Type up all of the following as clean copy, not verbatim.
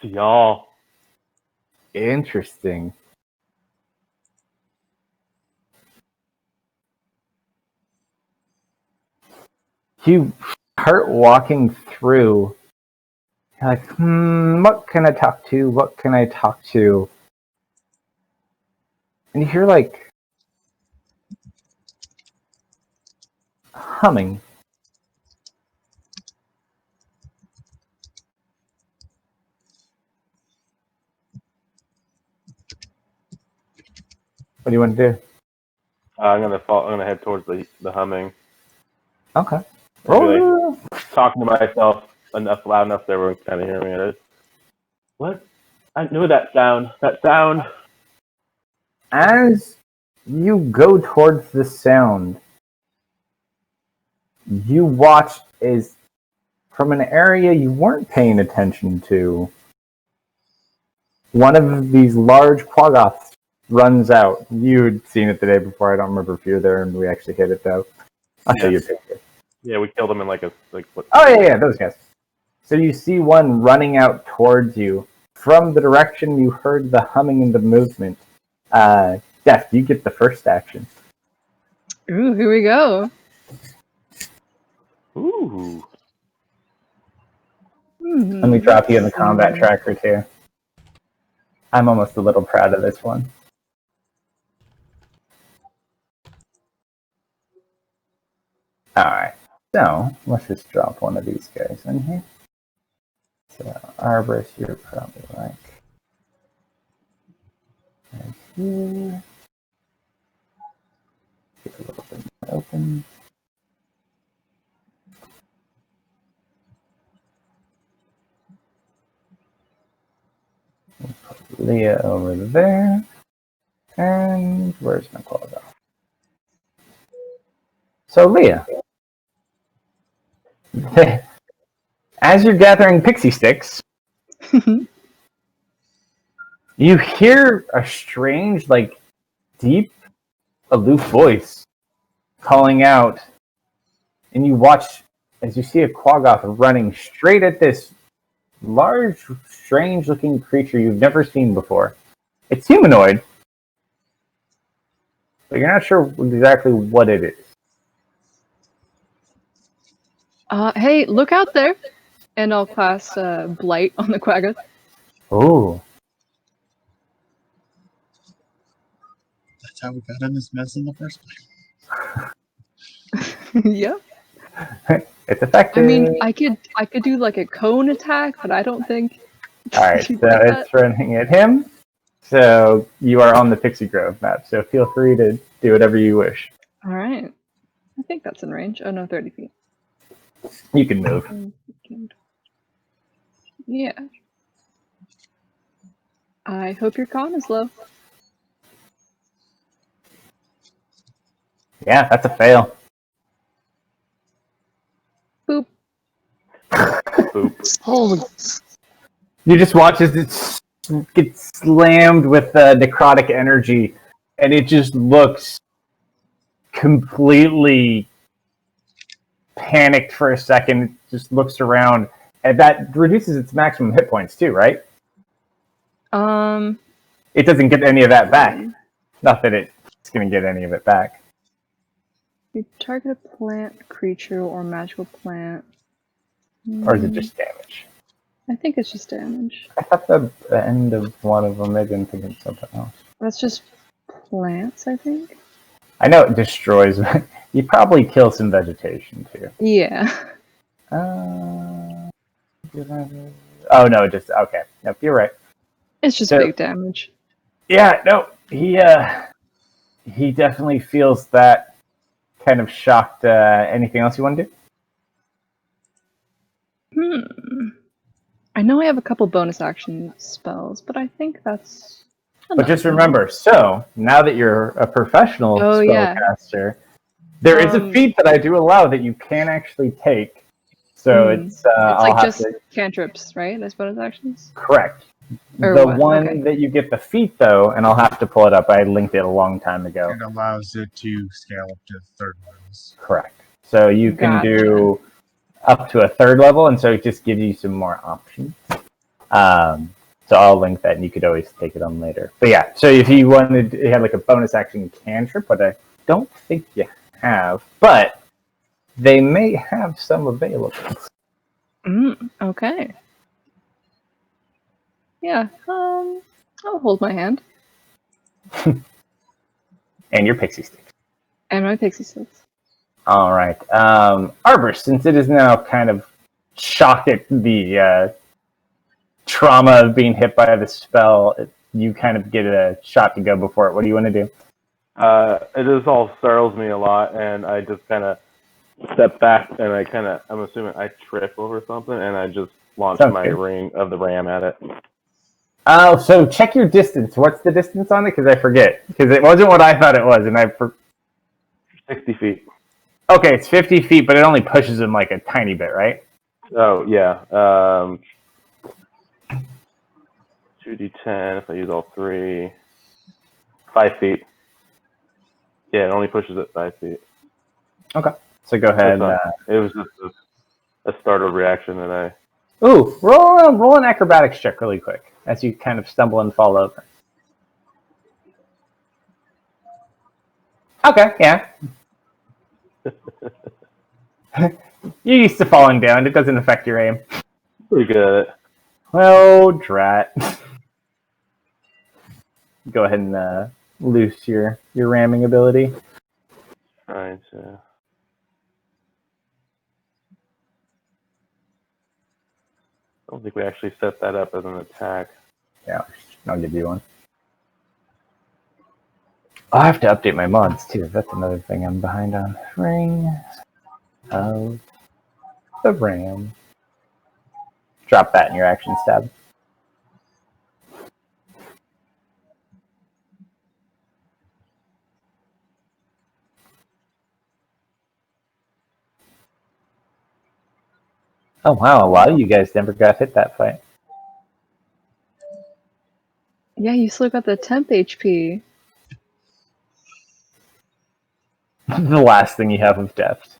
Y'all. Interesting. You start walking through. You're like, what can I talk to? What can I talk to? And you hear like humming. What do you want to do? I'm gonna head towards the humming. Okay. Like, talking to myself loud enough that everyone can kind of hear me. It is. What? I knew that sound. That sound. As you go towards the sound, you watch as from an area you weren't paying attention to, one of these large quaggoths runs out. You'd seen it the day before. I don't remember if you were there and we actually hit it though. I'll show you a picture. Yeah, we killed them in like what? Oh yeah, those guys. So you see one running out towards you from the direction you heard the humming and the movement. Def, you get the first action. Ooh, here we go. Ooh. Let me drop you in the combat tracker too. I'm almost a little proud of this one. Alright, so let's just drop one of these guys in here. So Arborist, you're probably like right here. Get a little bit more open. We'll put Leah over there. And where's my quagga? So Leah, as you're gathering pixie sticks, you hear a strange, like, deep, aloof voice calling out, and you watch as you see a quaggoth running straight at this large, strange-looking creature you've never seen before. It's humanoid, but you're not sure exactly what it is. Hey, look out there! And I'll cast Blight on the quagga. Oh. That's how we got in this mess in the first place. Yep. It's effective. I mean, I could do like a cone attack, but I don't think. Alright, so it's running at him. So you are on the Pixie Grove map, so feel free to do whatever you wish. Alright. I think that's in range. Oh no, 30 feet. You can move. Yeah. I hope your con is low. Yeah, that's a fail. Boop. Boop. Holy! You just watch as it gets slammed with necrotic energy, and it just looks completely panicked for a second. It just looks around, and that reduces its maximum hit points too, right? It doesn't get any of that back. Not that it's going to get any of it back. You target a plant, creature, or magical plant. Or is it just damage? I think it's just damage. I thought the end of one of them, maybe I'm thinking something else. That's just plants, I think. I know it destroys, but you probably kill some vegetation too. Yeah. Oh no, it just okay. Nope, you're right. It's just big damage. Yeah, no, he definitely feels that kind of shocked. Anything else you want to do? I know I have a couple bonus action spells, but I think that's enough. But just remember, so now that you're a professional spellcaster, there is a feat that I do allow that you can actually take. So it's like just cantrips, right? As bonus actions? Correct. Or the what? one that you get the feat though, and I'll have to pull it up. I linked it a long time ago. It allows it to scale up to third levels. Correct. So you can do up to a third level, and so it just gives you some more options. So I'll link that, and you could always take it on later. But yeah, so if you wanted, you had like a bonus action cantrip, but I don't think you have. But they may have some available. Okay. Yeah. I'll hold my hand And your pixie stick. and my pixie sticks. All right. Arbor, since it is now kind of shocked at the trauma of being hit by the spell, you kind of get a shot to go before it. What do you want to do? It just all startles me a lot, and I just kind of step back, and I'm assuming I trip over something, and I just launch Sounds my good. ring of the ram at it. Oh, so check your distance. What's the distance on it? Because I forget. Because it wasn't what I thought it was, and 60 feet. Okay, it's 50 feet, but it only pushes him like a tiny bit, right? Oh, yeah. 2d10, if I use all three. 5 feet. Yeah, it only pushes it 5 feet. Okay. So go ahead. It was just a startled reaction that I... Ooh, roll an acrobatics check really quick as you kind of stumble and fall over. Okay, yeah. You're used to falling down. It doesn't affect your aim. Pretty good at it. Well, drat. Go ahead and loose your ramming ability. Trying to... I don't think we actually set that up as an attack. Yeah, I'll give you one. I'll have to update my mods too. That's another thing I'm behind on. Ring of the Ram. Drop that in your action tab. Oh wow, a lot of you guys never got hit that fight. Yeah, you still got the temp HP. The last thing you have of depth.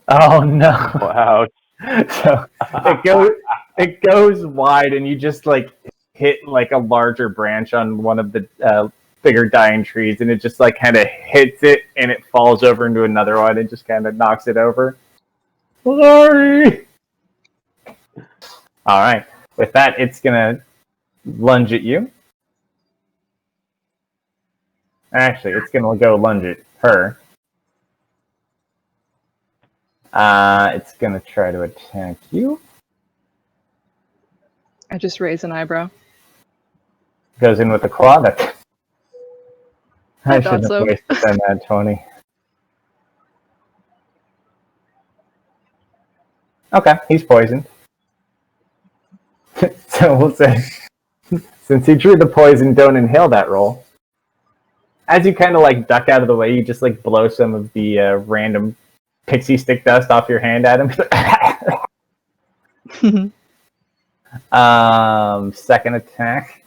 Oh no. Wow. So it goes wide, and you just like hit like a larger branch on one of the bigger dying trees, and it just like kind of hits it, and it falls over into another one, and just kind of knocks it over. Sorry. All right. With that, it's gonna lunge at you. Actually, it's gonna go lunge at her. It's gonna try to attack you. I just raised an eyebrow. Goes in with a claw. That I I thought shouldn't so. have wasted that 20. Okay, he's poisoned. So we'll say, since he drew the poison, don't inhale that roll. As you kind of like duck out of the way, you just like blow some of the random pixie stick dust off your hand at him. Second attack,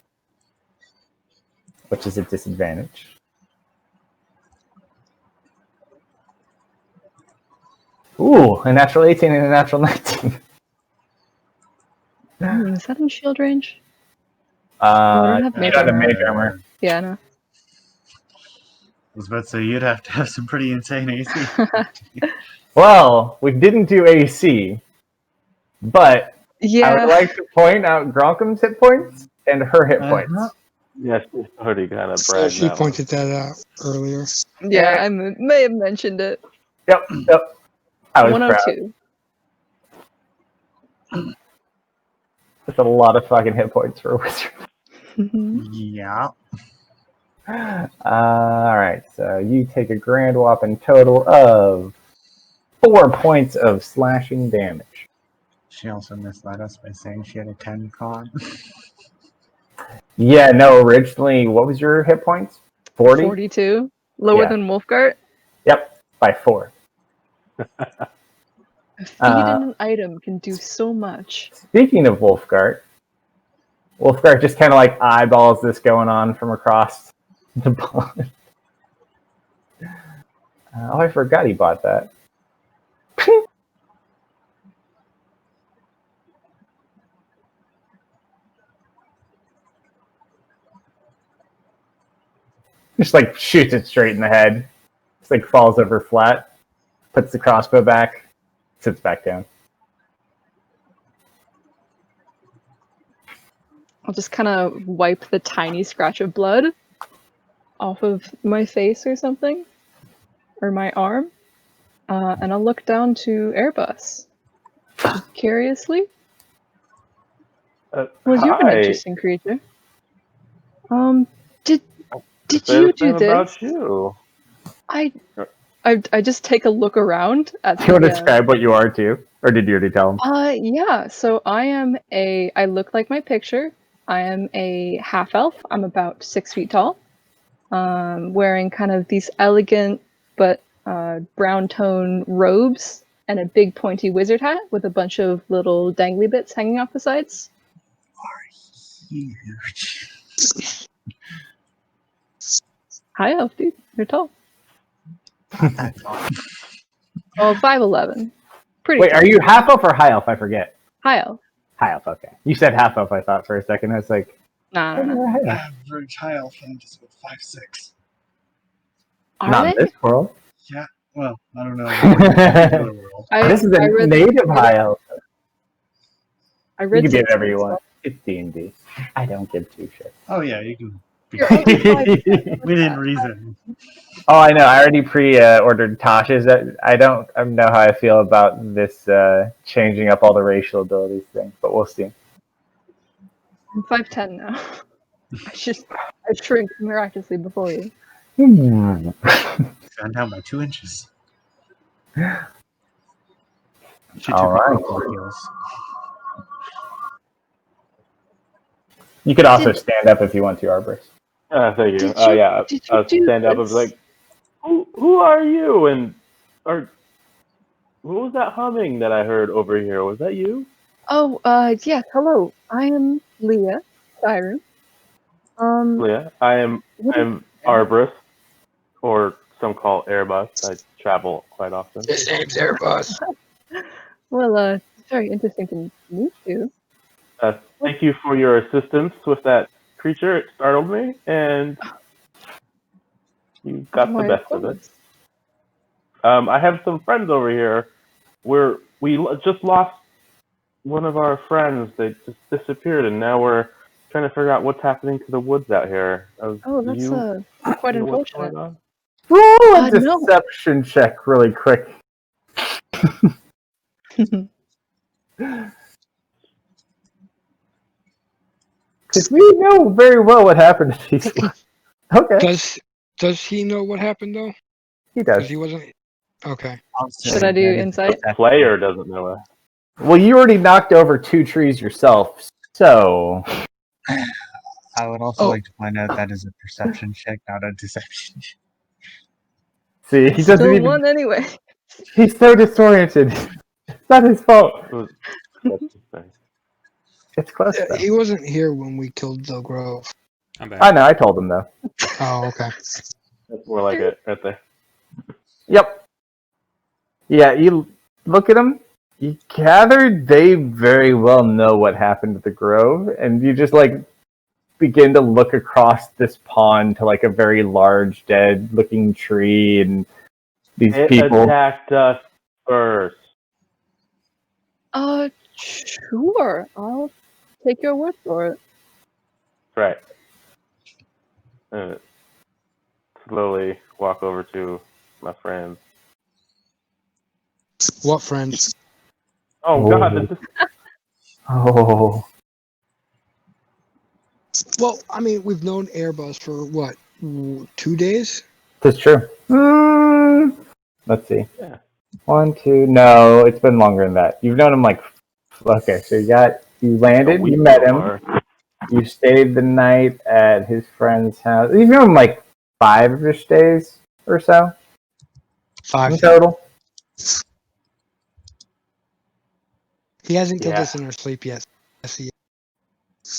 which is a disadvantage. Ooh, a natural 18 and a natural 19. Is that in shield range? I have mage got a armor. mage armor. Yeah, no. I was about to say, you'd have to have some pretty insane AC. Well, we didn't do AC, but Yeah. I would like to point out Gromkum's hit points and her hit points. Yes, it's already kind of So bragged she that pointed that out earlier. Yeah, I may have mentioned it. Yep. I was proud. 102. That's a lot of fucking hit points for a wizard. Yeah. Alright, so you take a grand whopping total of 4 points of slashing damage. She also misled us by saying she had a 10 con. Yeah, no, originally, what was your hit points? 40? 42. Lower Yeah. than Wolfgart. Yep, by 4. A feed and an item can do so much. Speaking of Wolfgart just kind of like eyeballs this going on from across the pond. Oh, I forgot he bought that. Just like shoots it straight in the head. Just like falls over flat. Puts the crossbow back. Sits back down. I'll just kind of wipe the tiny scratch of blood off of my face or something, or my arm, and I'll look down to Airbus. Curiously, was you an Hi. interesting creature? Did Say you the do same about this? you. I just take a look around at Do you want to the, describe what you are too? Or did you already tell him? yeah, so I look like my picture. I am a half elf. I'm about 6 feet tall. Wearing kind of these elegant but brown tone robes and a big pointy wizard hat with a bunch of little dangly bits hanging off the sides. Huge. High elf, dude. You're tall. Not that tall. Well, 5'11". Pretty Wait, tall. are you half elf or high elf? I forget. High elf? High elf, okay. You said half elf, I thought for a second. I was like, No, no, no. Average high elf and just about 5'6". Are not they? in this world. Yeah, well, I don't know. Another world. This is I a read- native high elf. I You read can be six whatever you feet, want. It's D&D. I don't give two shits. Oh yeah, you can. You're only 5'10". Within reason. Oh, I know. I already pre-ordered Tasha's. I don't know how I feel about this changing up all the racial abilities thing, but we'll see. I'm 5'10" now. I shrink miraculously before you. Hmm. Gone down by 2 inches. She All took right. me 4 kills. You could also stand up if you want to, Arborist. Thank you. Did you- Yeah, did you I'll do stand up and be this? like, who are you? And or what was that humming that I heard over here? Was that you? Oh, yeah, hello. I am Leah Siren. Leah, I'm what is- Arborist, or some call Airbus. I travel quite often. His name's Airbus. Well, it's very interesting to meet you. Thank you for your assistance with that creature. It startled me, and you got the Why, best of it. course. I have some friends over here. We just lost one of our friends. They just disappeared, and now we're trying to figure out what's happening to the woods out here. Oh, that's You quite know what's going unfortunate. on? Roll a No. deception check really quick. Because we know very well what happened to these ones. Okay, Does he know what happened though? he Because does. he wasn't. Okay. Should I do insight? Player doesn't know it. Well, you already knocked over 2 trees yourself, so... I would also Oh. like to point out that is a perception check, not a deception check. See, he doesn't Still even... won anyway. He's so disoriented. It's not his fault. That's the thing. It's close, though. He wasn't here when we killed the Grove. I'm back. I know, I told him, though. Oh, okay. That's more like it right there. Yep. Yeah, you look at them, you gather they very well know what happened to the Grove, and you just, like, begin to look across this pond to, like, a very large, dead-looking tree, and these It people... attacked us first. Sure. I'll take your word for it. Right. Slowly walk over to my friends. What friends? Oh God, this is Oh... Well, I mean, we've known Airbus for what, 2 days? That's true. Let's see. Yeah. 1, 2... No, it's been longer than that. You've known him, like... Okay, so you landed, you met him. You stayed the night at his friend's house. You've known him like 5-ish days or so 5 in total. He hasn't killed Yeah. us in our sleep yet. Yes, he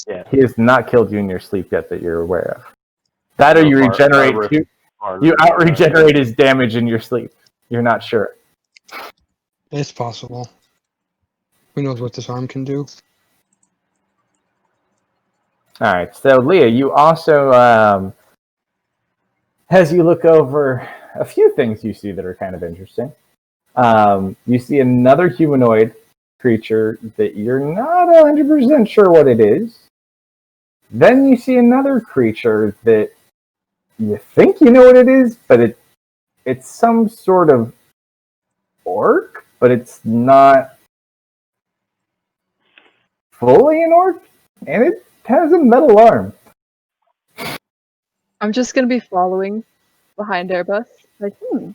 Yeah. He has not killed you in your sleep yet that you're aware of. That or you Our- regenerate. our- You out regenerate his damage in your sleep. You're not sure. It's possible. Who knows what this arm can do? All right. So Leah, you also As you look over a few things you see that are kind of interesting. You see another humanoid creature that you're not 100% sure what it is. Then you see another creature that you think you know what it is, but it's some sort of orc, but it's not fully an orc, and it has a metal arm. I'm just gonna be following behind Airbus. Like,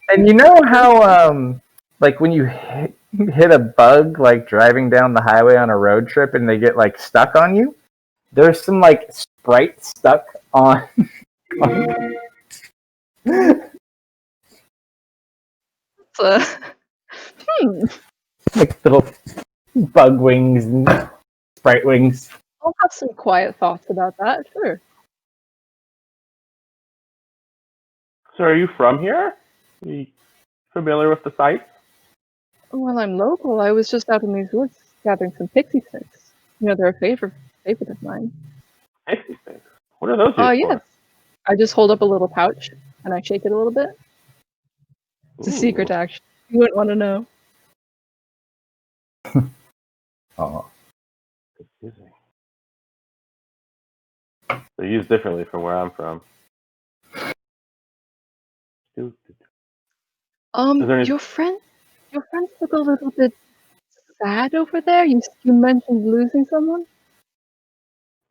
And you know how, like when you hit a bug, like driving down the highway on a road trip, and they get like stuck on you? There's some like Sprite stuck on. uh, Like little bug wings and Sprite wings. I'll have some quiet thoughts about that. Sure. So are you from here? Are you familiar with the site? Well, I'm local. I was just out in these woods gathering some pixie sticks. You know, they're a favorite of mine. Pixie sticks. What are those Oh, used yes. I just hold up a little pouch and I shake it a little bit. It's a secret, Ooh. actually. You wouldn't want to know. Oh. Confusing. They're used differently from where I'm from. Is there any- Your friends look a little bit sad over there. You mentioned losing someone.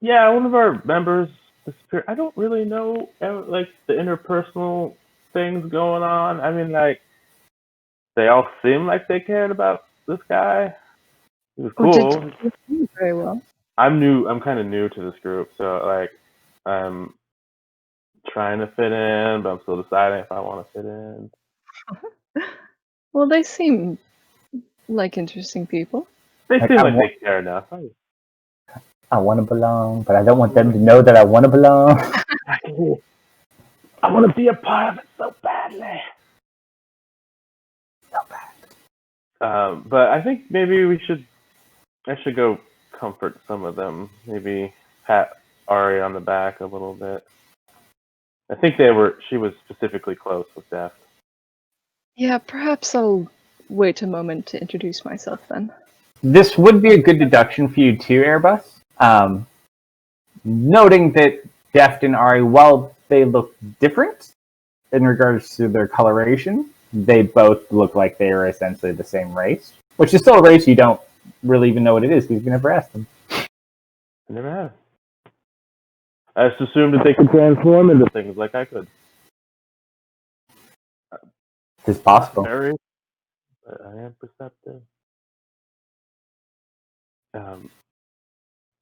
Yeah, one of our members disappeared. I don't really know like the interpersonal things going on. I mean, like they all seem like they cared about this guy. He was Or did cool. you very well? I'm new. I'm kind of new to this group, so like I'm trying to fit in, but I'm still deciding if I want to fit in. Well, they seem like interesting people. They Like, seem like they care enough. I want to belong, but I don't want them to know that I want to belong. I want to be a part of it so badly. So bad. But I think maybe I should go comfort some of them. Maybe pat Ari on the back a little bit. I think she was specifically close with Death. Yeah, perhaps I'll wait a moment to introduce myself then. This would be a good deduction for you too, Airbus. Noting that Deft and Ari, while they look different in regards to their coloration, they both look like they are essentially the same race. Which is still a race you don't really even know what it is because you never asked them. I never have. I just assumed that they could transform into things like I could. It's possible. Very, but I am perceptive. I'm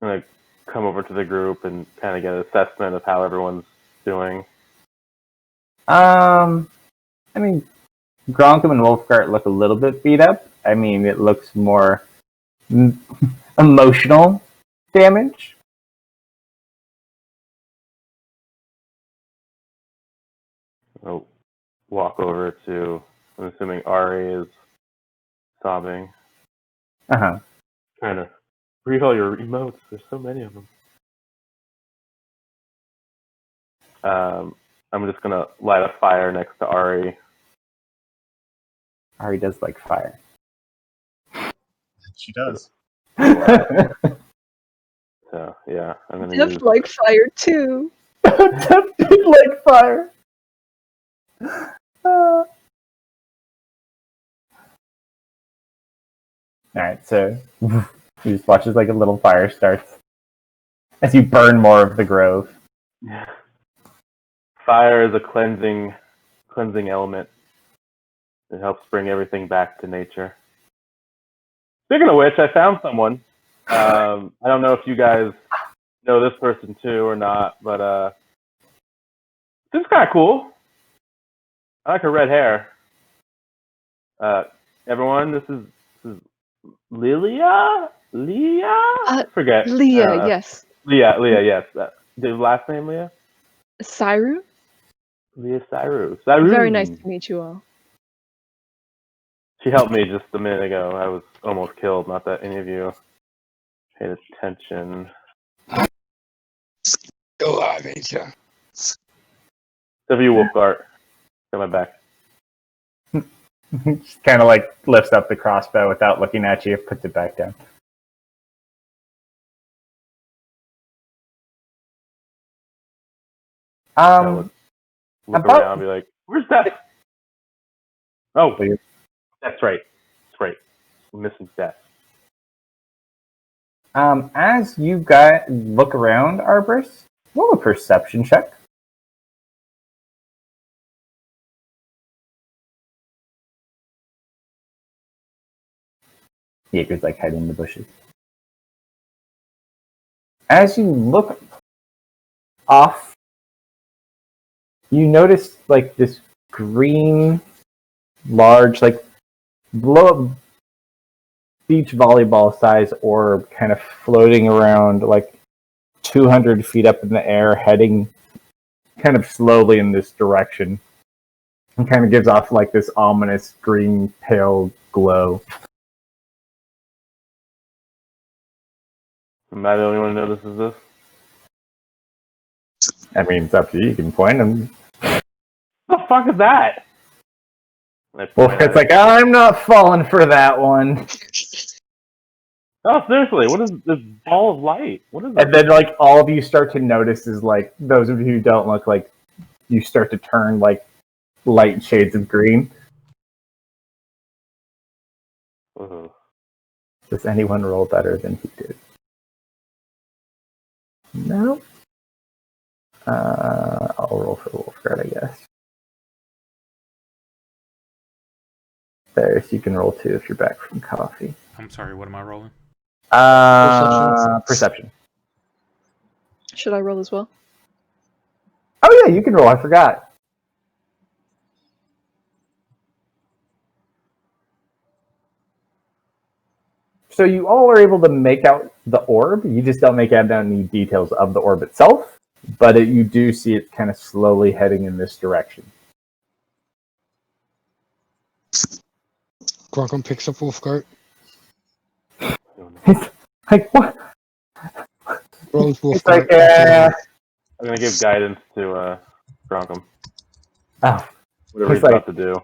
gonna come over to the group and kind of get an assessment of how everyone's doing. I mean, Gronkum and Wolfgart look a little bit beat up. I mean, it looks more emotional damage. I'll walk over to. I'm assuming Ari is sobbing. Uh-huh. Trying to read all your emotes. There's so many of them. I'm just gonna light a fire next to Ari. Ari does like fire. She does. So yeah, I'm gonna Def use. like fire too. Deft did like fire. Alright, so he just watches like a little fire starts as you burn more of the grove. Fire is a cleansing element. It helps bring everything back to nature. Speaking of which, I found someone. I don't know if you guys know this person too or not, but this is kind of cool. I like her red hair. Everyone, this is Lilia? Forget. Leah, yes. Leah, yes. The last name Leah? Cyru? Leah Cyru. Very nice to meet you all. She helped me just a minute ago. I was almost killed. Not that any of you paid attention. Go live, ain't ya? W Wolfgart. Got my back. Just kind of like lifts up the crossbow without looking at you, puts it back down. Look about- around and be like, where's that? Oh, Weird. that's right. That's right. I'm missing Death. As you guys look around, Arborist, roll a perception check. Jaeger's like hiding in the bushes. As you look off, you notice like this green, large, like blow up beach volleyball size orb kind of floating around like 200 feet up in the air, heading kind of slowly in this direction. And kind of gives off like this ominous green pale glow. Am I the only one who notices this? I mean, it's up to you. You can point them. What the fuck is that? Well, it's like, I'm not falling for that one. Oh, seriously, what is this ball of light? What is it? And then, like, all of you start to notice is, like, those of you who don't look like you start to turn, like, light shades of green. Uh-huh. Does anyone roll better than he did? No. I'll roll for the Wolfguard, I guess. There, so you can roll too if you're back from coffee. I'm sorry, what am I rolling? Perception. Should I roll as well? Oh yeah, you can roll. I forgot. So you all are able to make out the orb. You just don't make out any details of the orb itself, but you do see it kind of slowly heading in this direction. Gorgon picks up Wolfgart, Like what? rolls It's Wolfgart. like, I'm gonna give guidance to Gronkum. oh, Whatever It's he's like- about to do.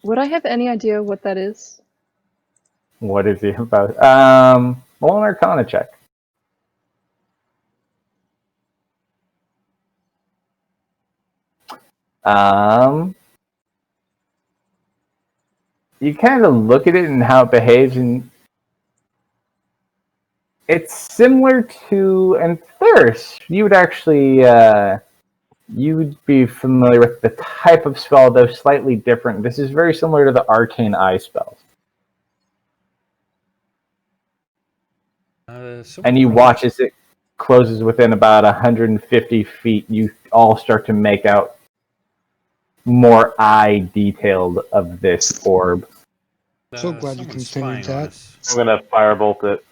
Would I have any idea what that is? what is he about? Roll an Arcana check. You kind of look at it and how it behaves, and it's similar to, and Thirst, you would actually, you would be familiar with the type of spell, though slightly different. This is very similar to the Arcane Eye spell. And you watch as it closes within about 150 feet. You all start to make out more eye detailed of this orb. So glad you someone's continued spying on that. us. I'm gonna firebolt it.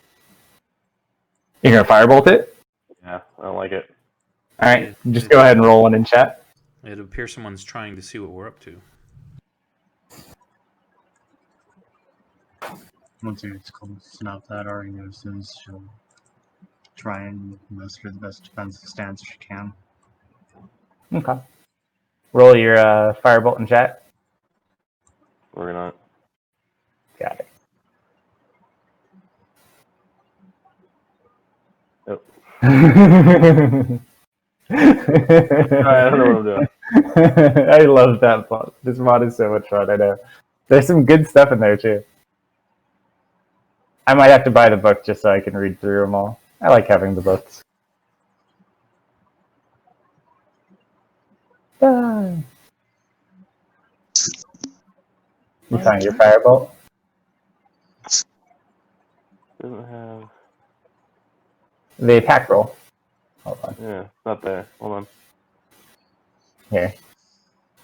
You're gonna firebolt it? Yeah, I don't like it. All right, just go ahead and roll one in chat. It appears someone's trying to see what we're up to. Once you snuff that, already knows she'll try and muster the best defensive stance she can. Okay. Roll your firebolt in chat. We're gonna. Got it. Oh. I I don't know what I'm doing. I love that mod. This mod is so much fun. I know. There's some good stuff in there too. I might have to buy the book just so I can read through them all. I like having the books. You found your firebolt? Doesn't have. The attack roll. Hold on. Yeah, it's not there. Hold on. Here.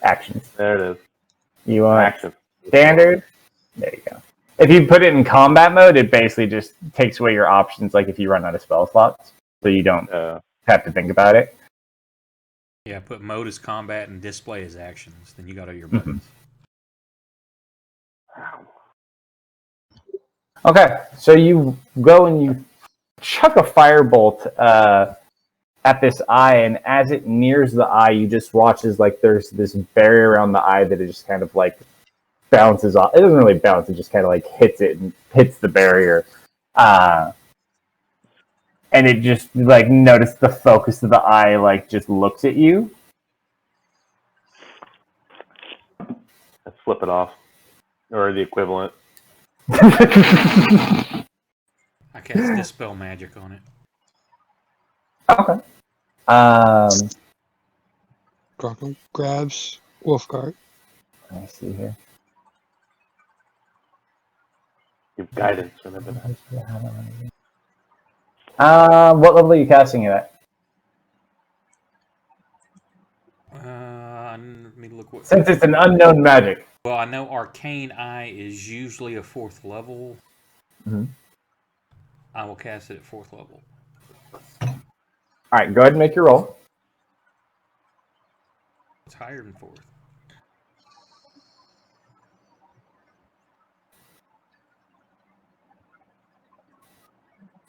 Actions. There it is. You want Action. standard? There you go. If you put it in combat mode, it basically just takes away your options, like if you run out of spell slots, so you don't have to think about it. Yeah, put mode as combat and display as actions. Then you got all your buttons. Okay, so you go and you chuck a firebolt at this eye, and as it nears the eye, you just watch as like there's this barrier around the eye that it just kind of like bounces off. It doesn't really bounce; it just kind of like hits it and hits the barrier. And it just like notice the focus of the eye like just looks at you. Let's flip it off, or the equivalent. I cast Dispel Magic on it. Okay. Gronkle grabs Wolfguard. Let me see here. Give guidance, remember that. What level are you casting it at? Let me look what. Since it's an unknown magic. Well, I know Arcane Eye is usually a 4th level. Mm-hmm. I will cast it at 4th level. Alright, go ahead and make your roll. It's higher than 4th.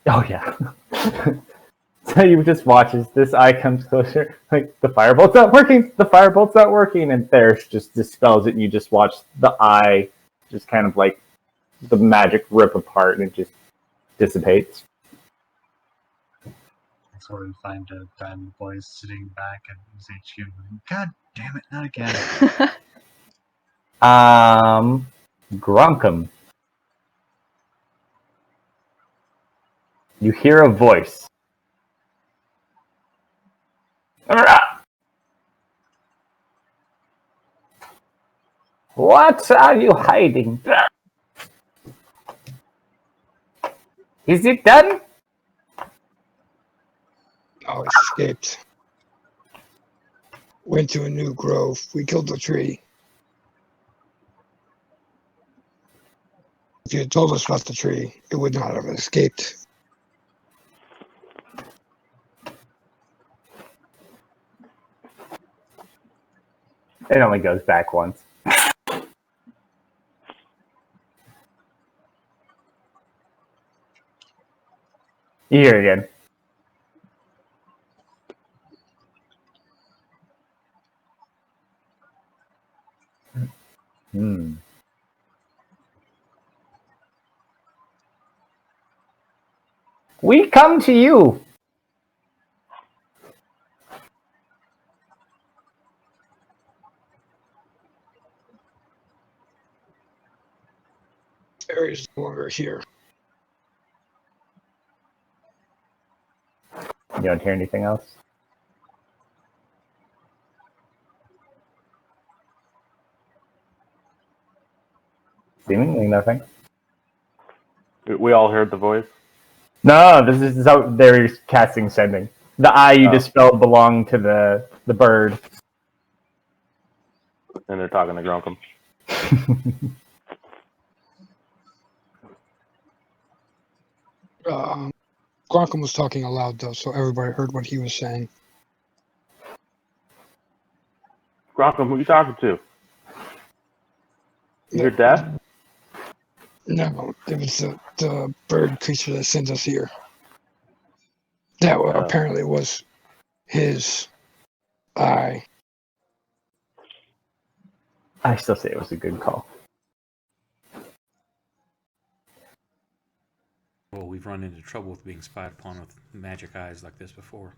Oh, yeah. So you just watch as this eye comes closer, like, the firebolt's not working, and Therish just dispels it, and you just watch the eye just kind of like the magic rip apart, and it just dissipates. Sort of find a diamond boy sitting back at his HQ going, God damn it, not again. Grunkum. You hear a voice. What are you hiding? Is it done? Oh, it escaped. Went to a new grove. We killed the tree. If you had told us about the tree, it would not have escaped. It only goes back once. You hear it again. We come to you. Area's no longer here. You don't hear anything else? Seemingly nothing. We all heard the voice. No, this is how they're casting sending. The eye you dispelled belonged to the bird. And they're talking to Grunkum. Gronkum was talking aloud, though, so everybody heard what he was saying. Grunkum, who are you talking to? You're deaf? No, it was the bird creature that sent us here. That apparently was his eye. I still say it was a good call. Well, we've run into trouble with being spied upon with magic eyes like this before.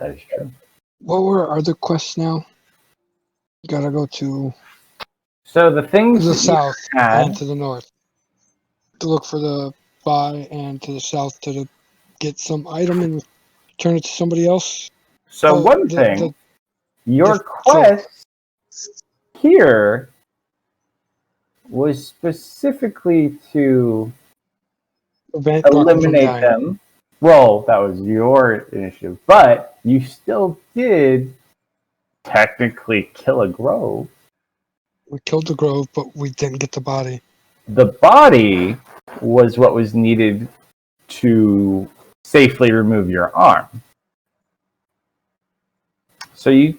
That is true. What were our other quests now? You gotta go to So the things the south had, and to the north to look for the buy, and to the south to get some item and turn it to somebody else. So one thing, your quest here was specifically to eliminate them. Well, that was your initiative, but you still did technically kill a grove. We killed the grove, but we didn't get the body. The body was what was needed to safely remove your arm. So you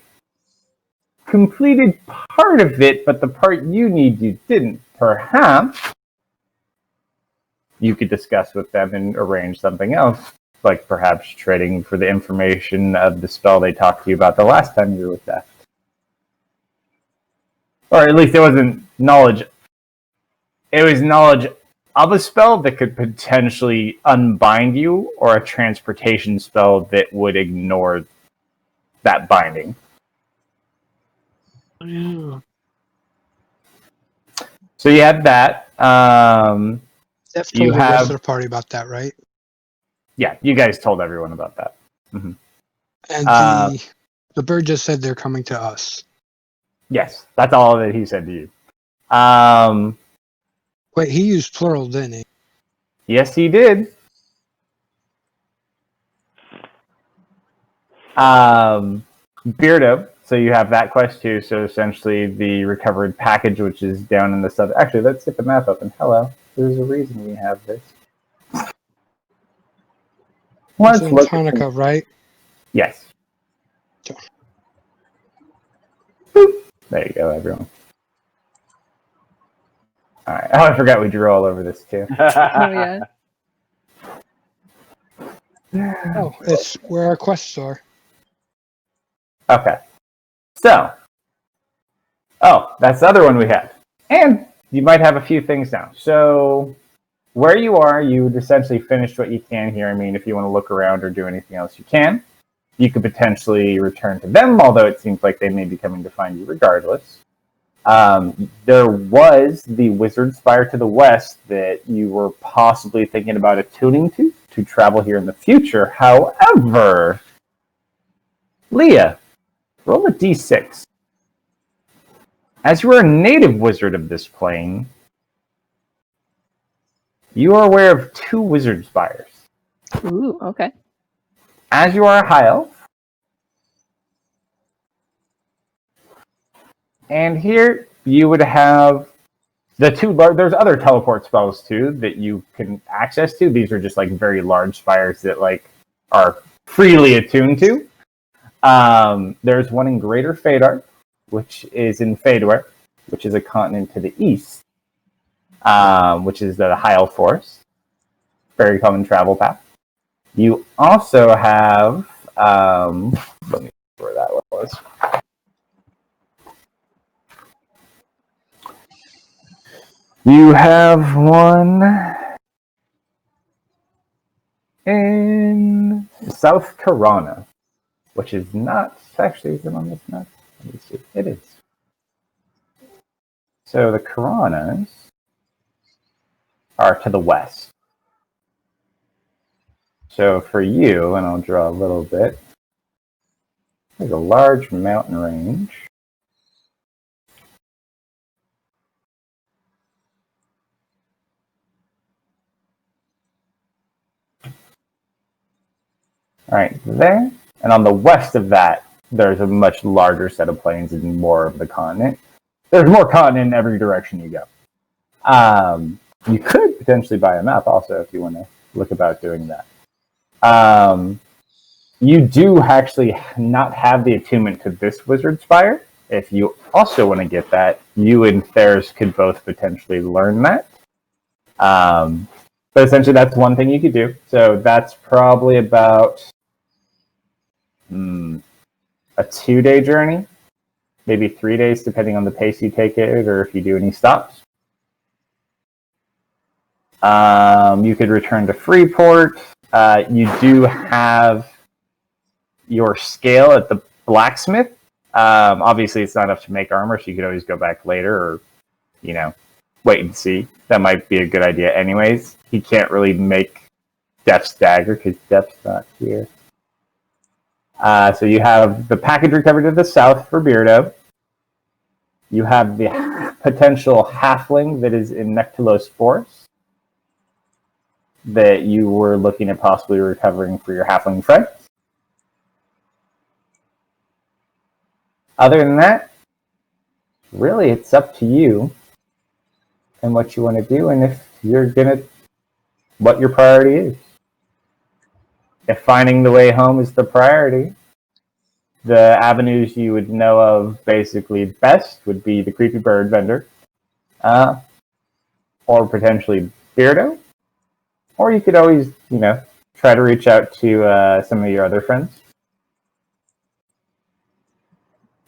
completed part of it, but the part you need you didn't. Perhaps you could discuss with them and arrange something else, like perhaps trading for the information of the spell they talked to you about the last time you were with that. Or at least it wasn't knowledge. It was knowledge of a spell that could potentially unbind you, or a transportation spell that would ignore that binding. Yeah. So you had that. Steph You told the rest have- of the party about that, right? Yeah, you guys told everyone about that. And Uh, the bird just said they're coming to us. Yes, that's all that he said to you. Wait, he used plural, didn't he? Yes, he did. Beardo, so you have that quest too. So essentially, the recovered package, which is down in the sub. Actually, let's get the map open. Hello, there's a reason we have this. Let's It's in look. Hanukkah, right? Yes. Sure. Boop. There you go, everyone. All right. Oh, I forgot we drew all over this too. Oh yeah. Oh, it's where our quests are. Okay. So. Oh, that's the other one we had. And you might have a few things now. So, where you are, you've essentially finished what you can here. I mean, if you want to look around or do anything else, you can. You could potentially return to them, although it seems like they may be coming to find you regardless. There was the Wizard Spire to the west that you were possibly thinking about attuning to travel here in the future. However, Leah, roll a d6. As you are a native wizard of this plane, you are aware of 2 Wizard Spires. Ooh, okay. As you are a high elf, and here you would have the 2 large. There's other teleport spells too that you can access to. These are just like very large spires that like are freely attuned to. There's one in Greater Fadar, which is in Fador, which is a continent to the east, which is the High Elf Forest. Very common travel path. You also have, let me see where that was. You have one in South Tirana, which is not actually, is it on this map? Let me see. It is. So the Karanas are to the west. So for you, and I'll draw a little bit, there's a large mountain range. Right there. And on the west of that, there's a much larger set of plains and more of the continent. There's more continent in every direction you go. You could potentially buy a map also if you want to look about doing that. You do actually not have the attunement to this Wizard Spire. If you also want to get that, you and Theros could both potentially learn that. But essentially, that's one thing you could do. So that's probably about a 2-day journey, maybe 3 days, depending on the pace you take it or if you do any stops. You could return to Freeport. You do have your scale at the blacksmith. Obviously, it's not enough to make armor, so you could always go back later or, wait and see. That might be a good idea anyways. He can't really make Death's dagger because Death's not here. So you have the package recovered to the south for Beardo. You have the potential halfling that is in Nectalos Forest that you were looking at possibly recovering for your halfling friend. Other than that, really it's up to you and what you want to do and if you're what your priority is. If finding the way home is the priority, the avenues you would know of basically best would be the creepy bird vendor, or potentially Beardo, Or you could always, try to reach out to some of your other friends.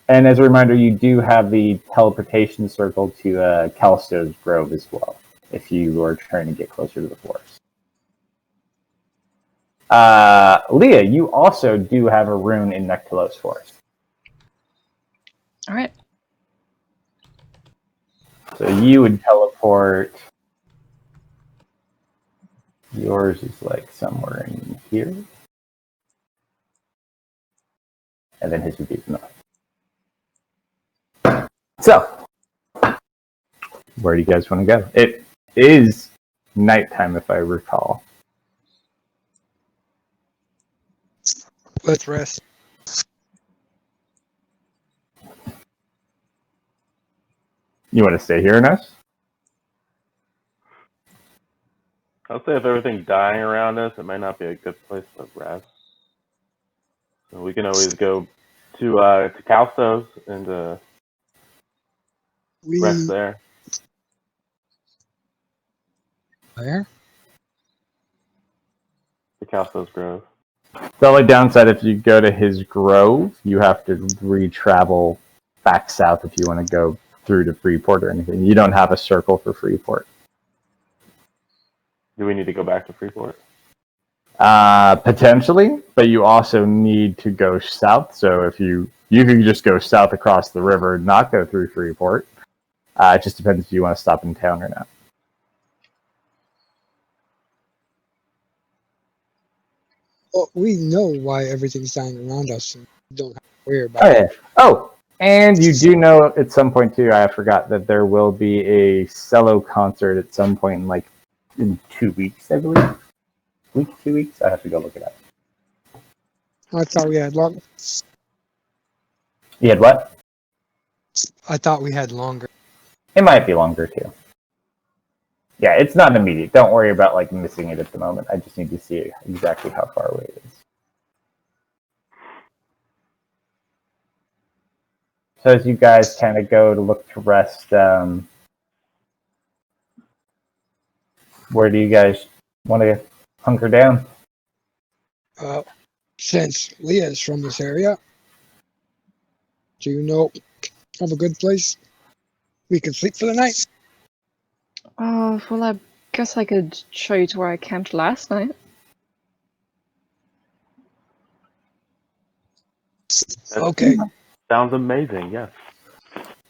And as a reminder, you do have the teleportation circle to Kalsto's Grove as well, if you are trying to get closer to the forest. Leah, you also do have a rune in Nectalos Forest. All right. So you would teleport. Yours is like somewhere in here. And then his would be north. So, where do you guys want to go? It is nighttime, if I recall. Let's rest. You want to stay here, Ness? I'll say if everything's dying around us, it might not be a good place to rest. So we can always go to Kalsto's and We rest there. where? The Kalsto's Grove. The only downside, if you go to his grove, you have to re-travel back south if you want to go through to Freeport or anything. You don't have a circle for Freeport. Do we need to go back to Freeport? Potentially, but you also need to go south. So if you can just go south across the river and not go through Freeport. It just depends if you want to stop in town or not. Well, we know why everything's dying around us, and we don't have to worry about Oh, it. yeah. Oh, and you do know at some point too, I forgot that there will be a cello concert at some point in 2 weeks, I believe. 2 weeks? I have to go look it up. I thought we had long. You had what? I thought we had longer. It might be longer too. Yeah, it's not immediate. Don't worry about missing it at the moment. I just need to see exactly how far away it is. So as you guys kind of go to look to rest, where do you guys want to hunker down? Since Leah's from this area, do you know of a good place we can sleep for the night? Oh, well, I guess I could show you to where I camped last night. Okay. Sounds amazing, yes.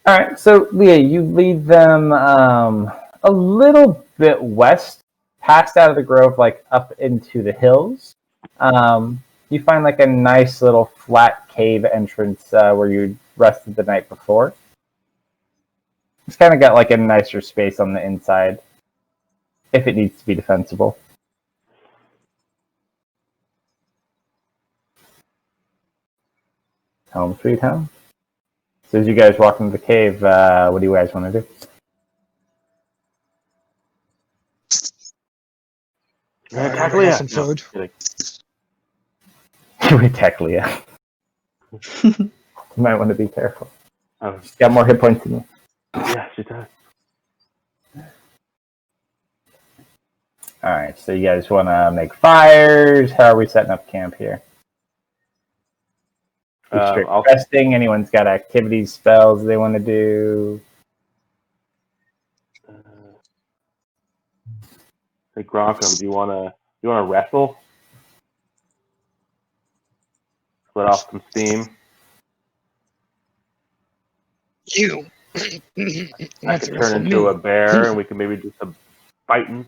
All right, so Leah, you lead them a little bit west, past out of the grove, up into the hills. You find a nice little flat cave entrance where you rested the night before. It's kind of got a nicer space on the inside, if it needs to be defensible. Home sweet home. So as you guys walk into the cave, what do you guys want to do? Attack bring Leah! us some No, food. kidding. You attack Leah. You might want to be careful. Oh, She's got more hit points than you. yeah, she does. Alright, so you guys want to make fires? How are we setting up camp here? Straight I'll- resting? Anyone's got activities, spells they want to do? Hey Gronkum, do you wanna wrestle? Let off some steam. You. I That's could the turn rest of into me. a bear and we can maybe do some fighting.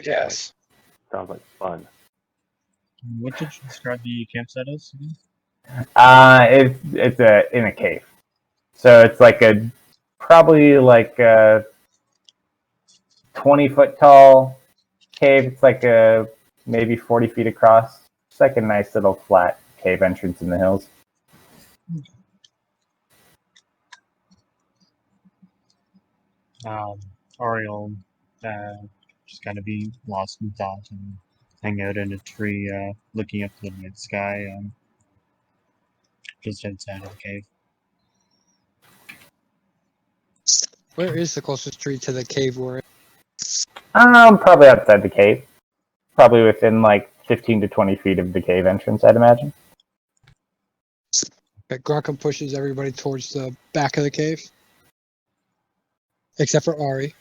Yes. Sounds like fun. What did you describe the campsite as again? It's in a cave. So it's probably a 20-foot tall cave. It's maybe 40 feet across. It's a nice little flat cave entrance in the hills. Ariel just kind of be lost in thought and hang out in a tree, looking up to the night sky, just outside of the cave. Where is the closest tree to the cave we're in? Probably outside the cave. Probably within like 15 to 20 feet of the cave entrance, I'd imagine. Okay, Grunkum pushes everybody towards the back of the cave. Except for Ari.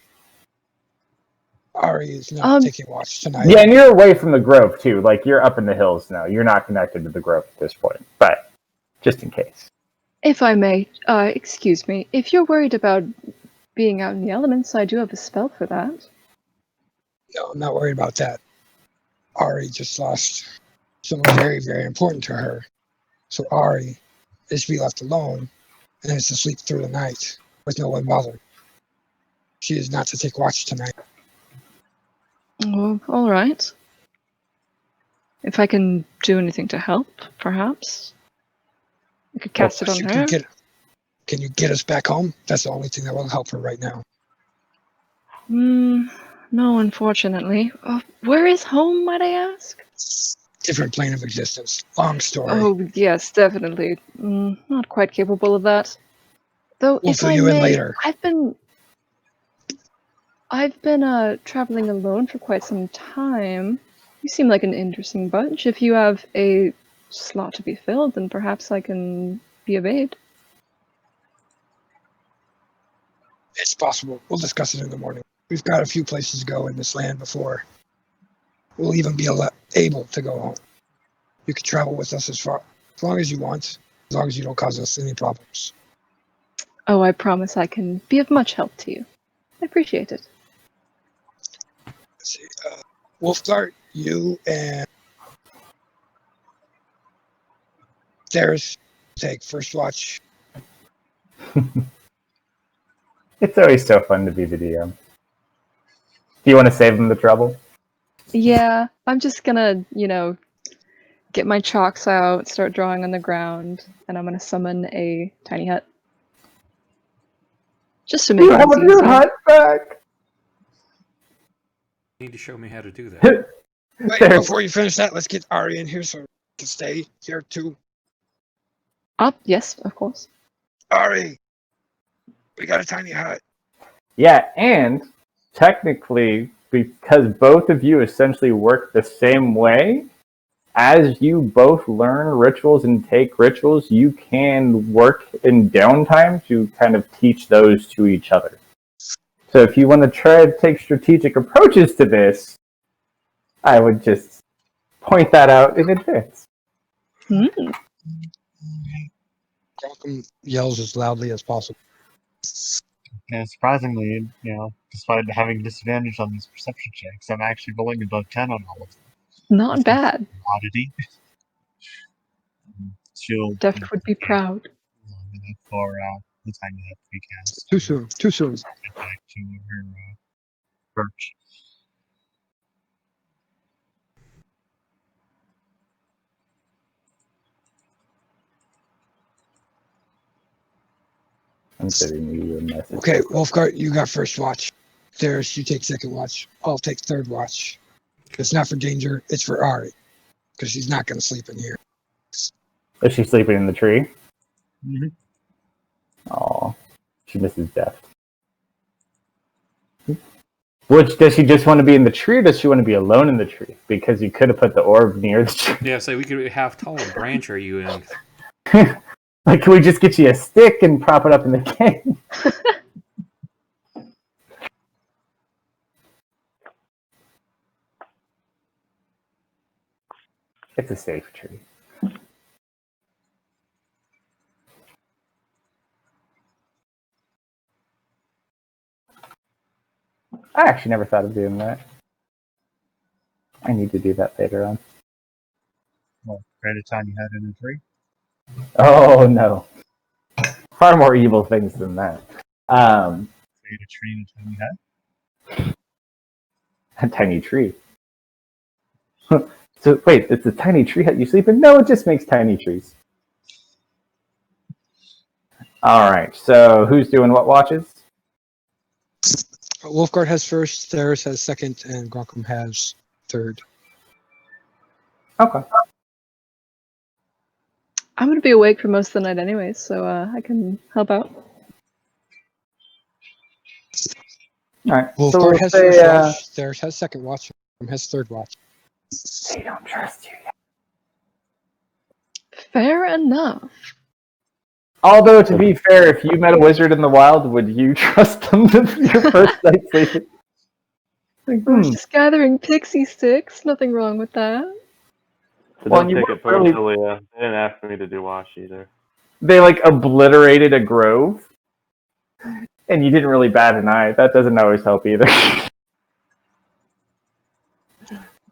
Ari is not taking watch tonight. Yeah, and you're away from the grove too. Like you're up in the hills now. You're not connected to the grove at this point. But just in case. If I may, excuse me, if you're worried about being out in the elements, I do have a spell for that. No, I'm not worried about that. Ari just lost someone very, very important to her. So Ari is to be left alone and is to sleep through the night with no one bothered. She is not to take watch tonight. Oh, all right. If I can do anything to help, perhaps I could cast it on You her. Can you get us back home? That's the only thing that will help her right now. No, unfortunately. Where is home, might I ask? Different plane of existence. Long story. Oh, yes, definitely. Not quite capable of that. Though, We'll if fill I you in may, later. I've been traveling alone for quite some time. You seem like an interesting bunch. If you have a slot to be filled, then perhaps I can be of aid. It's possible. We'll discuss it in the morning. We've got a few places to go in this land before we'll even be able to go home. You can travel with us as long as you want, as long as you don't cause us any problems. Oh, I promise I can be of much help to you. I appreciate it. Let's see. Wolfgart, you and Darius take first watch. It's always so fun to be the DM. Do you want to save him the trouble? Yeah, I'm just gonna, get my chalks out, start drawing on the ground, and I'm gonna summon a tiny hut. Just to make You it have easier. your hut back! You need to show me how to do that. Wait, There- before you finish that, let's get Ari in here so he can stay here too. Yes, of course. Ari, we got a tiny hut. Yeah, and technically, because both of you essentially work the same way, as you both learn rituals and take rituals, you can work in downtime to kind of teach those to each other. So if you want to try to take strategic approaches to this, I would just point that out in advance. Malcolm yells as loudly as possible. Yeah, surprisingly, despite having disadvantage on these perception checks, I'm actually rolling above 10 on all of them. Not bad. Oddity. She'll Deft would be proud. long enough for the tiny hut to be cast. Too soon. Too soon. Get back to her perch. I'm sending you a message. Okay, Wolfgart, you got first watch. Darius, you take second watch. I'll take third watch. It's not for danger. It's for Ari, because she's not going to sleep in here. Is she sleeping in the tree? Mm-hmm. Oh, she misses death. Which, does she just want to be in the tree, or does she want to be alone in the tree? Because you could have put the orb near the tree. Yeah, so we could. How tall a branch are you in? Like, can we just get you a stick and prop it up in the cave? It's a safe tree. I actually never thought of doing that. I need to do that later on. Well, create a tiny hut in a tree. Oh, no. Far more evil things than that. Create a tree in a tiny hut. A tiny tree. So, wait, it's a tiny tree hut you sleep in? No, it just makes tiny trees. Alright, so who's doing what watches? Wolfgart has first, Darius has second, and Grunkum has third. Okay. I'm gonna be awake for most of the night anyway, so I can help out. All right. Well, so Guard we'll has say, first watch. Theirs has second watch. Has third watch. they don't trust you yet. Fair enough. Although, to be fair, if you met a wizard in the wild, would you trust them to be your first night sleeping? Like, I was just gathering pixie sticks. Nothing wrong with that. So Well, don't you take weren't it really- personally. They didn't ask me to do wash either. They like obliterated a grove, and you didn't really bat an eye. That doesn't always help either.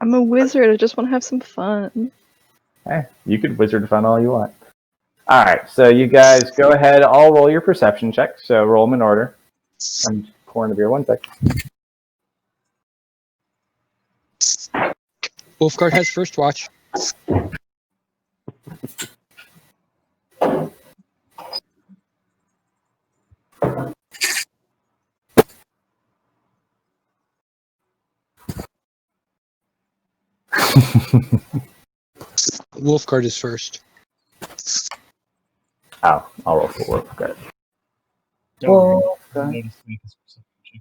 I'm a wizard. I just want to have some fun. You could wizard fun all you want. All right, so you guys go ahead. I'll roll your perception checks. So roll them in order. I'm pouring a beer. 1 sec. Wolfguard has first watch. Wolfguard is first. Oh, I'll roll for work. Good. Don't Wolfguard. notice me because perception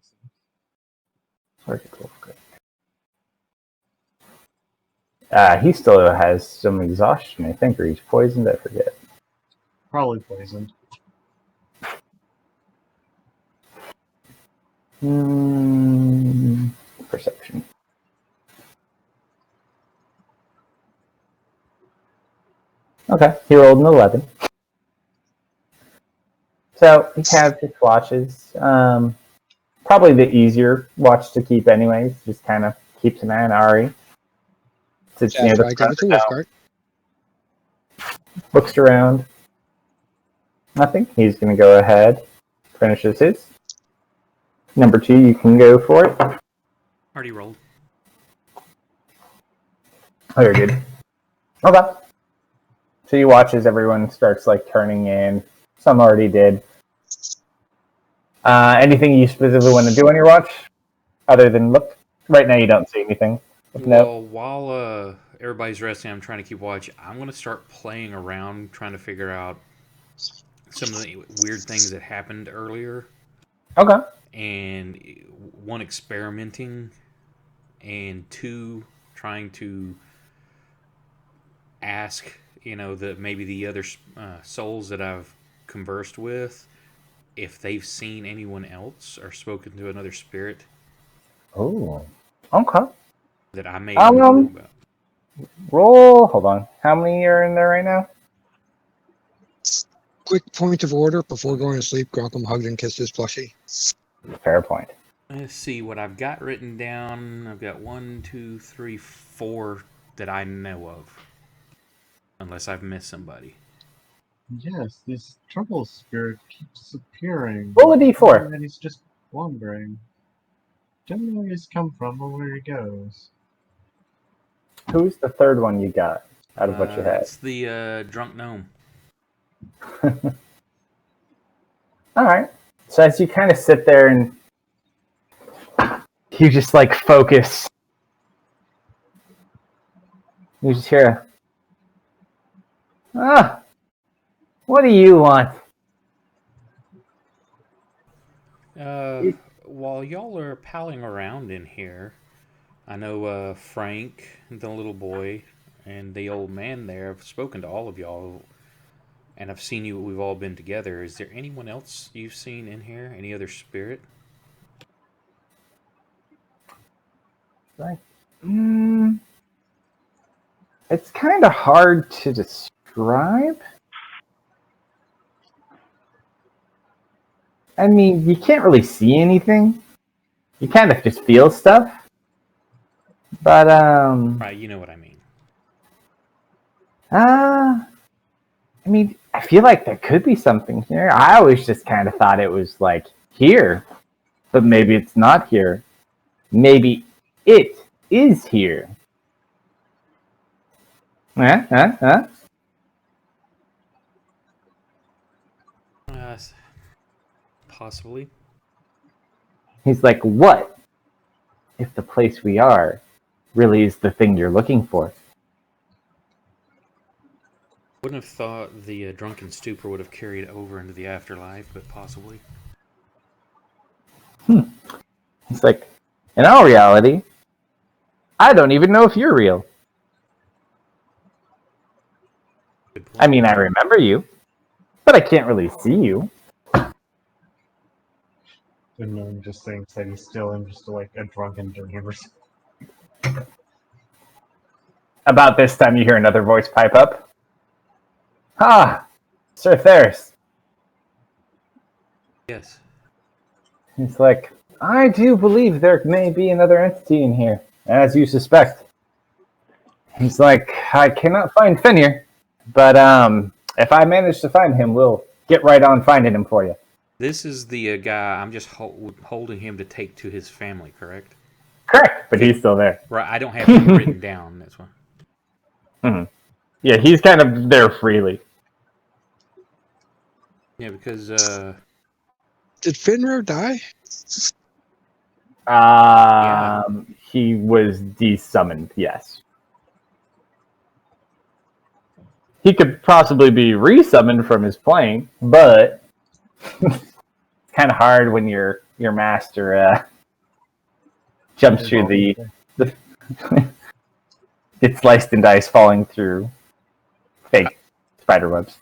checks. He still has some exhaustion, I think, or he's poisoned. I forget. Probably poisoned. Perception. Okay, he rolled an 11. So he has his watches. Probably the easier watch to keep, anyways. Just kind of keeps an eye on Ari. Sits near That's the why I give it to front, Wolfguard. looks around. Nothing. He's going to go ahead. Finishes his. Number 2, you can go for it. Already rolled. Oh, you're good. Okay. So you watch as everyone starts like turning in. Some already did. Anything you specifically want to do on your watch, other than look? Right now, you don't see anything. No. Well, while everybody's resting, I'm trying to keep watch. I'm going to start playing around, trying to figure out some of the weird things that happened earlier. Okay. And 1, experimenting, and 2, trying to ask, maybe the other souls that I've conversed with, if they've seen anyone else or spoken to another spirit Oh. Okay. that I may not know about. Roll. Hold on. How many are in there right now? Quick point of order before going to sleep. Gronkum hugged and kissed his plushie. Fair point. Let's see what I've got written down. I've got 1, 2, 3, 4 that I know of, unless I've missed somebody. Yes, this trouble spirit keeps appearing. Roll a d4. And he's just wandering. Don't know where he's come from or where he goes. Who's the third one you got out of what you had? It's the drunk gnome. All right. So as you kind of sit there and you just like focus, you just hear, what do you want? While y'all are palling around in here, I know Frank, the little boy, and the old man there have spoken to all of y'all, and I've seen you. We've all been together. Is there anyone else you've seen in here? Any other spirit? Like, it's kind of hard to describe. I mean, you can't really see anything. You kind of just feel stuff. But, Right, you know what I mean. I mean, I feel like there could be something here. I always just kind of thought it was like here, but maybe it's not here. Maybe it is here. Possibly. He's like, what if the place we are really is the thing you're looking for? Wouldn't have thought the drunken stupor would have carried over into the afterlife, but possibly. It's like, in all reality, I don't even know if you're real. Good point. I mean, I remember you, but I can't really see you. And then just thinks that he's still in just like a drunken dream or something. About this time, you hear another voice pipe up. Ah, Sir Theris. Yes. He's like, I do believe there may be another entity in here, as you suspect. He's like, I cannot find Fenrir, but if I manage to find him, we'll get right on finding him for you. This is the guy I'm just holding him to take to his family, correct? Correct, but he's still there. Right. I don't have him written down. That's why. Mm-hmm. Yeah, he's kind of there freely. Yeah, because Did Fenrir die? He was desummoned, yes. He could possibly be resummoned from his plane, but it's kind of hard when your master jumps through the gets sliced and dice falling through fake spider webs.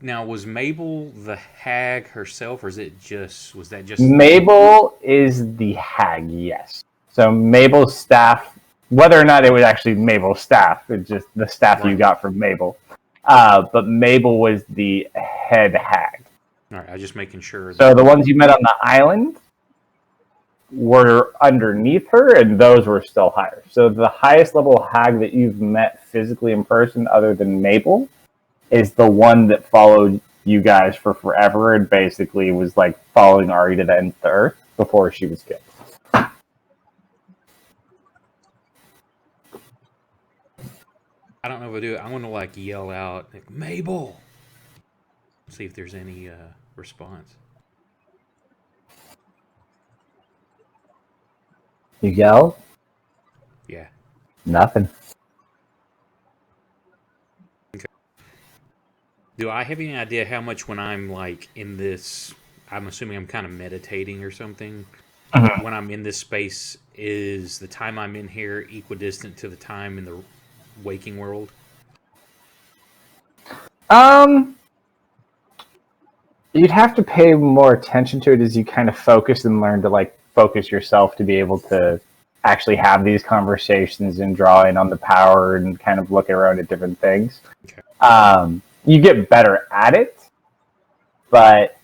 now was Mabel the hag herself, or was that just Mabel is the hag, yes. So Mabel's staff, whether or not it was actually Mabel's staff, it's just the staff you got from Mabel. But Mabel was the head hag. All right, I was just making sure. So the ones you met on the island were underneath her, and those were still higher. So the highest level hag that you've met physically in person, other than Mabel, is the one that followed you guys for forever and basically was like following Ari to the end of the earth before she was killed. I don't know if I do it. I'm gonna like yell out, like, Mabel. See if there's any response. You yell? Yeah. Nothing. Do I have any idea how much when I'm like in this? I'm assuming I'm kind of meditating or something. Mhm. When I'm in this space, is the time I'm in here equidistant to the time in the waking world? You'd have to pay more attention to it as you kind of focus and learn to like focus yourself to be able to actually have these conversations and draw in on the power and kind of look around at different things. Okay. You get better at it, but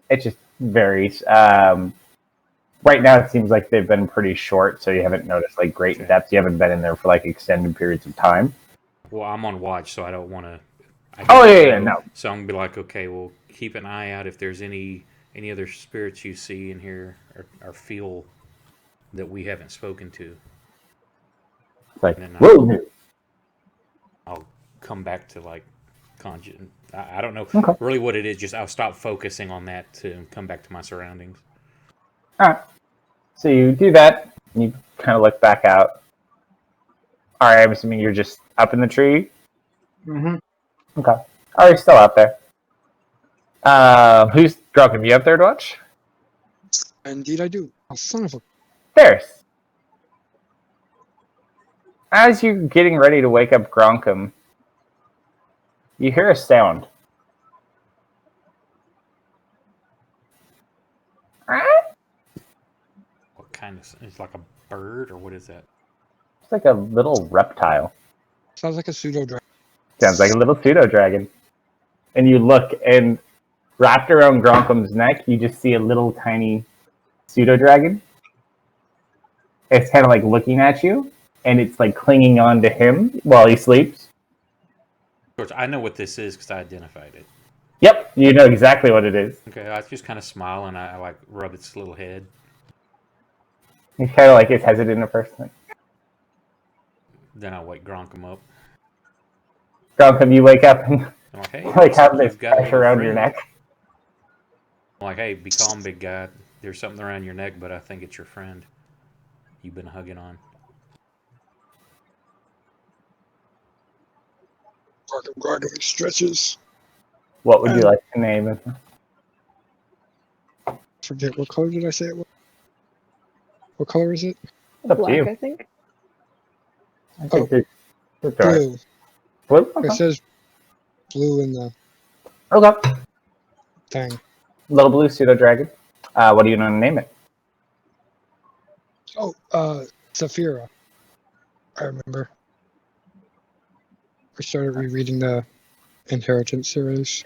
it just varies. Right now, it seems like they've been pretty short, so you haven't noticed like great depth. You haven't been in there for like extended periods of time. Well, I'm on watch, so I don't want to. No. So I'm gonna be like, okay, well, keep an eye out if there's any other spirits you see in here or feel that we haven't spoken to. It's like, And then whoa. I'll come back to like I don't know Okay. really what it is. Just I'll stop focusing on that to come back to my surroundings. All right. So you do that, and you kind of look back out. All right, I'm assuming you're just up in the tree. Mm-hmm. Okay. Are you still out there? Who's drunk? You up there to watch? Indeed, I do. Oh, son of a. There's. As you're getting ready to wake up Gronkum, you hear a sound. What kind of? It's like a bird or what is that? It's like a little reptile. Sounds like a pseudo dragon. Sounds like a little pseudo dragon. And you look, and wrapped around Gronkum's neck, you just see a little tiny pseudo dragon. It's kind of like looking at you, and it's like clinging on to him while he sleeps. Of course, I know what this is because I identified it. Yep, you know exactly what it is. Okay, I just kind of smile and I like rub its little head. He's kind of like is hesitant at first. Then I wake Gronkum up. Gronkum, you wake up and I'm like, hey, like have this you've got a pressure little around your friend. neck. I'm like, hey, be calm, big guy. There's something around your neck, but I think it's your friend you've been hugging on. Gronkum stretches. What would you like to name him? Forget what color did I say it was? What color is it? It's up to Black, you. I think. I Oh, think you're correct. Blue. Blue? It Okay. says blue in the Okay. thing. Little blue pseudo dragon. What do you want to name it? Oh, Saphira. I remember. I started rereading the Inheritance series.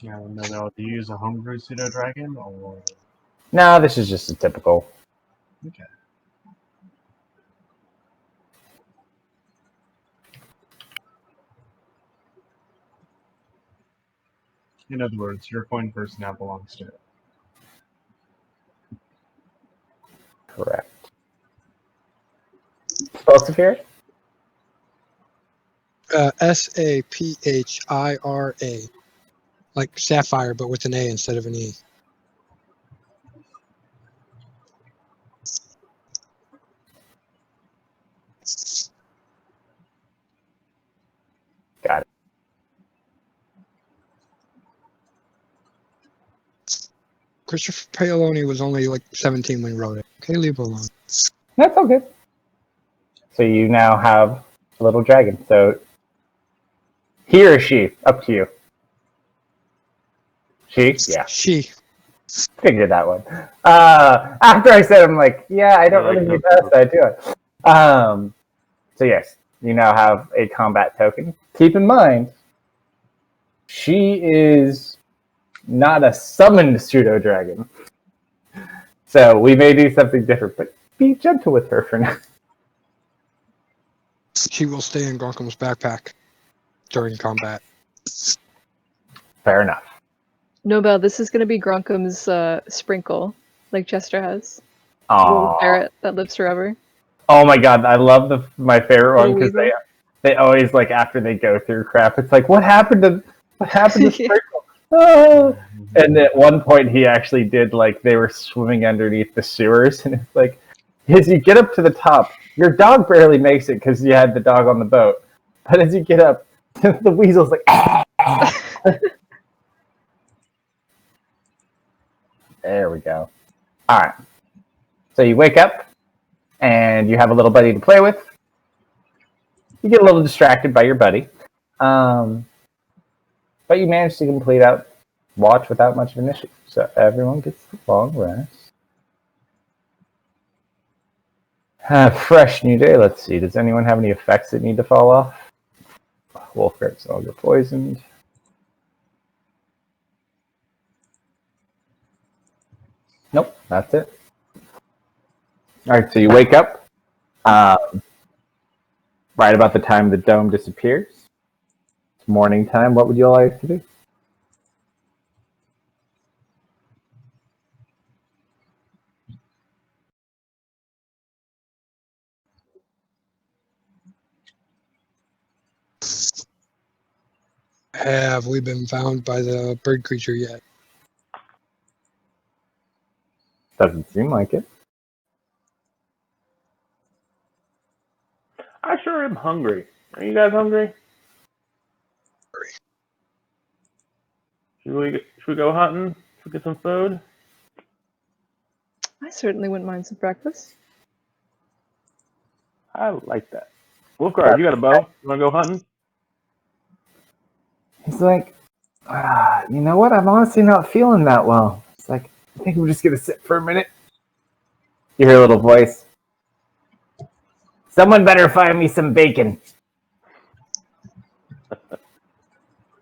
Yeah, no, do you use a homebrew pseudo dragon or No, this is just a typical. okay? In other words, your coin purse now belongs to it. Correct. Spell Saphira? Saphira. Like sapphire, but with an A instead of an E. Got it. Christopher Paoloni was only like 17 when he wrote it. Okay, leave it alone. That's all good. So you now have a little dragon. So he or she? Up to you. She? Yeah. She. Figured that one. After I said, I'm like, yeah, I don't I like really need those. that, so I do it. So yes, you now have a combat token. Keep in mind, she is not a summoned pseudo dragon. So we may do something different, but be gentle with her for now. She will stay in Gorkam's backpack during combat. Fair enough. Nobel, this is going to be Grunkum's sprinkle, like Chester has. Little Aww. ferret that lives forever. Oh my god, I love my favorite Little one because weasel. they always like after they go through crap, it's like what happened to Sprinkle? Oh. And at one point he actually did like they were swimming underneath the sewers, and it's like as you get up to the top, your dog barely makes it because you had the dog on the boat, but as you get up, the weasel's like. There we go. All right. So you wake up, and you have a little buddy to play with. You get a little distracted by your buddy, but you manage to complete out watch without much of an issue. So everyone gets a long rest. Fresh new day. Let's see. Does anyone have any effects that need to fall off? Wolfgart's all get poisoned. Nope, that's it. All right, so you wake up right about the time the dome disappears. It's morning time. What would you all like to do? Have we been found by the bird creature yet? Doesn't seem like it. I sure am hungry. Are you guys hungry? Should we go hunting? Should we get some food? I certainly wouldn't mind some breakfast. I like that. Wolfguard, you got a bow? You want to go hunting? He's like, you know what? I'm honestly not feeling that well. It's like, I think we're just going to sit for a minute. You hear a little voice. Someone better find me some bacon.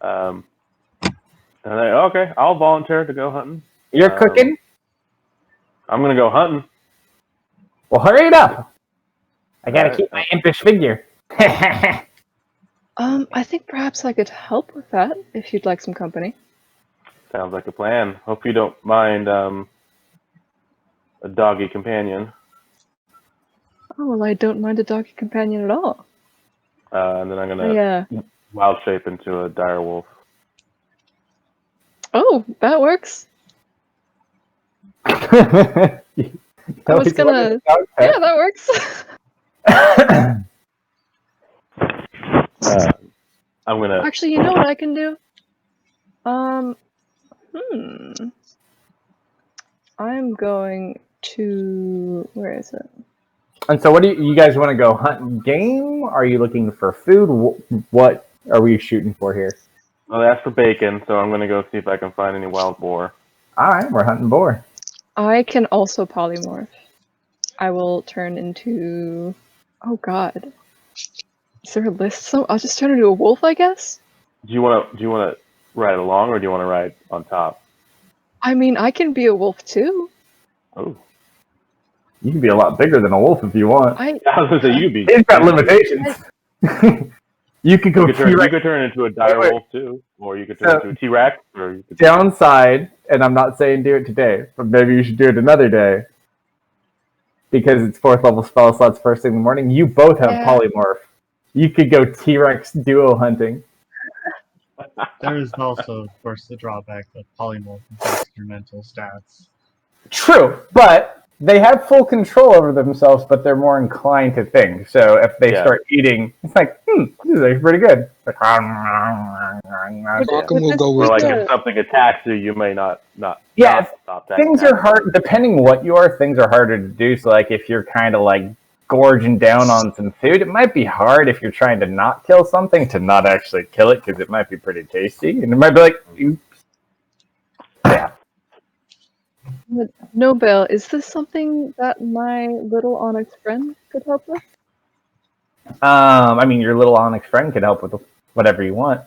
And okay, I'll volunteer to go hunting. You're cooking? I'm gonna go hunting. Well, hurry it up. I got to Alright. keep my impish figure. I think perhaps I could help with that if you'd like some company. Sounds like a plan. Hope you don't mind a doggy companion. Oh, well, I don't mind a doggy companion at all. And then I'm gonna wild shape into a dire wolf. Oh, that works. I was gonna- Yeah, that works. I'm gonna. Actually, you know what I can do? I'm going to where is it? And so, what do you guys want to go hunt game? Are you looking for food? What are we shooting for here? Well, they asked for bacon, so I'm gonna go see if I can find any wild boar. All right, we're hunting boar. I can also polymorph. I will turn into. Oh God. Is there a list? So I'll just turn into a wolf, I guess. Do you wanna ride along, or do you wanna ride on top? I mean, I can be a wolf too. Oh, You can be a lot bigger than a wolf if you want. I was gonna say you be. It's got limitations. You could go You could turn into a dire wolf too, or you could turn into a T-Rex, or you could. Downside, and I'm not saying do it today, but maybe you should do it another day. Because it's 4th level spell slots first thing in the morning. You both have polymorph. You could go T-Rex duo hunting. There is also, of course, the drawback that polymorph affects your mental stats. True, but they have full control over themselves, but they're more inclined to think. So if they start eating, it's like, this is actually pretty good. Like, Welcome will go Or with like them. if something attacks you, you may not Yeah, stop that. things are hard, depending what you are, things are harder to do. So like if you're kind of like gorging down on some food, it might be hard if you're trying to not kill something to not actually kill it because it might be pretty tasty. And it might be like, oops. Yeah. Nobel, is this something that my little Onyx friend could help with? I mean, your little Onyx friend could help with whatever you want.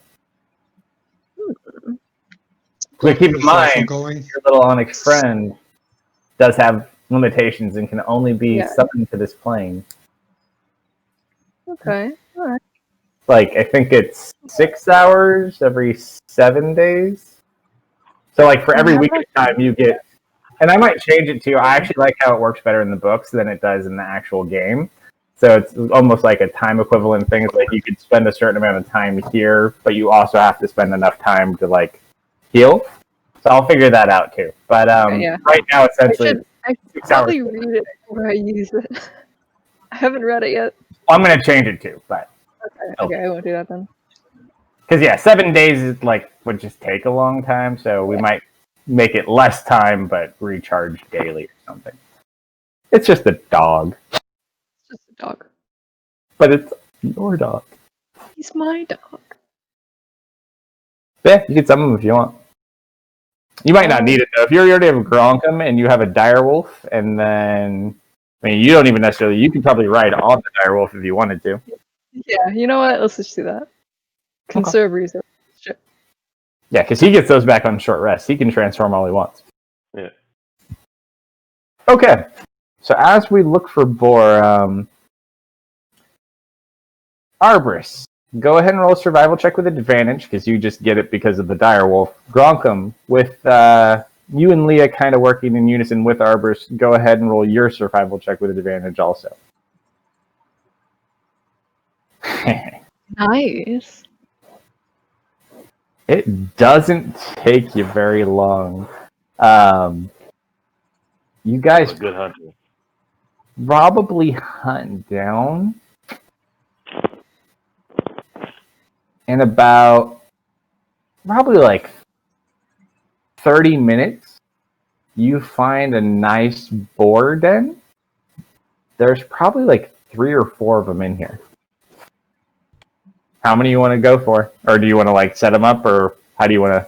But keep in mind, your little Onyx friend does have limitations and can only be summoned to this plane. Okay, alright. Like, I think it's 6 hours every 7 days. So, like, for every week of time you get... And I might change it too. I actually like how it works better in the books than it does in the actual game. So it's almost like a time equivalent thing. It's like you could spend a certain amount of time here, but you also have to spend enough time to, like, heal. So I'll figure that out too. But right now, essentially, I should probably read it before I use it. I haven't read it yet. Well, I'm going to change it too, but... Okay, I won't do that then. Because, 7 days is, like, would just take a long time, so we might make it less time, but recharge daily or something. It's just a dog. It's just a dog. But it's your dog. He's my dog. Yeah, you can summon him if you want. You might not need it, though. If you already have Gronkum and you have a direwolf, and then... I mean, you don't even necessarily... You can probably ride on the direwolf if you wanted to. Yeah, you know what? Let's just do that. Conserve resources. Sure. Yeah, because he gets those back on short rest. He can transform all he wants. Yeah. Okay. So as we look for boar, Arborist, go ahead and roll a survival check with advantage, because you just get it because of the direwolf. Gronkum, with you and Leah kind of working in unison with Arborist, go ahead and roll your survival check with advantage also. Nice. It doesn't take you very long. You guys good hunter. probably hunt down in about probably like 30 minutes. You find a nice boar den. There's probably like 3 or 4 of them in here. How many you want to go for? Or do you want to like set them up, or how do you want to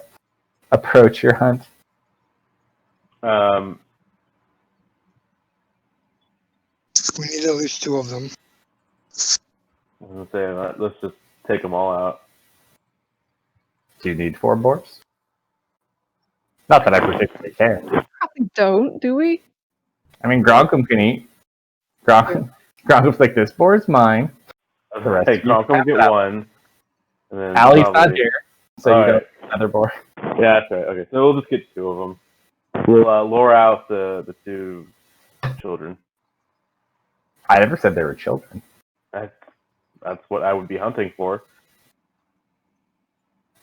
approach your hunt? We need at least 2 of them. I was gonna say, let's just take them all out. Do you need 4 boars? Not that I particularly care. Probably don't, do we? I mean, Gronkum can eat. Gronkum's like, this boar's mine. The rest Hey, Gronkum get one. And then Allie's not here, so you Alright. got another boar. Yeah, that's right. Okay, so we'll just get 2 of them. We'll lure out the 2 children. I never said they were children. That's what I would be hunting for.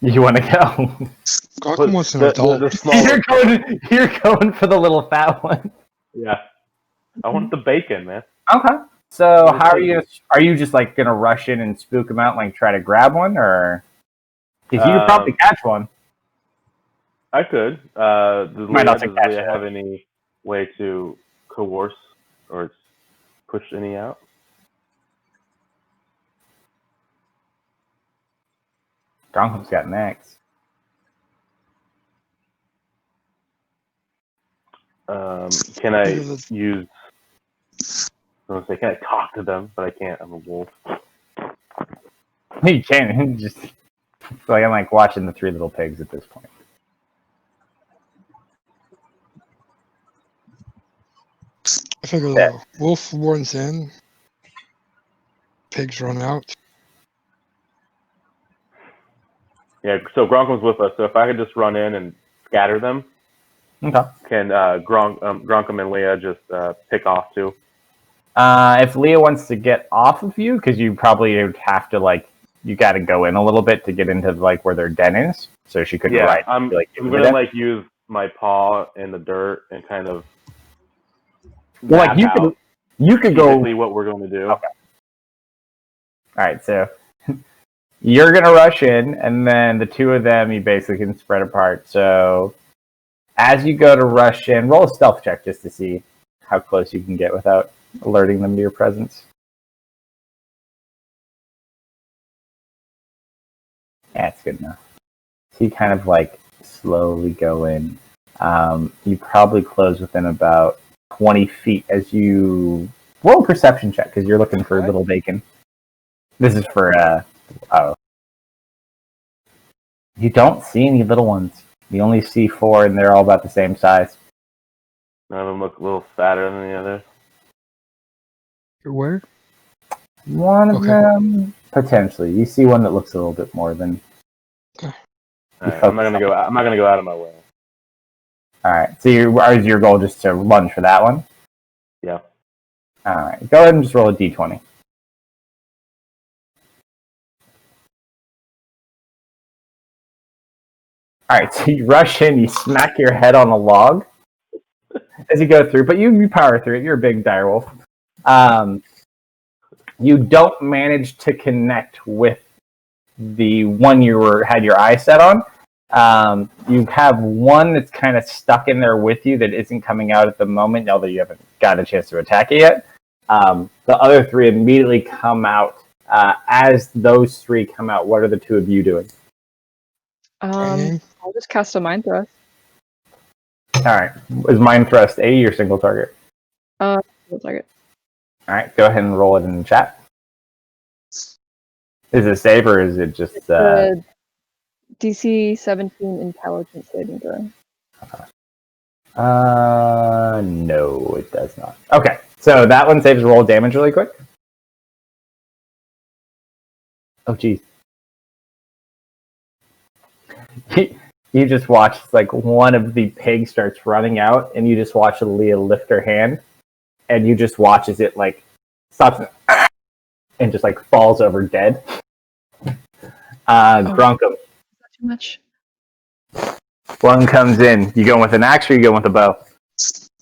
You want to go? Gronkum wants an adult. The small, You're going for the little fat one. yeah. I want the bacon, man. Okay. So how are you? Are you just like gonna rush in and spook them out, and like try to grab one, or because you could probably catch one? I could. Does Might not Leah catch have it. any way to coerce or push any out? Gronkum's got an axe. Can I use? I was gonna say, can I talk to them? But I can't. I'm a wolf. You can't. Just like I'm like watching the Three Little Pigs at this point. I figure the wolf warns in, pigs run out. Yeah. So Gronkum's with us. So if I could just run in and scatter them, Okay. can Gronkum and Leah just pick off too? If Leah wants to get off of you, because you probably would have to you got to go in a little bit to get into where their den is, so she couldn't ride. I'm gonna use my paw in the dirt and kind of. Well, you could go. What we're going to do. Okay. All right, so you're gonna rush in, and then the two of them you basically can spread apart. So as you go to rush in, roll a stealth check just to see how close you can get without alerting them to your presence. Yeah, it's good enough. So you kind of slowly go in. You probably close within about 20 feet as you roll a perception check because you're looking for little bacon. This is for you don't see any little ones. You only see 4 and they're all about the same size. None of them look a little fatter than the others. Where? One of them potentially. You see one that looks a little bit more than. Right, I'm not gonna go out of my way. All right. So is your goal just to lunge for that one? Yeah. All right. Go ahead and just roll a d20. All right. So you rush in, you smack your head on a log as you go through, but you power through it. You're a big direwolf. You don't manage to connect with the one you had your eye set on. You have one that's kind of stuck in there with you that isn't coming out at the moment, although you haven't got a chance to attack it yet. The other 3 immediately come out. As those 3 come out, what are the 2 of you doing? I'll just cast a mind thrust. All right. Is Mind Thrust a your single target? Single target. All right. Go ahead and roll it in the chat. Is it save or is it just... DC 17 intelligence saving throw. No, it does not. Okay, so that one saves roll damage really quick. Oh, geez. You just watch one of the pigs starts running out, and you just watch Leah lift her hand, and you just watch as it stops and just falls over dead. Gronkum. Too much. One comes in. You going with an axe or you going with a bow?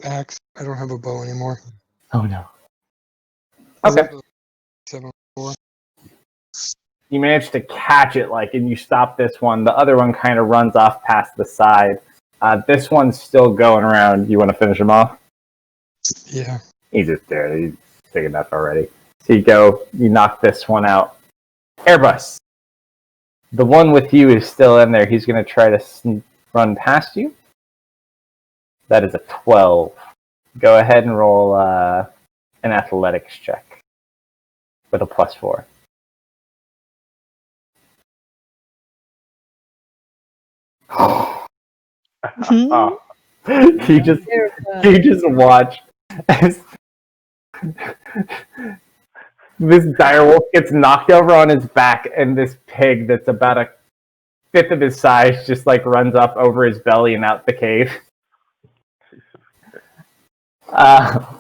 Axe. I don't have a bow anymore. Oh no. Okay. 7-4. You manage to catch it, and you stop this one. The other one kind of runs off past the side. This one's still going around. You want to finish him off? Yeah. He's just there. He's big enough already. So you knock this one out. Airbus. The one with you is still in there. He's going to try to run past you. That is a 12. Go ahead and roll an athletics check with a +4. Oh. You just watch as this direwolf gets knocked over on his back, and this pig that's about a 5th of his size just runs up over his belly and out the cave.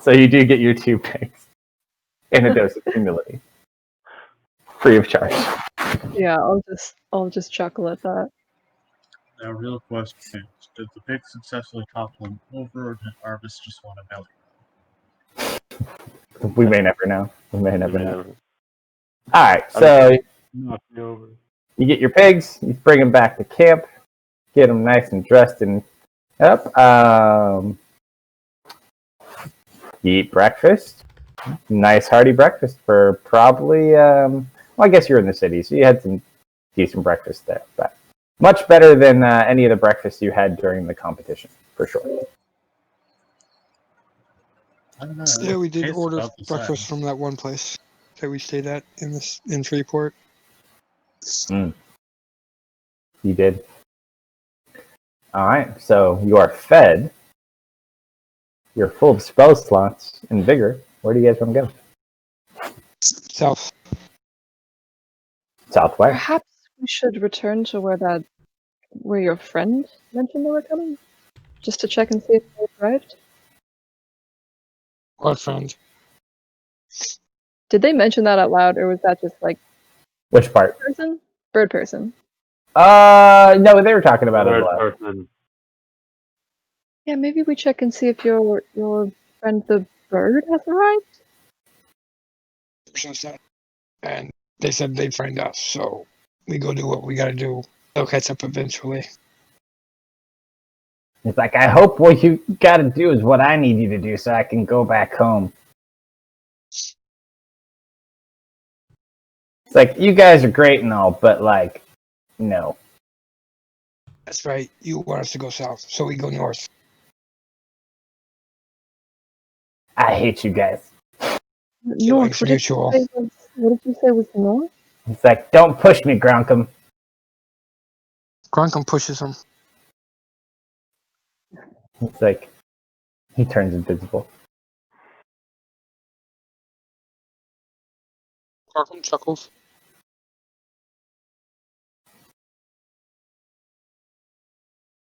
So you do get your 2 pigs and a dose of humility, free of charge. Yeah, I'll just chuckle at that. Now, real question: did the pig successfully topple him over, or did Arvis just want a belly? We may never know. All right, so you get your pigs, you bring them back to camp, get them nice and dressed and up. You eat breakfast. Nice hearty breakfast for probably, well, I guess you're in the city, so you had some decent breakfast there. But much better than any of the breakfasts you had during the competition, for sure. I don't know. Yeah, we did Tastes order about the breakfast same. from that one place that we stayed at in Freeport. You did. All right, so you are fed. You're full of spell slots and vigor. Where do you guys want to go? South. Southwest. Perhaps we should return to where your friend mentioned they were coming, just to check and see if they arrived. Our friend. Did they mention that out loud, or was that just like Which part? person? Bird person. No, they were talking about it Third aloud. person. Yeah, maybe we check and see if your friend the bird has arrived. Person said, and they said they'd find us, so we go do what we gotta do. They'll catch up eventually. It's like, I hope what you gotta do is what I need you to do so I can go back home. It's like, you guys are great and all, but like, no. That's right. You want us to go south, so we go north. I hate you guys. North. Feelings mutual. What did you say was north? It's like, don't push me, Gronkum. Gronkum pushes him. It's like, he turns invisible. Gronkum chuckles.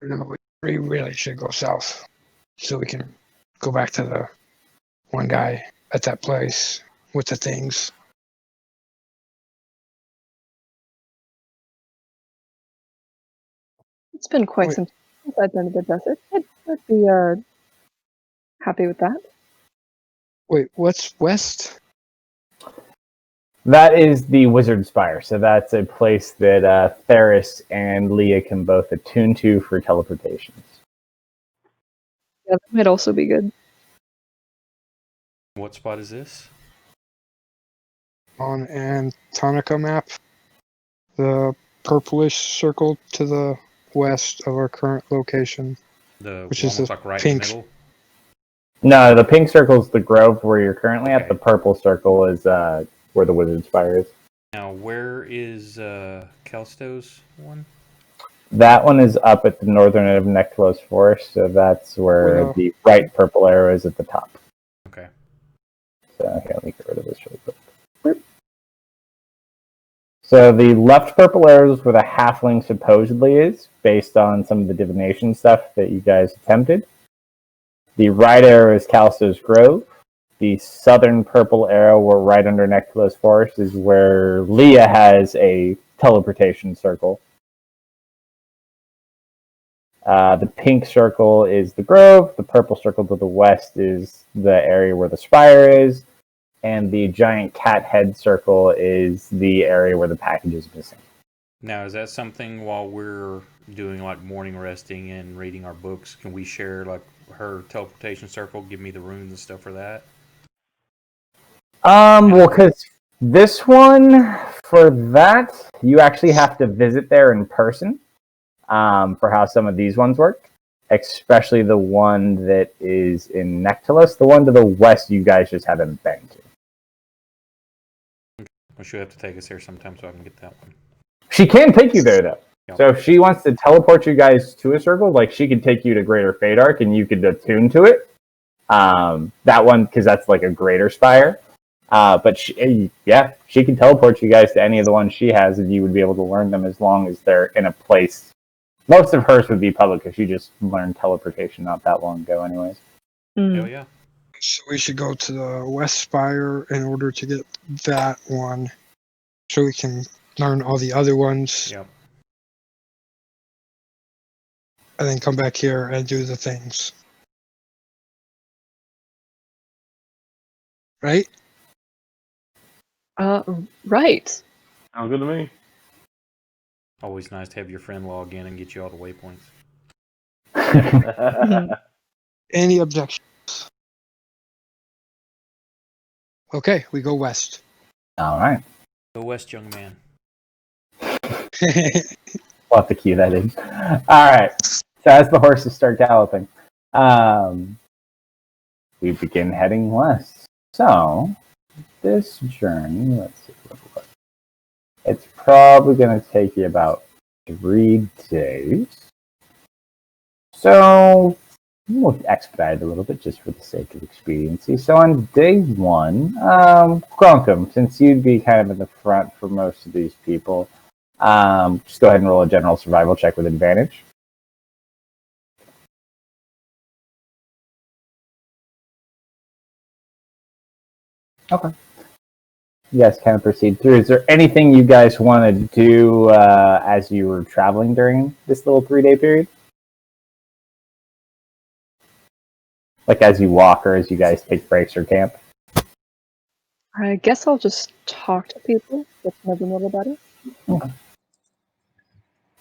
No, we really should go south, so we can go back to the one guy at that place with the things. It's been quite Wait. some time since I've been to the desert. I'd be happy with that. Wait, what's west? That is the Wizard Spire, so that's a place that Theris and Leah can both attune to for teleportations. Yeah, that might also be good. What spot is this? On Antonica map, the purplish circle to the west of our current location. The Which one is that's the like right pink. in the middle? No, the pink circle is the grove where you're currently at. Okay. The purple circle is where the Wizard Spire is. Now, where is Kalsto's one? That one is up at the northern end of Nectalos Forest, so that's where Wow. the bright purple arrow is at the top. Okay. So here, let me get rid of this really quick. Boop. So the left purple arrow is where the halfling supposedly is, based on some of the divination stuff that you guys attempted. The right arrow is Kalsto's Grove. The southern purple arrow, where right under Nectalos Forest, is where Leah has a teleportation circle. The pink circle is the grove. The purple circle to the west is the area where the spire is. And the giant cat head circle is the area where the package is missing. Now, is that something while we're doing like morning resting and reading our books, can we share like her teleportation circle, give me the runes and stuff for that? Well, because this one, for that, you actually have to visit there in person. For how some of these ones work, especially the one that is in Nectalos. The one to the west, you guys just haven't been to. Well, she'll have to take us there sometime so I can get that one. She can take you there, though. Yeah. So if she wants to teleport you guys to a circle, like she could take you to Greater Fadark and you could attune to it. That one, because that's like a greater spire. But she can teleport you guys to any of the ones she has, and you would be able to learn them as long as they're in a place. Most of hers would be public because she just learned teleportation not that long ago, anyways. Hell yeah. So we should go to the west spire in order to get that one, so we can learn all the other ones, Yep. and then come back here and do the things. Right? Right. Sounds good to me. Always nice to have your friend log in and get you all the waypoints. Any objections? Okay, we go west. All right. Go west, young man. We'll have to cue that in. All right. So as the horses start galloping, we begin heading west. So this journey, let's see. It's probably going to take you about 3 days. So we'll expedite it a little bit just for the sake of expediency. So on day 1, Grunkum, since you'd be kind of in the front for most of these people, just go ahead and roll a general survival check with advantage. Okay. You guys kind of proceed through. Is there anything you guys want to do as you were traveling during this little 3-day period? Like as you walk or as you guys take breaks or camp? I guess I'll just talk to people, get to know them a little better. Okay.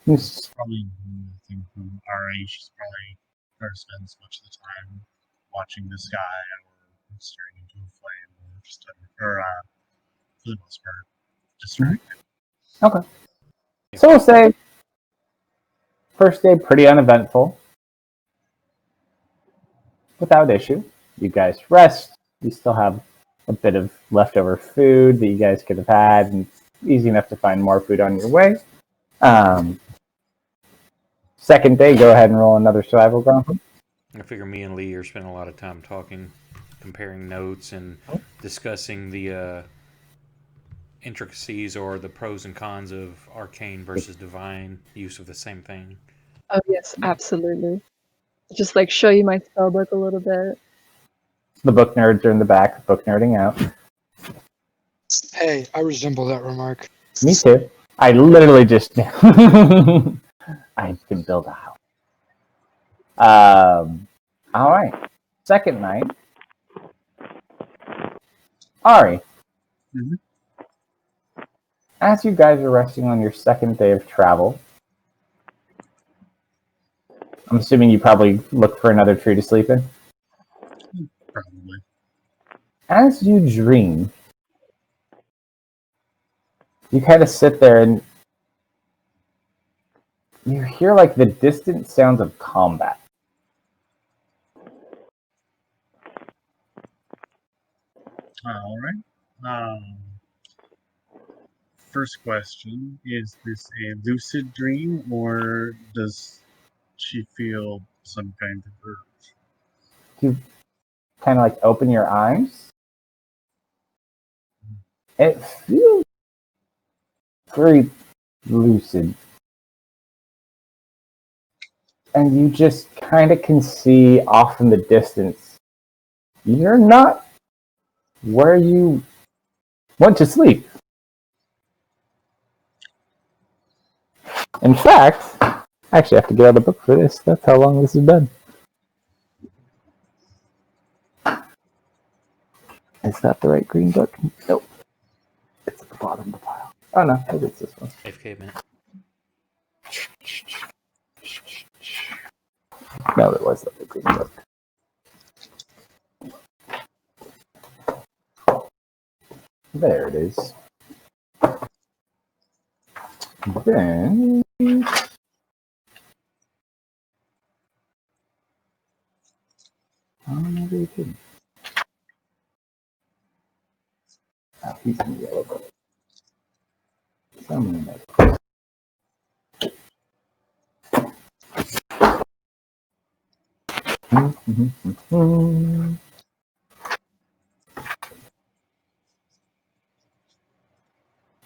Probably nothing from Ari. She's probably or spends much of the time watching the sky or staring into a flame or just for the most part, distracted. Okay. So we'll say first day pretty uneventful. Without issue. You guys rest. You still have a bit of leftover food that you guys could have had, and easy enough to find more food on your way. Second day, go ahead and roll another survival ground. I figure me and Lee are spending a lot of time talking, comparing notes, and discussing the intricacies or the pros and cons of arcane versus divine use of the same thing. Oh yes, absolutely. Just like show you my spell book a little bit. The book nerds are in the back, book nerding out. Hey, I resemble that remark. Me too. I literally just I can build a house. All right. Second night. Ari. Mhm. As you guys are resting on your second day of travel, I'm assuming you probably look for another tree to sleep in. Probably. As you dream, you kind of sit there and you hear like the distant sounds of combat. All right. First question: is this a lucid dream, or does she feel some kind of urge? You kind of like open your eyes. It feels very lucid. And you just kind of can see off in the distance. You're not where you want to sleep. In fact, I actually have to get out a book for this. That's how long this has been. Is that the right green book? Nope. It's at the bottom of the pile. Oh no, maybe it's this one. AFK minute. No, it was the green book. There it is. Then maybe it didn't. Oh, he's in the yellow book. Someone knows.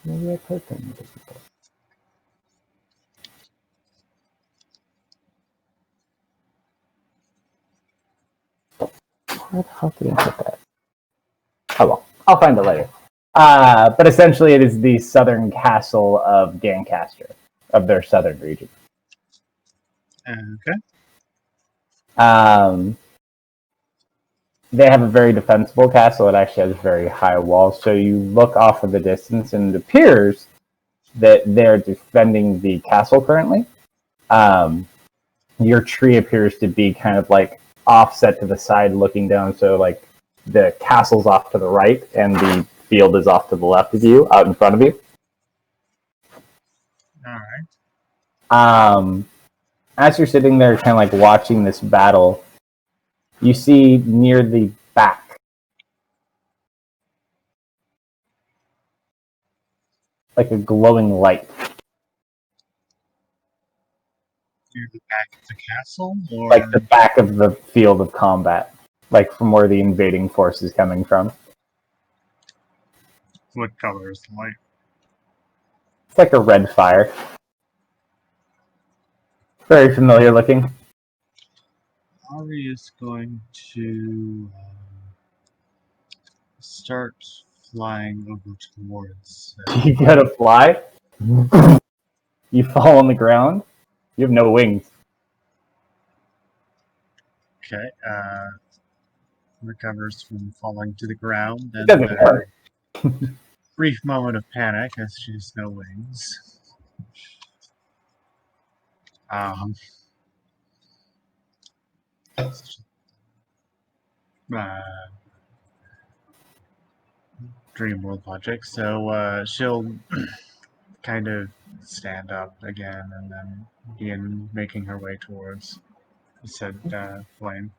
Maybe I put them in this book. Where the hell did I put that? Oh well, I'll find it later. But essentially, it is the southern castle of Gancaster, of their southern region. Okay. They have a very defensible castle. It actually has very high walls. So you look off in the distance, and it appears that they're defending the castle currently. Your tree appears to be kind of like offset to the side, looking down. So like the castle's off to the right and the field is off to the left of you, out in front of you. Alright. As you're sitting there kind of like watching this battle, you see near the back like a glowing light. Near the back of the castle? Or Like the back of the field of combat. Like from where the invading force is coming from. what color is the light? It's like a red fire. Very familiar looking. Ari is going to start flying over towards. You gotta fly. You fall on the ground. You have no wings. Okay. Recovers from falling to the ground, It and doesn't hurt. brief moment of panic as she has no wings. Uh, dream world logic. So she'll kind of stand up again and then begin making her way towards said flame.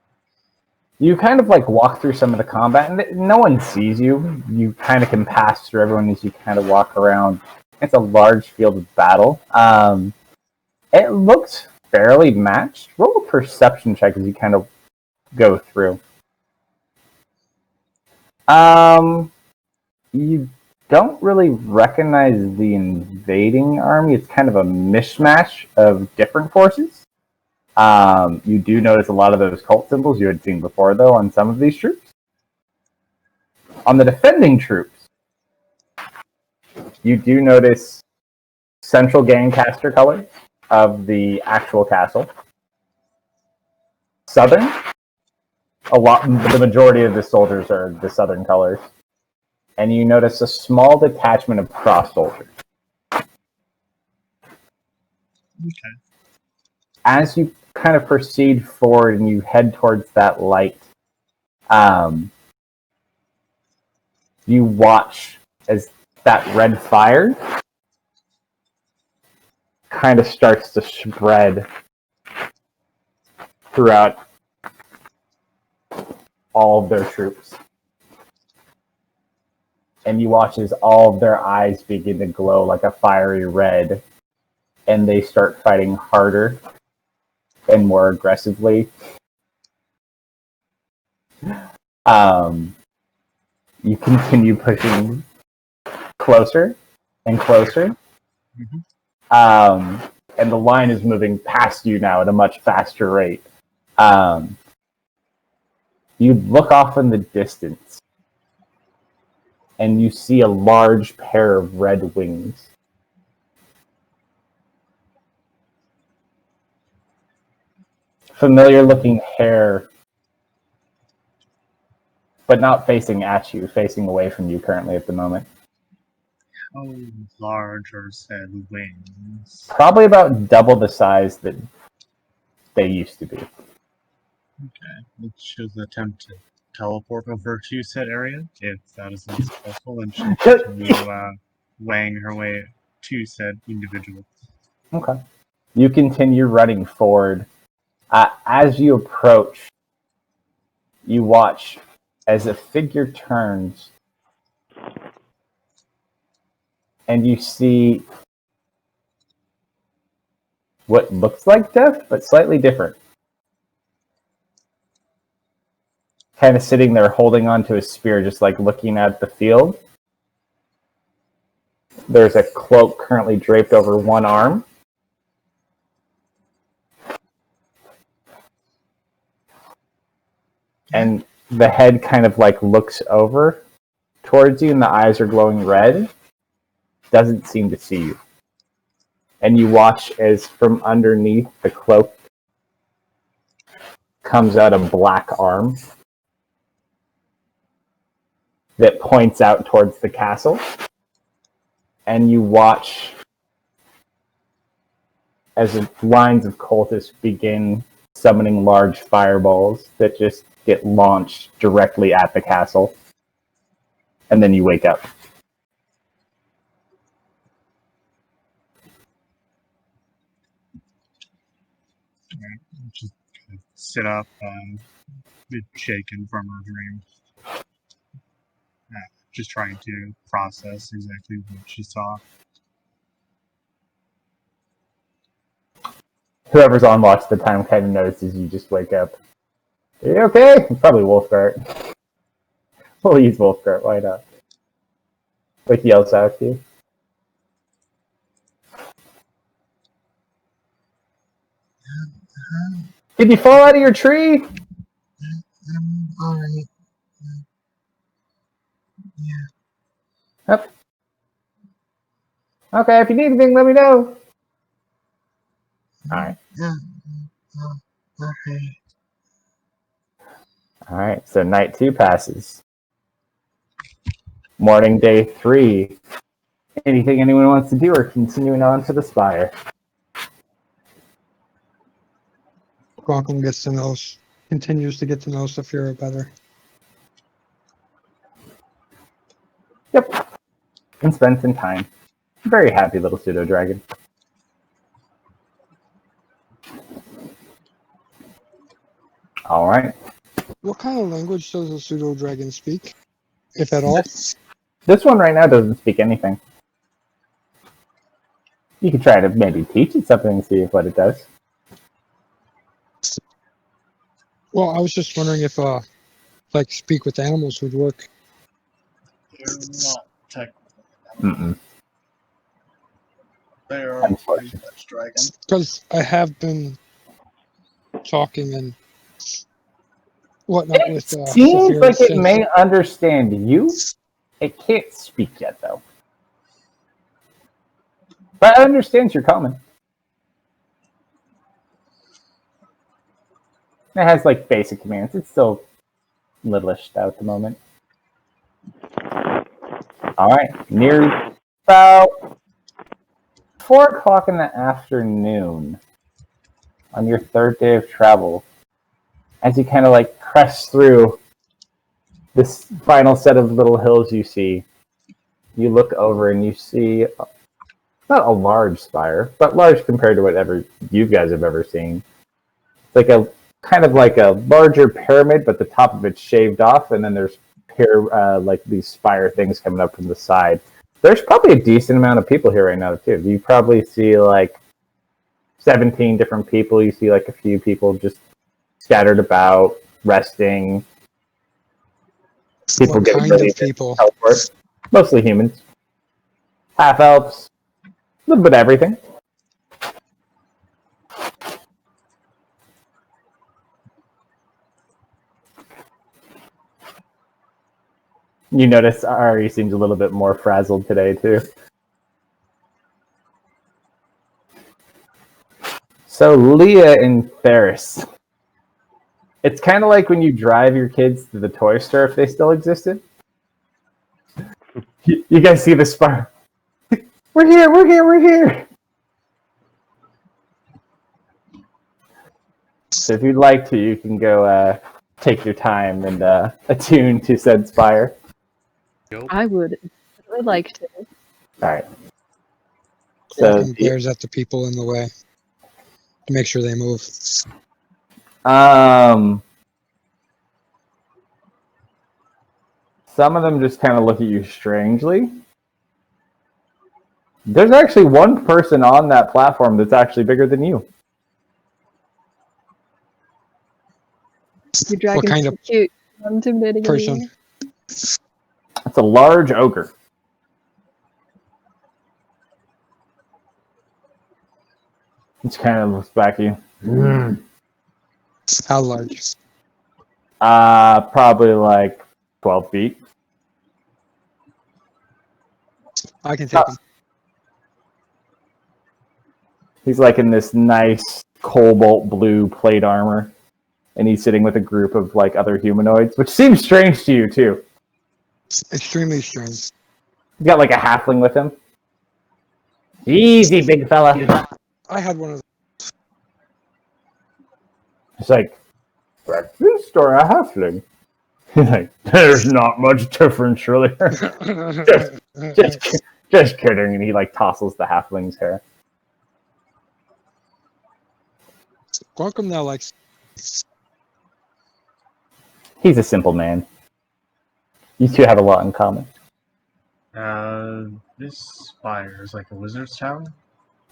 You kind of like walk through some of the combat, and no one sees you. You kind of can pass through everyone as you kind of walk around. It's a large field of battle. It looks fairly matched. Roll a perception check as you kind of go through. You don't really recognize the invading army. It's kind of a mishmash of different forces. You do notice a lot of those cult symbols you had seen before, though, on some of these troops. On the defending troops, you do notice central gangcaster colors of the actual castle. Southern, the majority of the soldiers are the southern colors. And you notice a small detachment of cross soldiers. Okay. As you kind of proceed forward and you head towards that light, you watch as that red fire kind of starts to spread throughout all of their troops. And you watch as all of their eyes begin to glow like a fiery red, and they start fighting harder and more aggressively. You continue pushing closer and closer. And the line is moving past you now at a much faster rate. You look off in the distance, and you see a large pair of red wings. Familiar looking hair, but not facing at you, facing away from you currently at the moment. How large are said wings? Probably about double the size that they used to be. Okay. She'll attempt to teleport over to said area. If that is not successful, then she'll continue weighing her way to said individual. Okay. You continue running forward. As you approach, you watch as a figure turns, and you see what looks like death, but slightly different. Kind of sitting there holding onto a spear, just like looking at the field. There's a cloak currently draped over one arm. And the head kind of like looks over towards you, and the eyes are glowing red. Doesn't seem to see you. And you watch as from underneath the cloak comes out a black arm that points out towards the castle. And you watch as lines of cultists begin summoning large fireballs that just get launched directly at the castle. And then you wake up. Just kind of sit up, a bit shaken from her dream. Just trying to process exactly what she saw. Whoever's on watch at the time kind of notices you just wake up. Are you okay? Probably Wolfgart. We'll use Wolfgart, why not? Like yells out to you. Did you fall out of your tree? Alright. Yeah. Yep. Okay, if you need anything, let me know. Alright. Yeah. Okay. Alright, so night 2 passes. Morning day 3. Anything anyone wants to do or continuing on to the spire? Qualcomm continues to get to know Saphira better. Yep. And spend some time. Very happy little pseudo dragon. Alright. What kind of language does a pseudo dragon speak, if at all? This one right now doesn't speak anything. You could try to maybe teach it something and see what it does. Well, I was just wondering if, like, speak with animals would work. They're not technically. Mm-mm. They are pretty much dragon. Because I have been talking and whatnot with Seems Saphira like it since. may understand you. It can't speak yet, though. But it understands you're coming. It has, like, basic commands. It's still littleish at the moment. Alright, near about 4 o'clock in the afternoon on your 3rd day of travel, as you kind of like crest through this final set of little hills you see, you look over and you see not a large spire, but large compared to whatever you guys have ever seen. It's like a kind of like a larger pyramid, but the top of it's shaved off, and then there's like these spire things coming up from the side. There's probably a decent amount of people here right now too. You probably see like 17 different people. You see like a few people just scattered about, resting. People What getting kind ready of to people? teleport. Mostly humans. Half elves. A little bit of everything. You notice Ari seems a little bit more frazzled today too. So Leah and Ferris. It's kind of like when you drive your kids to the toy store if they still existed. You guys see the spire? We're here, we're here, we're here! So if you'd like to, you can go take your time and attune to said spire. I would really like to. Alright. So Qualcomm glares at the people in the way to make sure they move. Some of them just kind of look at you strangely. There's actually one person on that platform that's actually bigger than you. Your dragon's kind so of cute. I'm intimidating person? you. It's a large ogre. It's kind of looks back at you. How large? Probably like 12 feet. I can take them. He's like in this nice cobalt blue plate armor, and he's sitting with a group of like other humanoids, which seems strange to you too. Extremely strange. He's got like a halfling with him. Easy, big fella. I had one of It's like, breakfast or a halfling? Like, there's not much difference, really. just kidding. And he like tousles the halfling's hair. Welcome now, like He's a simple man. You two have a lot in common. This spire is like a wizard's tower.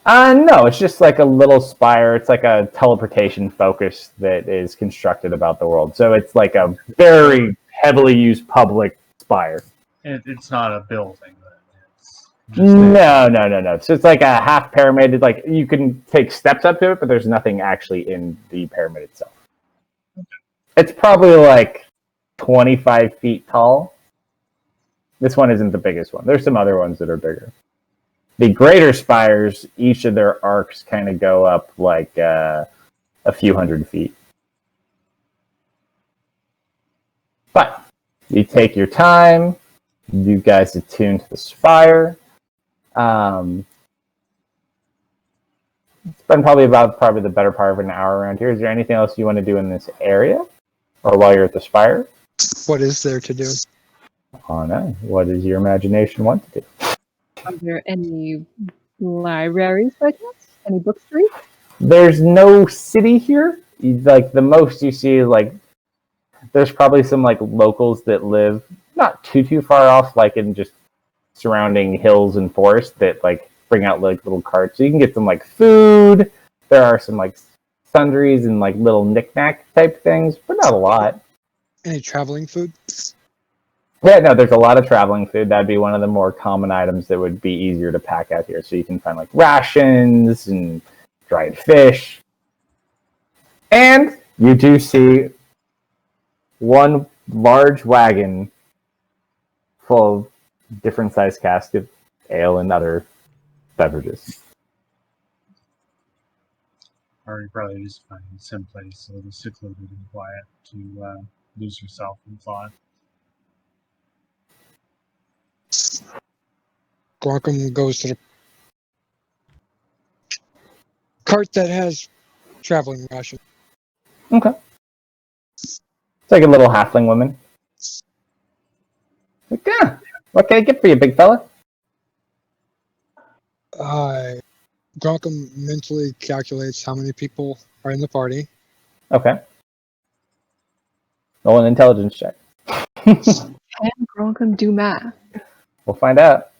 No, it's just like a little spire. It's like a teleportation focus that is constructed about the world. So it's like a very heavily used public spire. It's not a building, but it's No. So it's like a half pyramid. Like you can take steps up to it, but there's nothing actually in the pyramid itself. Okay. It's probably like 25 feet tall. This one isn't the biggest one. There's some other ones that are bigger. The greater spires, each of their arcs kind of go up like a few hundred feet. But you take your time. You guys attune to the spire. It's been probably the better part of an hour around here. Is there anything else you want to do in this area, or while you're at the spire? what is there to do? Oh no! What does your imagination want to do? Are there any libraries by chance? Any books to read? There's no city here. Like the most you see is like there's probably some like locals that live not too far off, like in just surrounding hills and forests that like bring out like little carts. So you can get some like food. There are some like sundries and like little knickknack type things, but not a lot. Any traveling food? Yeah, no, there's a lot of traveling food. That'd be one of the more common items that would be easier to pack out here. So you can find like rations and dried fish. And you do see one large wagon full of different sized casks of ale and other beverages. or you probably just find some place a little secluded and quiet to lose yourself in thought. Gorkum goes to the cart that has traveling ration. Okay. It's like a little halfling woman. Like, yeah, what can I get for you, big fella? Gorkum mentally calculates how many people are in the party. Okay. Roll an intelligence check. Can Gronkum do math? We'll find out.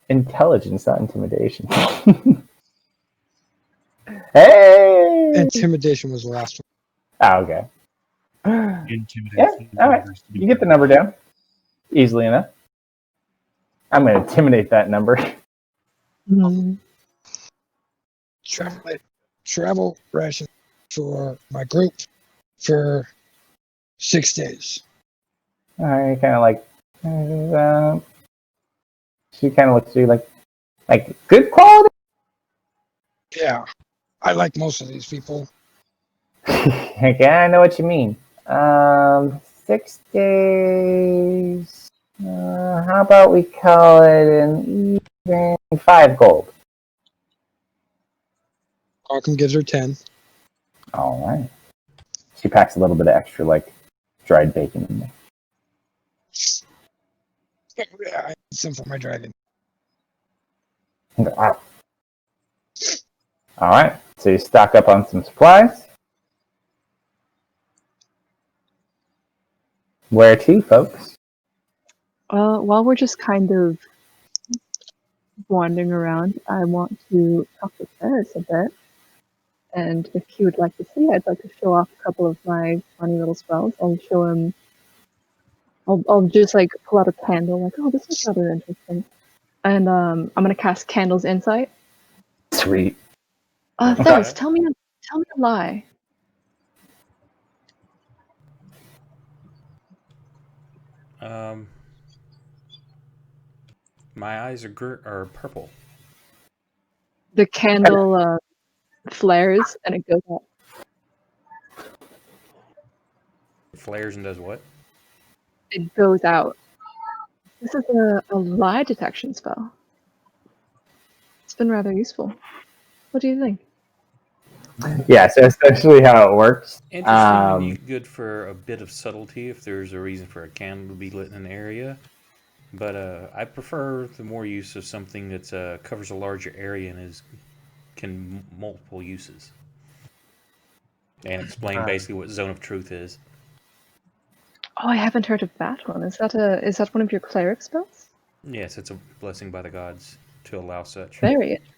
Intelligence, not intimidation. Hey! Intimidation was the last Oh, okay. Intimidation. Yeah, all right. You get the number down easily enough. I'm going to intimidate that number. one. Travel ration for my group for 6 days. All right, kind of like. She kind of looks at you like good quality. Yeah, I like most of these people. Okay, I know what you mean. 6 days. How about we call it an even 5 gold? Gorkum gives her 10. All right. She packs a little bit of extra, like dried bacon in there. Yeah, I need some for my dragon. Okay, wow. All right. So you stock up on some supplies. Where to, folks? While we're just kind of wandering around, I want to talk to Ferris a bit. And if he would like to see, I'd like to show off a couple of my funny little spells. I'll show him. I'll just like pull out a candle, like, oh, this is rather interesting. And I'm gonna cast Candle's Insight. Sweet. Ferris, tell me a lie. My eyes are purple. The candle flares and it goes up. Flares and does what? It goes out. This is a lie detection spell. It's been rather useful. What do you think? Yeah, so essentially how it works. Interesting and good for a bit of subtlety if there's a reason for a candle to be lit in an area. But I prefer the more use of something that covers a larger area and can multiple uses. And explain basically what Zone of Truth is. Oh, I haven't heard of that one. Is that one of your cleric spells? Yes, it's a blessing by the gods to allow such. Very interesting.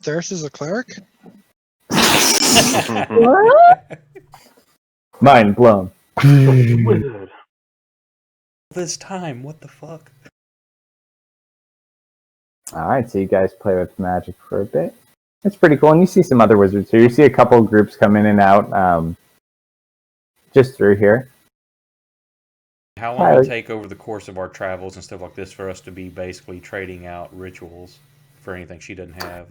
There's is a cleric? What? Mind blown. Wizard. This time, what the fuck? Alright, so you guys play with magic for a bit. It's pretty cool, and you see some other wizards here. You see a couple of groups come in and out just through here. How long will it take over the course of our travels and stuff like this for us to be basically trading out rituals for anything she doesn't have?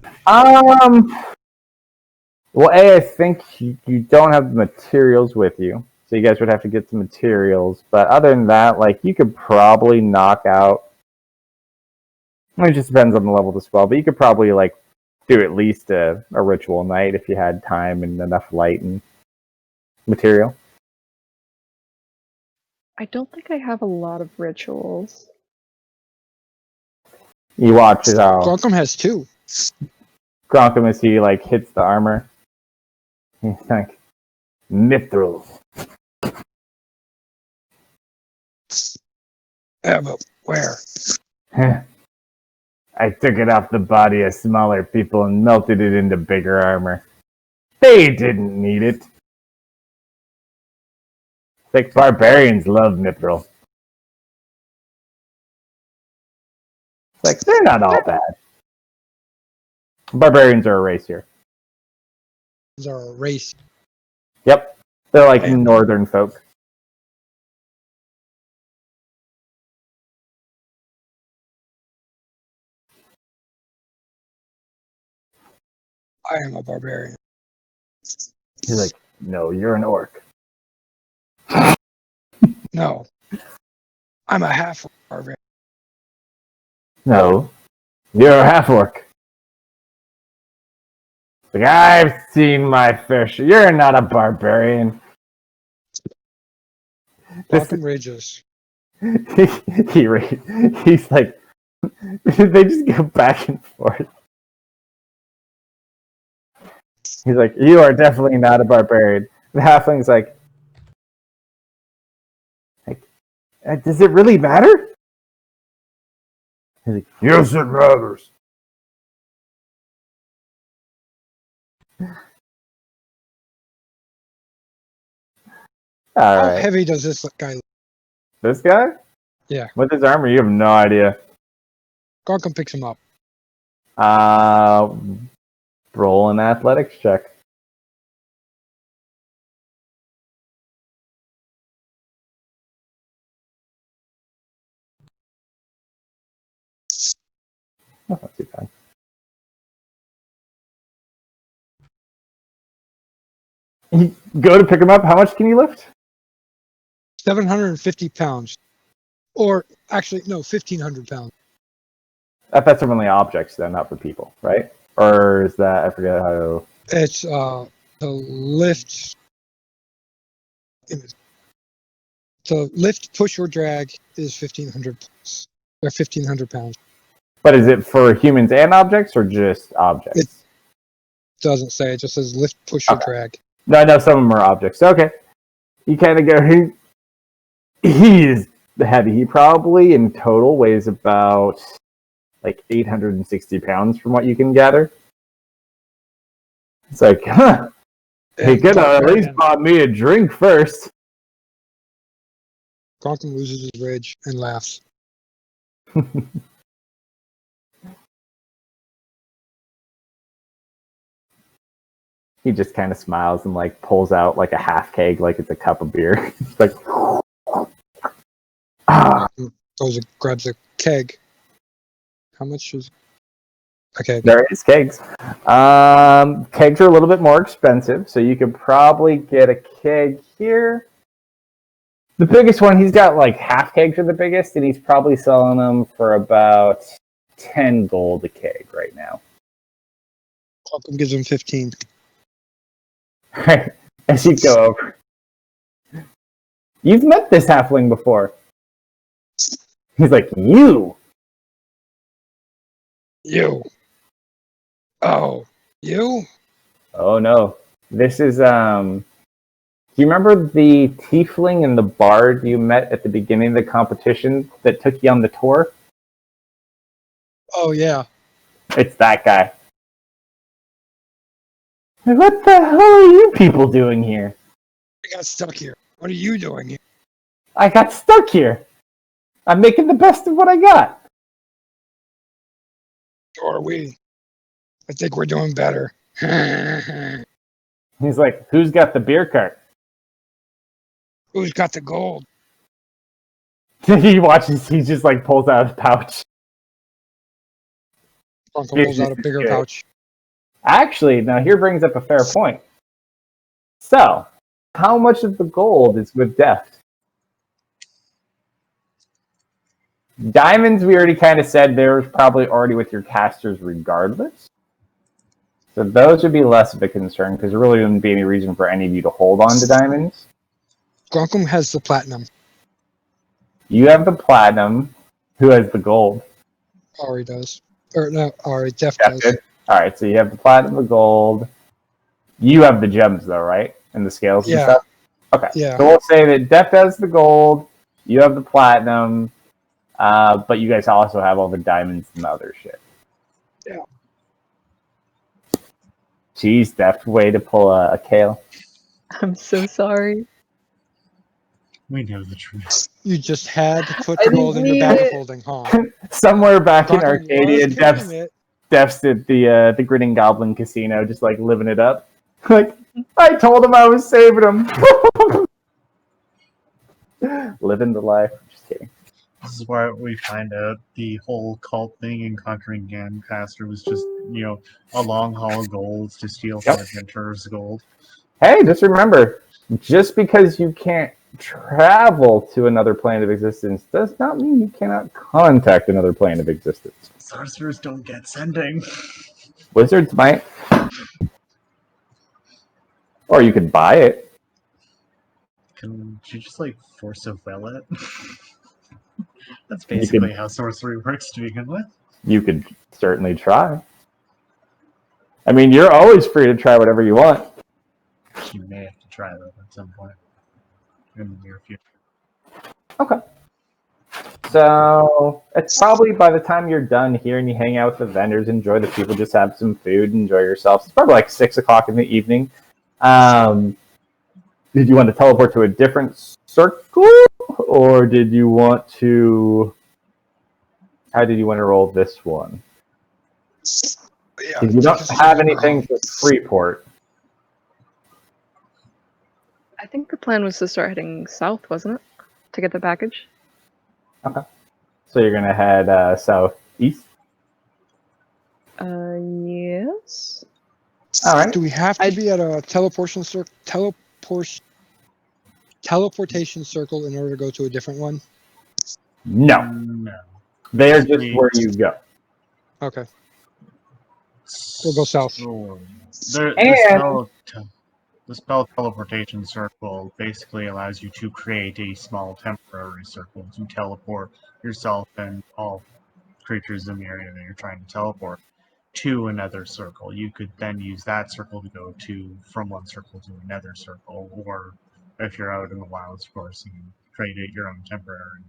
Well, I think you don't have the materials with you, so you guys would have to get some materials. But other than that, like, you could probably knock out. It just depends on the level of the spell, but you could probably like do at least a ritual night if you had time and enough light and material. I don't think I have a lot of rituals. You watch as how Welcome has 2. Gronkum, as he like hits the armor. He's like, mithril. Yeah, but where? I took it off the body of smaller people and melted it into bigger armor. They didn't need it. Like, barbarians love mithril. It's like, they're not all bad. Barbarians are a race here. These are a race. Yep. They're like northern folk. I am a barbarian. He's like, no, you're an orc. No. I'm a half barbarian. No, you're a half-orc. Like, I've seen my fair share. You're not a barbarian. Welcome rages. He's like, they just go back and forth. He's like, you are definitely not a barbarian. The halfling's like, does it really matter? He's like, yes, it matters. All How right. heavy does this guy look? This guy? Yeah. With his armor, you have no idea. Gorkum picks him up. Roll an athletics check. Oh, not too bad. You go to pick him up. How much can you lift? 750 pounds. Or, actually, no, 1,500 pounds. That's only objects, though, not for people, right? Or is that, I forget how... It's, the lift... So, lift, push, or drag is 1,500 pounds. Or 1,500 pounds. But is it for humans and objects, or just objects? It doesn't say. It just says lift, push, or drag. No, I know some of them are objects. Okay. You kind of go... He is heavy. He probably, in total, weighs about... like 860 pounds from what you can gather. It's like, huh, he could have at least bought me a drink first. Gorkum loses his rage and laughs. He just kind of smiles and like pulls out like a half keg like it's a cup of beer. It's like, Goes and grabs a keg. How much is a keg? there is kegs. Kegs are a little bit more expensive, so you could probably get a keg here. The biggest one, he's got like half kegs are the biggest, and he's probably selling them for about 10 gold a keg right now. Welcome gives him 15. Alright, as you go over. You've met this halfling before. He's like, you! You. Oh, you? Oh no. This is, do you remember the tiefling and the bard you met at the beginning of the competition that took you on the tour? Oh, yeah. It's that guy. What the hell are you people doing here? I got stuck here. What are you doing here? I got stuck here. I'm making the best of what I got. So are we. I think we're doing better. He's like, who's got the beer cart? Who's got the gold? He watches, he just like pulls out his pouch. Uncle pulls out a bigger pouch. Actually, now here brings up a fair point. So, how much of the gold is with Deft? Diamonds, we already kind of said there's probably already with your casters regardless. So those would be less of a concern because there really wouldn't be any reason for any of you to hold on to diamonds. Grunkum has the platinum. You have the platinum. Who has the gold? Ari does. Or no, Ari, Def Deft does. did. Alright, so you have the platinum, the gold. You have the gems though, right? And the scales and Yeah. stuff? Okay. Yeah. So we'll say that Deft has the gold, you have the platinum, but you guys also have all the diamonds and the other shit. Yeah. Jeez, Deft, way to pull a Kale. I'm so sorry. We know the truth. You just had to put I the didn't gold in your mean bag of it. holding, huh? Somewhere back in Grunkum Arcadia, was carrying it. Deft's at the Grinning Goblin Casino, just like living it up. Like, I told him I was saving him. Living the life. Just kidding. This is why we find out the whole cult thing in Conquering Gancaster was just, a long haul of gold to steal from adventurers' gold. Hey, just remember, just because you can't travel to another plane of existence does not mean you cannot contact another plane of existence. Sorcerers don't get sending. Wizards might. Or you could buy it. Can you just, force a will it? That's basically how sorcery works to begin with. You could certainly try. I mean, you're always free to try whatever you want. You may have to try that at some point in the near future. Okay. So, it's probably by the time you're done here and you hang out with the vendors, enjoy the people, just have some food, enjoy yourself. It's probably like 6 o'clock in the evening. Did you want to teleport to a different circle? Or did you want to... How did you want to roll this one? Yeah, Because you don't have anything for Freeport. I think the plan was to start heading south, wasn't it? To get the package. Okay. So you're going to head southeast? Yes. All right. Do we have to be at a teleportation circle in order to go to a different one? No. No. They are just where you go. Okay. We'll go south. The spell teleportation circle basically allows you to create a small temporary circle to teleport yourself and all creatures in the area that you're trying to teleport to another circle. You could then use that circle to go from one circle to another circle, or if you're out in the wilds, of course, you can create your own temporary.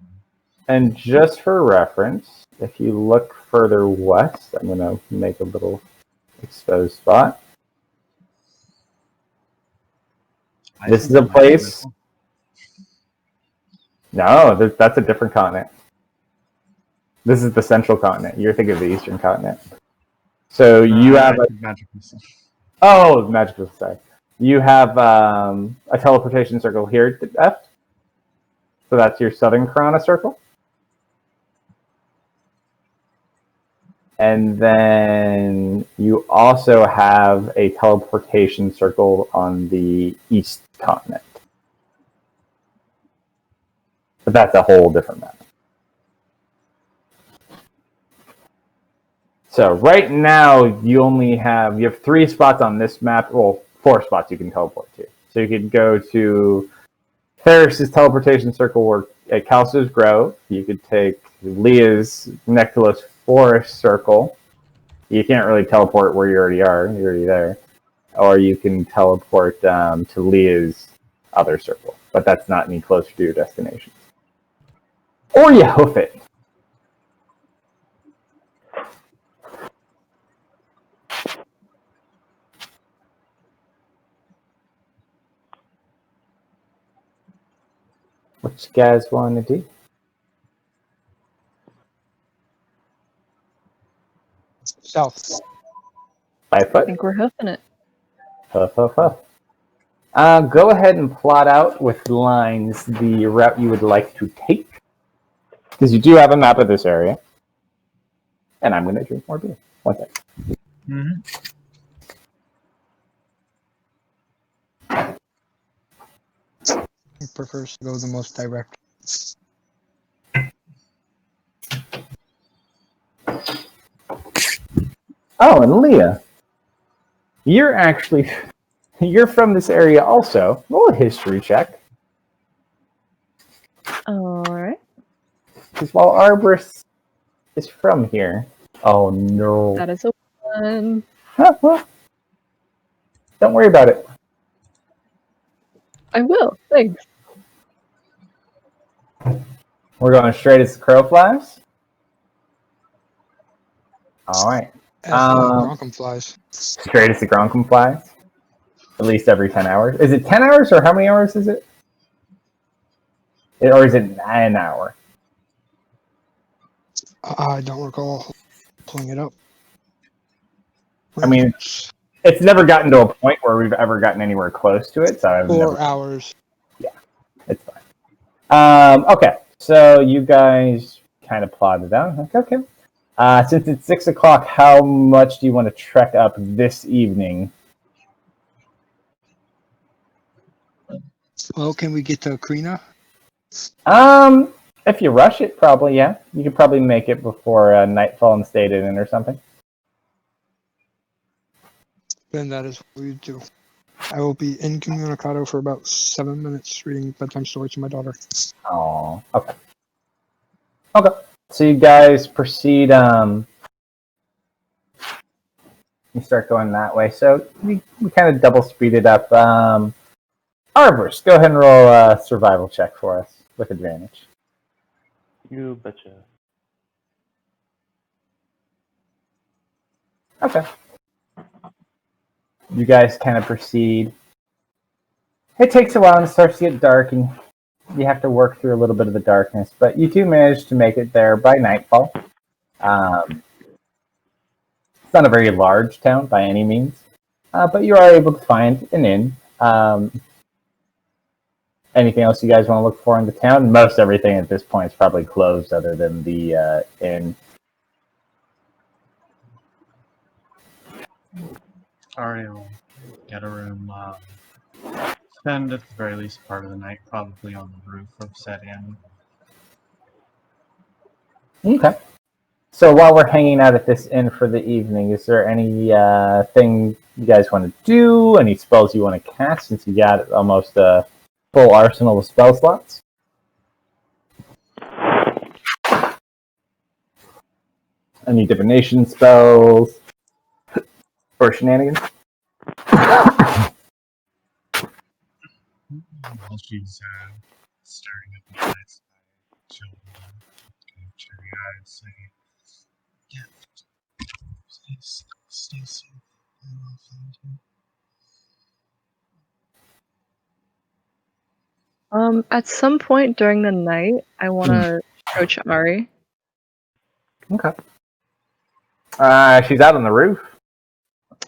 And just for reference, if you look further west, I'm going to make a little exposed spot. This is a place... No, that's a different continent. This is the central continent. You're thinking of the eastern continent. So you have a... Oh, magical side. You have a teleportation circle here to the left. So that's your southern Corona circle. And then you also have a teleportation circle on the east continent. But that's a whole different map. So right now you have 3 spots on this map. Well, 4 spots you can teleport to. So you could go to Ferris's teleportation circle at Kalsto's Grove. You could take Leah's Nectalos Forest circle. You can't really teleport where you already are. You're already there. Or you can teleport to Leah's other circle. But that's not any closer to your destination. Or you hoof it. What you guys want to do? South. By I foot? think we're hoofing it. Huff, huff, huff. Go ahead and plot out with lines the route you would like to take. Because you do have a map of this area. And I'm going to drink more beer. One sec. Mm-hmm. He prefers to go the most direct. Oh, and Leah. You're from this area also. Roll a history check. Alright. Because while Arborist is from here. Oh, no. That is a 1. Well, don't worry about it. I will. Thanks. We're going straight as the crow flies. All right. As Gronkum flies. Straight as the Gronkum flies. At least every 10 hours. Is it 10 hours or how many hours is it? Or is it an hour? I don't recall pulling it up. I mean, it's never gotten to a point where we've ever gotten anywhere close to it. So I've 4 hours. Yeah, it's fine. Okay, so you guys kind of plotted it out. Like, okay. Since it's 6 o'clock, how much do you want to trek up this evening? Well, can we get to Krina? If you rush it, probably, yeah. You could probably make it before nightfall and stay in or something. Then that is what we do. I will be incommunicado for about 7 minutes reading bedtime stories to my daughter. Oh, okay. Okay. So you guys proceed, you start going that way. So we kind of double speed it up. Arborist, go ahead and roll a survival check for us with advantage. You betcha. Okay. You guys kind of proceed. It takes a while and it starts to get dark and you have to work through a little bit of the darkness, but you do manage to make it there by nightfall. It's not a very large town by any means, but you are able to find an inn. Anything else you guys want to look for in the town? Most everything at this point is probably closed other than the inn. Ari will get a room. Spend at the very least part of the night probably on the roof of said inn. Okay. So while we're hanging out at this inn for the evening, is there any thing you guys want to do? Any spells you want to cast since you got almost a full arsenal of spell slots? Any divination spells? Or shenanigans? While she's staring at the night sky, she'll kind of cherry-eyed say, "Gift, please stay safe, and I'll find you." At some point during the night, I want to approach Ari. Okay. She's out on the roof.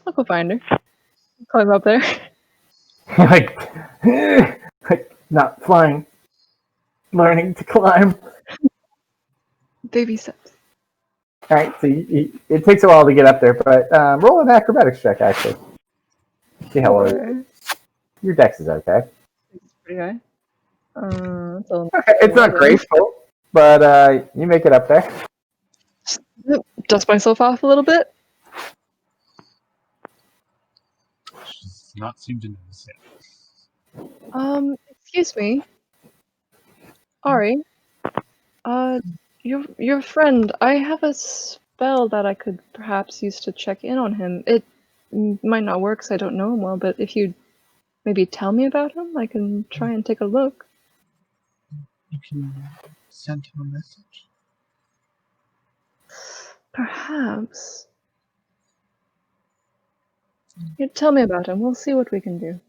I'll go find her. Climb up there. like not flying, learning to climb. Baby steps. All right, so it takes a while to get up there, but roll an acrobatics check actually. See how well your dex is okay. It's pretty high. Okay, it's not graceful, but you make it up there. Dust myself off a little bit. She does not seem to notice it. Excuse me. Ari. Your friend, I have a spell that I could perhaps use to check in on him. It might not work 'cause I don't know him well, but if you maybe tell me about him, I can try and take a look. You can send him a message. Perhaps. You tell me about him. We'll see what we can do.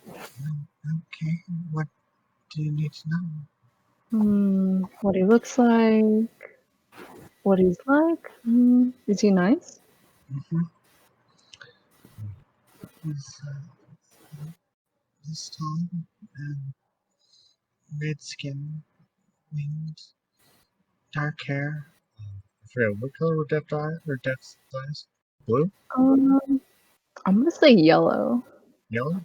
Okay, what do you need to know? What he looks like. What he's like. Is he nice? Mm-hmm. He's tall and red skin, wings, dark hair. I forget what color were Death's eyes? Blue? I'm gonna say yellow. Yellow?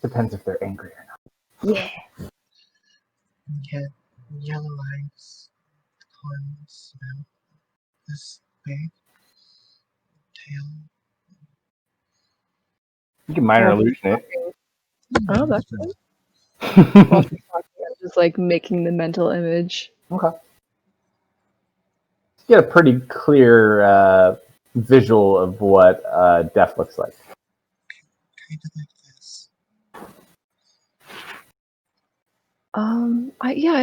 Depends if they're angry or not. Yeah. He had yellow eyes, horns about this big, tail. You can minor Well, illusion it. Oh, that's good. While she's talking, I'm just like making the mental image. Okay. You get a pretty clear visual of what Death looks like. Kind of like this.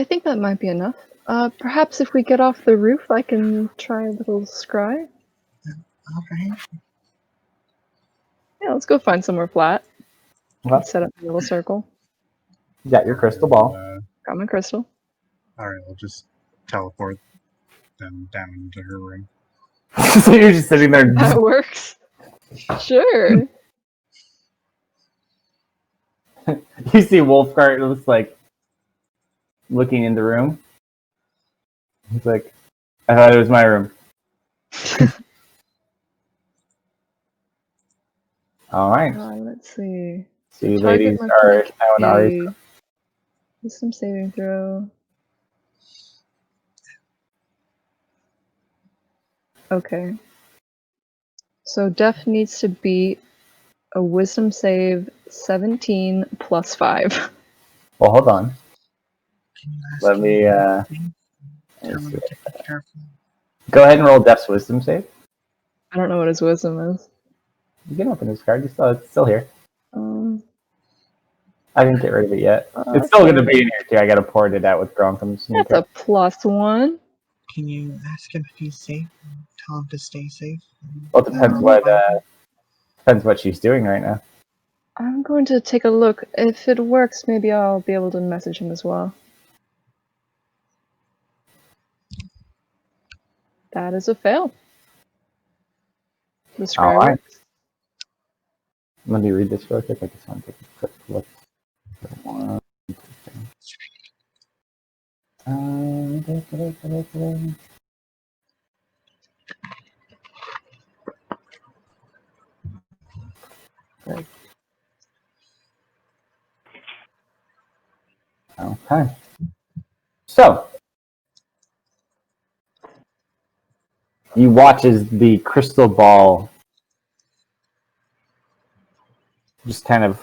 I think that might be enough. Perhaps if we get off the roof, I can try a little scry. Alright. Yeah, let's go find somewhere flat. Okay. Set up a little circle. You got your crystal ball. Got my crystal. Alright, I'll just teleport them down into her room. So you're just sitting there. That works. Sure. You see Wolfgart looks like looking in the room. He's like, I thought it was my room. All right. Let's see. See, you Target ladies must are make now in Ari's. a wisdom saving throw. Okay. So Def needs to beat a wisdom save 17 plus 5. Well, hold on. Can you ask Let him me. anything? Let Tell me him see. to be careful. Go ahead and roll Death's wisdom save. I don't know what his wisdom is. You can open his card. It's still here. Um, I didn't get rid of it yet. It's still going to be in here too. I got to port it out with Gronkham's. that's a +1. Can you ask him if he's safe? Tell him to stay safe? Well, it depends what she's doing right now. I'm going to take a look. If it works, maybe I'll be able to message him as well. That is a fail. The scry All right. works. Let me read this real quick. I just want to take a quick look. One, okay. So, you watch as the crystal ball just kind of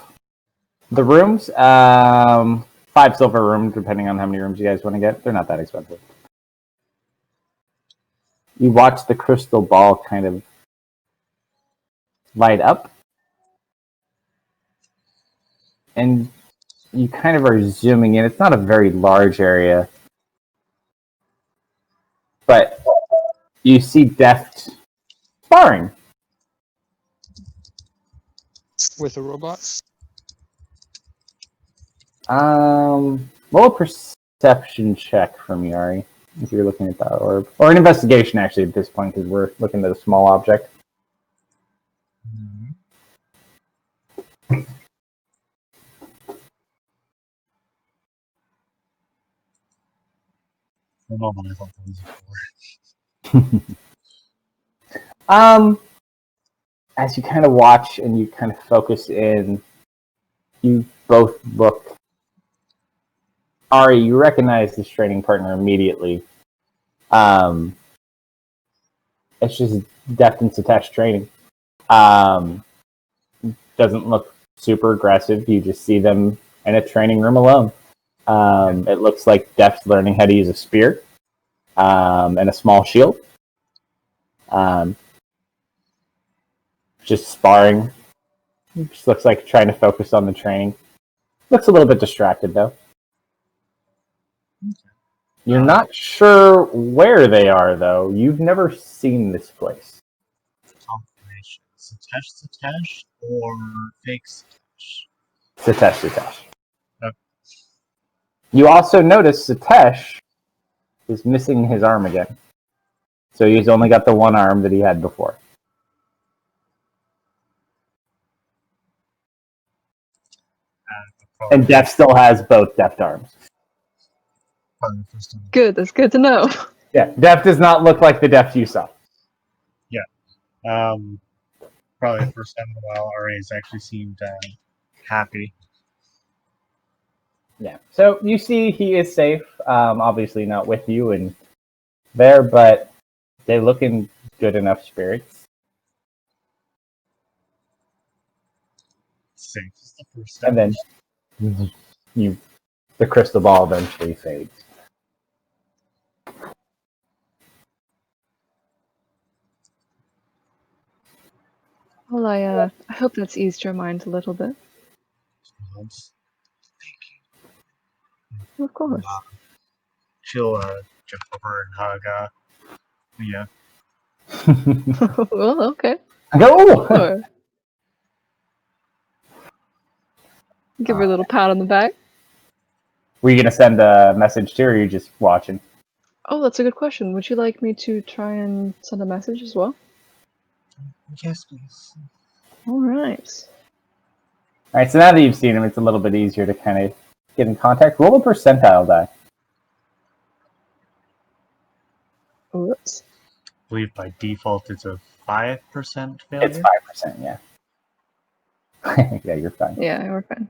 the rooms, 5 silver rooms, depending on how many rooms you guys want to get. They're not that expensive. You watch the crystal ball kind of light up, and you kind of are zooming in. It's not a very large area, but you see Death sparring. With a robot? Roll a perception check from Yari if you're looking at that orb, or an investigation actually at this point because we're looking at a small object. For a moment, I thought that was a 4. As you kind of watch and you kind of focus in, you both look. Ari, you recognize this training partner immediately. It's just depth and Satesh training. Doesn't look super aggressive. You just see them in a training room alone. It looks like Deft's learning how to use a spear and a small shield. Just sparring. Just looks like trying to focus on the training. Looks a little bit distracted though. You're not sure where they are though. You've never seen this place. Confirmation. Satesh or fake Satesh? Satesh. Okay. You also notice Satesh is missing his arm again. So he's only got the one arm that he had before. And Deft still has both Deft arms. Good, that's good to know. Yeah, Deft does not look like the Deft you saw. Probably the first time in a while RA's actually seemed happy. Yeah. So you see he is safe. Obviously not with you and there, but they look in good enough spirits. Safe is the first step. And then the crystal ball eventually fades. Well, I hope that's eased your mind a little bit. Of course. She'll jump over and hug Leah. Well, okay. Go! Sure. Give her a little pat on the back. Were you going to send a message to her, or are you just watching? Oh, that's a good question. Would you like me to try and send a message as well? Yes, please. All right. All right, so now that you've seen him, it's a little bit easier to kind of get in contact. Roll a percentile die. Whoops. I believe by default it's a 5% failure. It's 5%, yeah. Yeah, you're fine. Yeah, we're fine.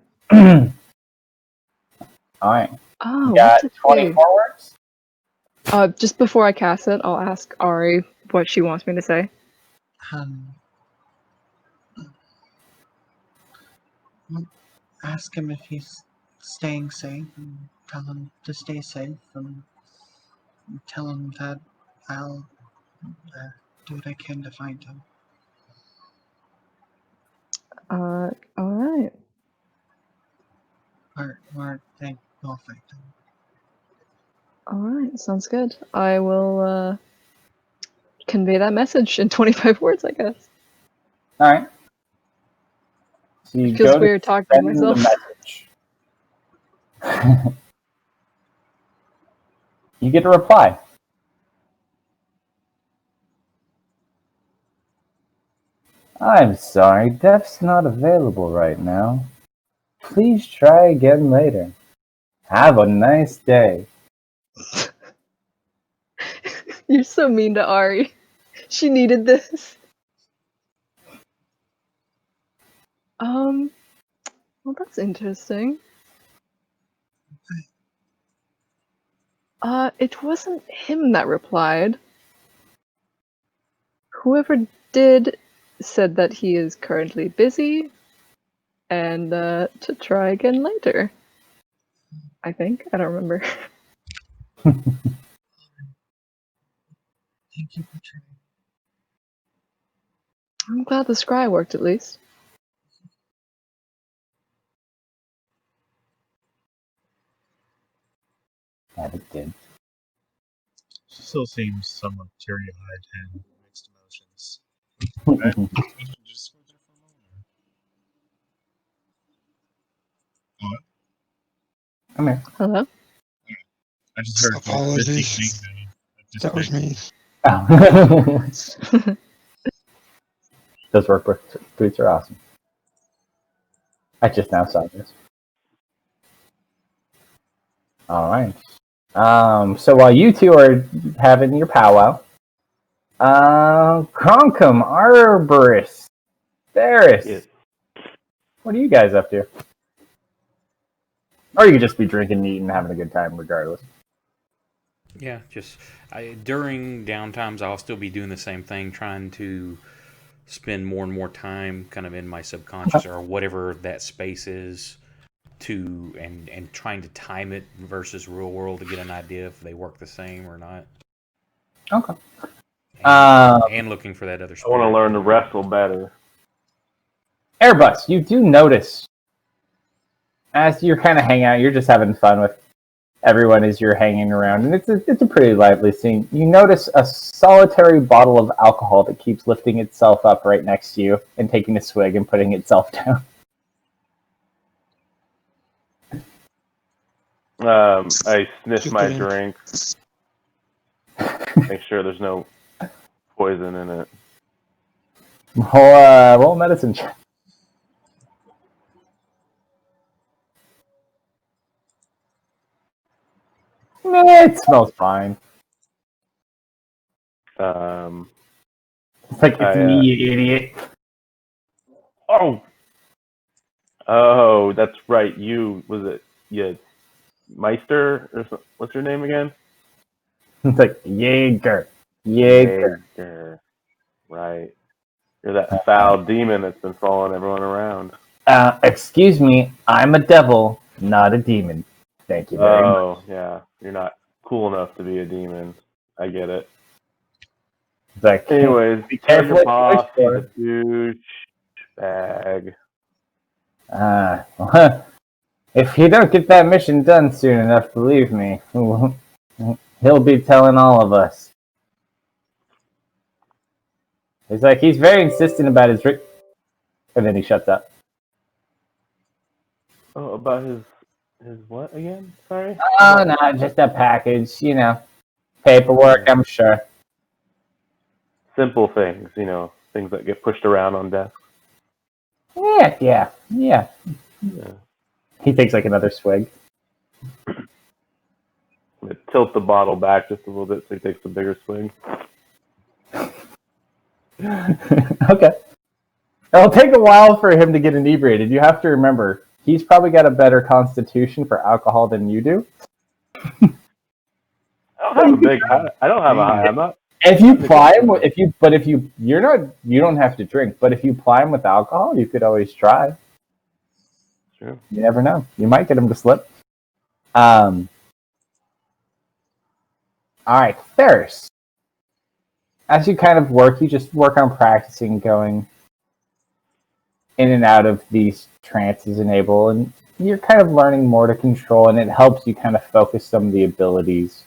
All right. Oh, You got what's it 24 words? Just before I cast it, I'll ask Ari what she wants me to say. Ask him if he's staying safe and tell him to stay safe and tell him that I'll do what I can to find him. All right. Or they will find him. All right, sounds good. I will convey that message in 25 words, I guess. All right. So you It feels go weird to talking to send the myself. message. You get a reply. I'm sorry, Def's not available right now. Please try again later. Have a nice day. You're so mean to Ari. She needed this. Well, that's interesting. It wasn't him that replied. Whoever did said that he is currently busy and to try again later. I think. I don't remember. Thank you for trying. I'm glad the scry worked at least. Yeah, it did. She still seems somewhat teary-eyed and mixed emotions. Just go there for a moment. Come here. Hello? I just heard Apologies. That was me. Oh. Those workbook boots are awesome. I just now saw this. All right. So while you two are having your powwow, Cronkum, Arborist, Ferris, Yes. what are you guys up to? Or you could just be drinking, eating, having a good time, regardless. Yeah, just during downtimes, I'll still be doing the same thing, trying to spend more and more time kind of in my subconscious or whatever that space is to and trying to time it versus real world to get an idea if they work the same or not. Okay. And looking for that other I want to spirit. learn to wrestle better. Airbus, you do notice as you're kind of hanging out, you're just having fun with everyone as you're hanging around, and it's a pretty lively scene. You notice a solitary bottle of alcohol that keeps lifting itself up right next to you and taking a swig and putting itself down. I sniff Just my put in. drink. Make sure there's no poison in it. Roll medicine check. It smells fine. It's like, it's me, you idiot. Oh, that's right. Was it Meister? What's your name again? It's like, Jaeger. Jaeger. Right. You're that foul demon that's been following everyone around. Excuse me, I'm a devil, not a demon. Thank you very much. Oh, yeah. You're not cool enough to be a demon. I get it. It's like, Anyways, be tell careful your what you wish boss he's a douche bag. If you don't get that mission done soon enough, believe me, he'll be telling all of us. He's like, he's very insistent about his and then he shuts up. Oh, about his what again? Sorry? Oh, no, just a package, paperwork, I'm sure. Simple things, things that get pushed around on desks. Yeah. Yeah. He takes like another swig. Tilt the bottle back just a little bit so he takes a bigger swing. Okay. It'll take a while for him to get inebriated. You have to remember, he's probably got a better constitution for alcohol than you do. I don't have a big high. I don't have a high. I'm not. If you ply him, you don't have to drink. But if you ply him with alcohol, you could always try. True. You never know. You might get him to slip. All right, Ferris. As you kind of work, you just work on practicing going in and out of these trances enable, and you're kind of learning more to control, and it helps you kind of focus some of the abilities.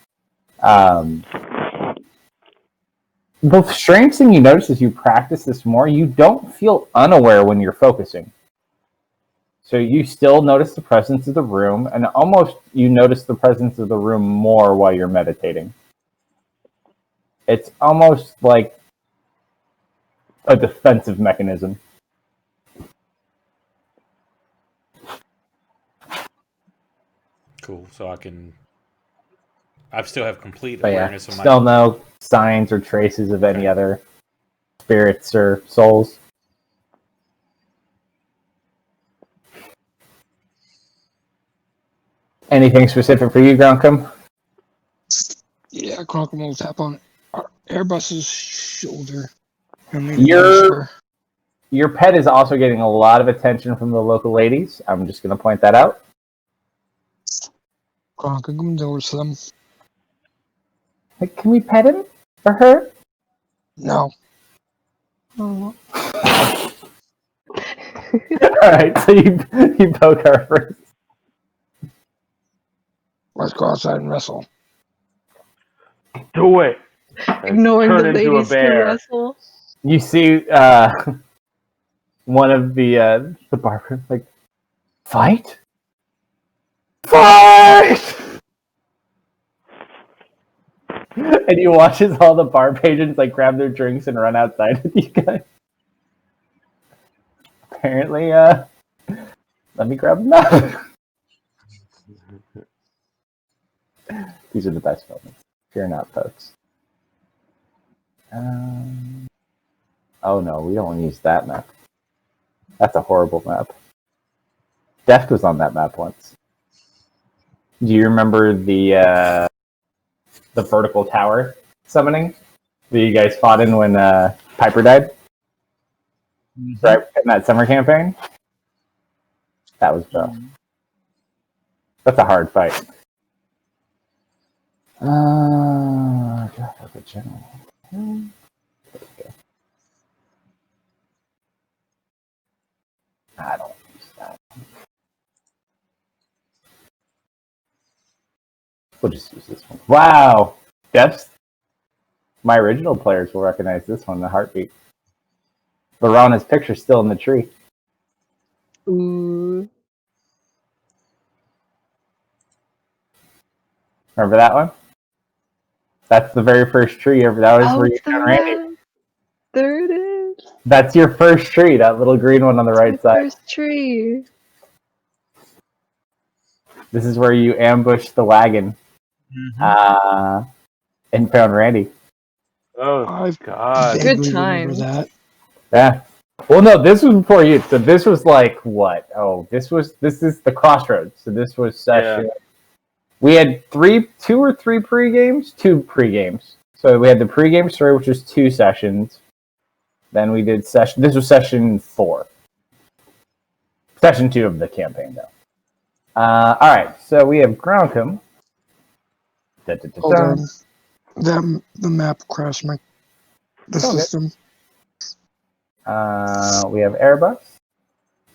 The strange thing you notice as you practice this more, you don't feel unaware when you're focusing. So you still notice the presence of the room, and almost you notice the presence of the room more while you're meditating. It's almost like a defensive mechanism. Cool. So I still have complete But yeah, awareness of my. still no signs or traces of any other spirits or souls. Anything specific for you, Grunkum? Yeah, Cronkum will tap on Airbus's shoulder. And maybe Your pet is also getting a lot of attention from the local ladies. I'm just going to point that out. Cronkum goes to them. Like, can we pet him? For her? No. Oh. Alright, so you poke her first. Let's go outside and wrestle. Do it. Ignoring Turn the into a ladies to bear. wrestle. You see one of the barbers like, fight? And you watch as all the bar patrons like grab their drinks and run outside with you guys. Apparently, let me grab them now. These are the best moments. Fear not, folks. Oh no, we don't want to use that map. That's a horrible map. Deft was on that map once. Do you remember the the vertical tower summoning that you guys fought in when Piper died, right? In that summer campaign. That was rough. That's a hard fight. The general. I don't use that. We'll just use this one. Wow! Depths. My original players will recognize this one, the heartbeat. Verana's picture's still in the tree. Ooh. Remember that one? That's the very first tree. That was where you it's the found Randy. rat. There it is. That's your first tree, that little green one on the right side. First tree. This is where you ambushed the wagon and found Randy. Oh, I God. Good vaguely remember times. that. Yeah. Well, no, this was before you. So this was like what? Oh, this is the crossroads. So this was session. Yeah. We had two or three pre-games, two pre-games. So we had the pre-game story, which was 2 sessions. Then we did session. This was session 4. Session 2 of the campaign, though. All right. So we have Groundcom. Hold on. The map crashed the system. We have Airbus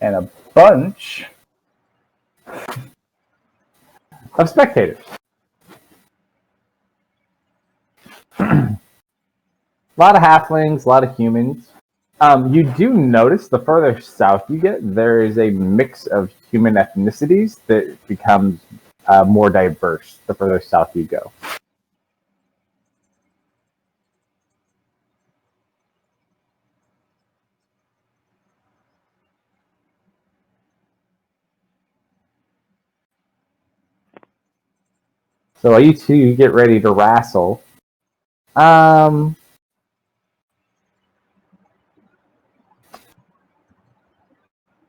and a bunch of spectators. A lot of halflings, a lot of humans. You do notice the further south you get, there is a mix of human ethnicities that becomes more diverse the further south you go. So while you two get ready to wrestle,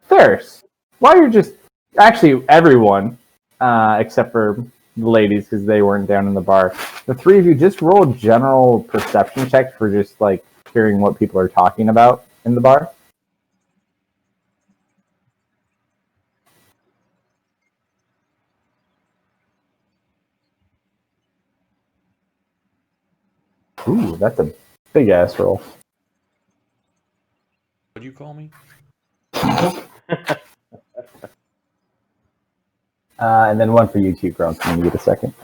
Ferris, while you're just actually everyone, except for the ladies because they weren't down in the bar, the 3 of you just roll general perception checks for just like hearing what people are talking about in the bar. Ooh, that's a big ass roll. What'd you call me? And then one for you two, Grunts, when you get a second.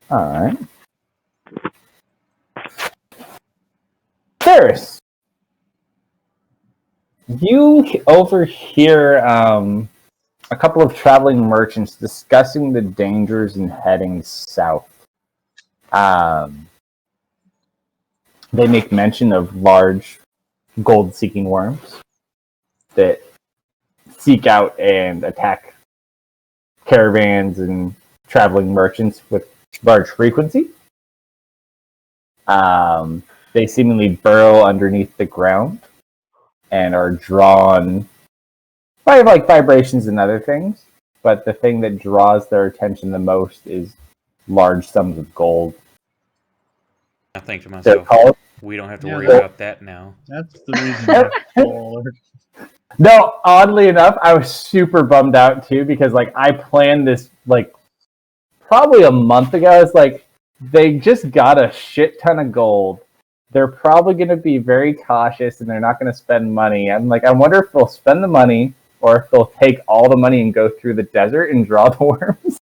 Alright. Ferris! You overhear a couple of traveling merchants discussing the dangers in heading south. They make mention of large gold-seeking worms that seek out and attack caravans and traveling merchants with large frequency. They seemingly burrow underneath the ground and are drawn by like vibrations and other things. But the thing that draws their attention the most is large sums of gold. I think to They're myself, called. we don't have to Yeah, worry that- about that now. That's the reason I'm full alert. No, oddly enough, I was super bummed out too because like I planned this like probably a month ago. It's like they just got a shit ton of gold. They're probably going to be very cautious and they're not going to spend money. I'm like, I wonder if they'll spend the money or if they'll take all the money and go through the desert and draw the worms.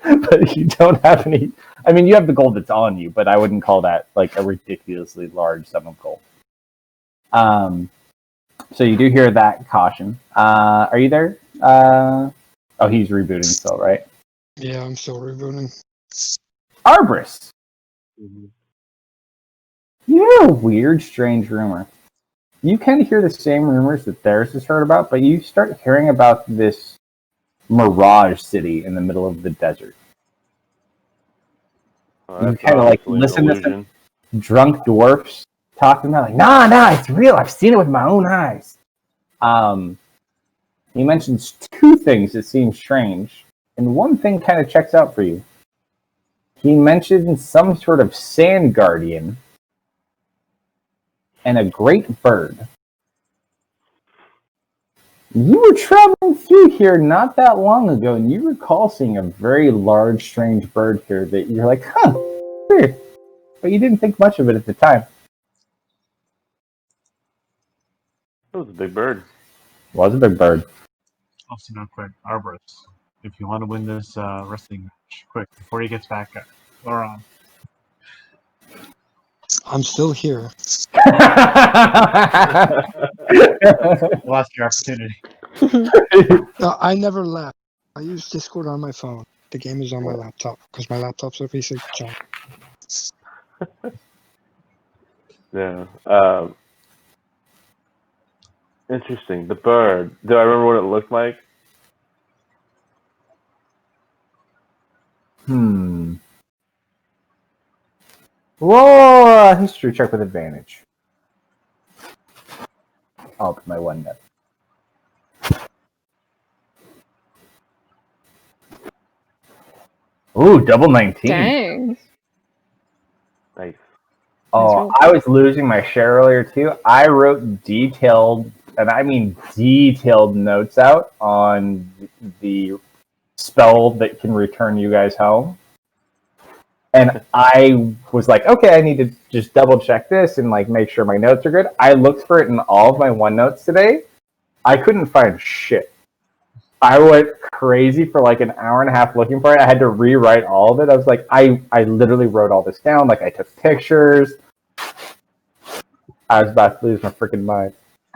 But you don't have any. I mean, you have the gold that's on you, but I wouldn't call that like a ridiculously large sum of gold. So you do hear that caution. Are you there? Oh, he's rebooting still, right? Yeah, I'm still rebooting. Arbris, you hear a weird, strange rumor. You kind of hear the same rumors that Theris has heard about, but you start hearing about this mirage city in the middle of the desert. Oh, You kind of like listen to some drunk dwarfs talking about like, nah, it's real. I've seen it with my own eyes. You He mentions two things that seem strange, and one thing kind of checks out for you. He mentions some sort of sand guardian and a great bird. You were traveling through here not that long ago, and you recall seeing a very large, strange bird here that you're like, huh, weird. But you didn't think much of it at the time. It was a big bird. It was a big bird. Also, no quick, Arborist. If you want to win this wrestling match, quick, before he gets back, Laurent. I'm still here. Lost your opportunity. No, I never left. I use Discord on my phone. The game is on my laptop because my laptop's a piece of junk. Yeah. Interesting. The bird. Do I remember what it looked like? Roll a history check with advantage. I'll open my OneNote. Ooh, double 19. Dang. Nice. Oh, I was losing my share earlier too. I wrote detailed, and I mean detailed notes out on the spell that can return you guys home. And I was like, okay, I need to just double check this and like make sure my notes are good. I looked for it in all of my OneNotes today. I couldn't find shit. I went crazy for like an hour and a half looking for it. I had to rewrite all of it. I was like, I literally wrote all this down. Like I took pictures. I was about to lose my freaking mind.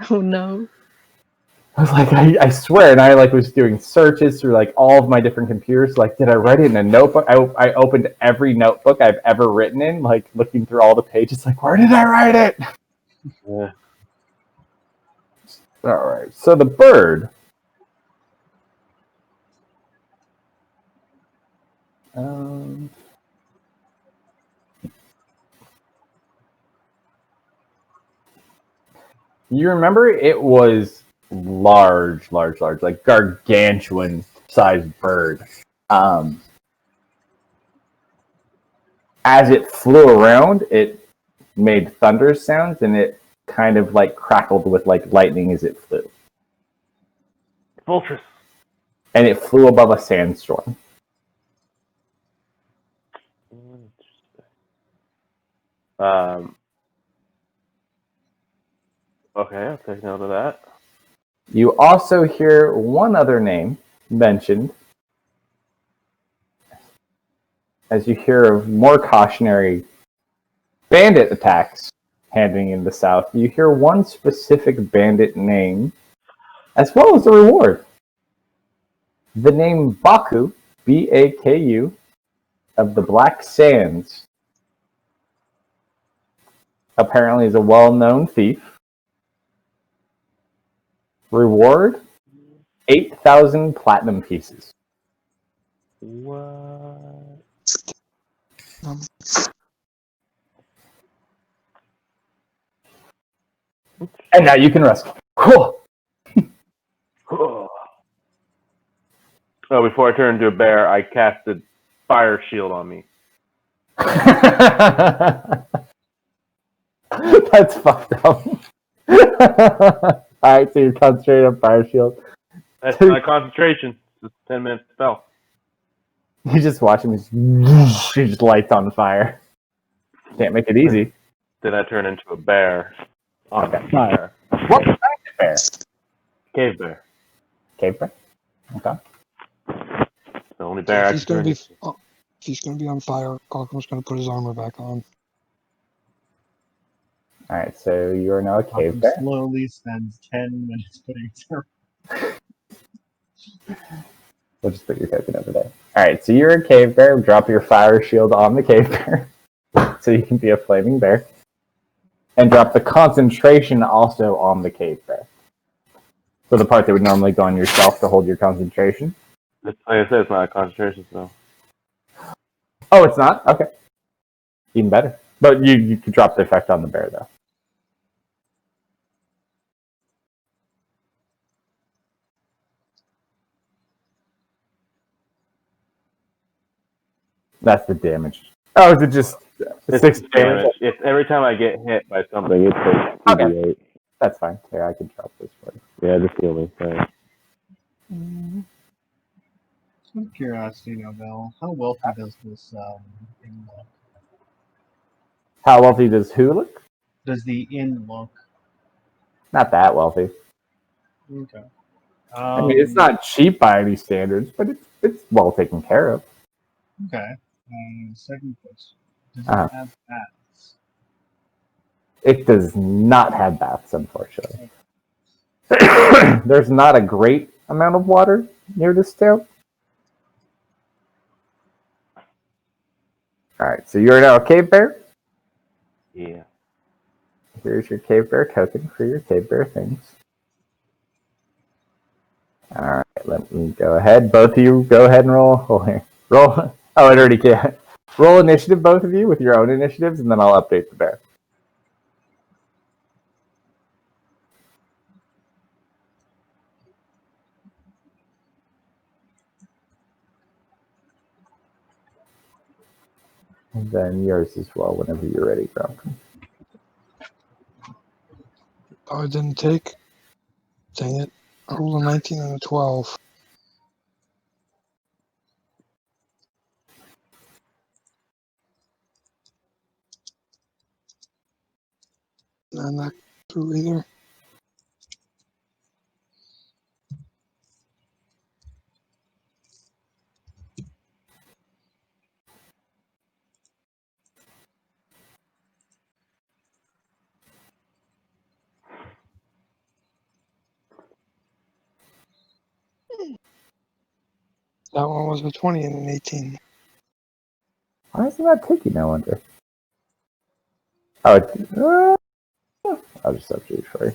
Oh no. I was like, I swear, and I like was doing searches through like all of my different computers. Like, did I write it in a notebook? I opened every notebook I've ever written in, like looking through all the pages. Like, where did I write it? Yeah. All right. So the bird. You remember it was large, like gargantuan sized bird. As it flew around, it made thunder sounds and it kind of like crackled with like lightning as it flew. Vultures. And it flew above a sandstorm. Okay, I'll take note of that. You also hear one other name mentioned as you hear of more cautionary bandit attacks happening in the south. You hear one specific bandit name as well as a reward. The name Baku, B-A-K-U, of the Black Sands, apparently is a well-known thief. Reward, 8,000 platinum pieces. What? And now you can rest. Cool. Oh, before I turn into a bear, I casted fire shield on me. That's fucked up. Alright, so you're concentrating on fire shield. That's my concentration. It's a 10-minute spell. You just watch him, he just lights on fire. Can't make it easy. Then I turn into a bear on Okay. fire. What kind of bear? Cave bear. Cave bear? Okay. The only bear I If can turn into. if he's gonna be on fire, Gargam's gonna put his armor back on. Alright, so you are now a cave bear. Slowly spends 10 minutes putting his We'll just put your token over there. Alright, so you're a cave bear. Drop your fire shield on the cave bear. So you can be a flaming bear. And drop the concentration also on the cave bear. So the part that would normally go on yourself to hold your concentration. Like I said, it's not a concentration spell. Oh, it's not? Okay. Even better. But you can drop the effect on the bear, though. That's the damage. Oh, is it just It's 6 damage. damage? It's every time I get hit by something, it takes 2d8. That's fine. Here, I can drop this for you. Yeah, just heal me. Sorry. Out of curiosity, now, Bill, how wealthy does this inn look? How wealthy does who look? Does the inn look? Not that wealthy. Okay. I mean, it's not cheap by any standards, but it's well taken care of. Okay. Second question. Does Uh-huh. it have bats? It does not have baths, unfortunately. There's not a great amount of water near this town. Alright, so you're now a cave bear. Yeah. Here's your cave bear token for your cave bear things. Alright, let me go ahead. Both of you go ahead and roll. Oh, here. Roll. Oh, it already can. Roll initiative, both of you, with your own initiatives, and then I'll update the bear. And then yours as well, whenever you're ready, Malcolm. Oh, it didn't take. Dang it. I rolled a 19 and a 12. I'm not through either. That one was a 20 and an 18. Why isn't that taking no wonder? Oh, I'll just update it for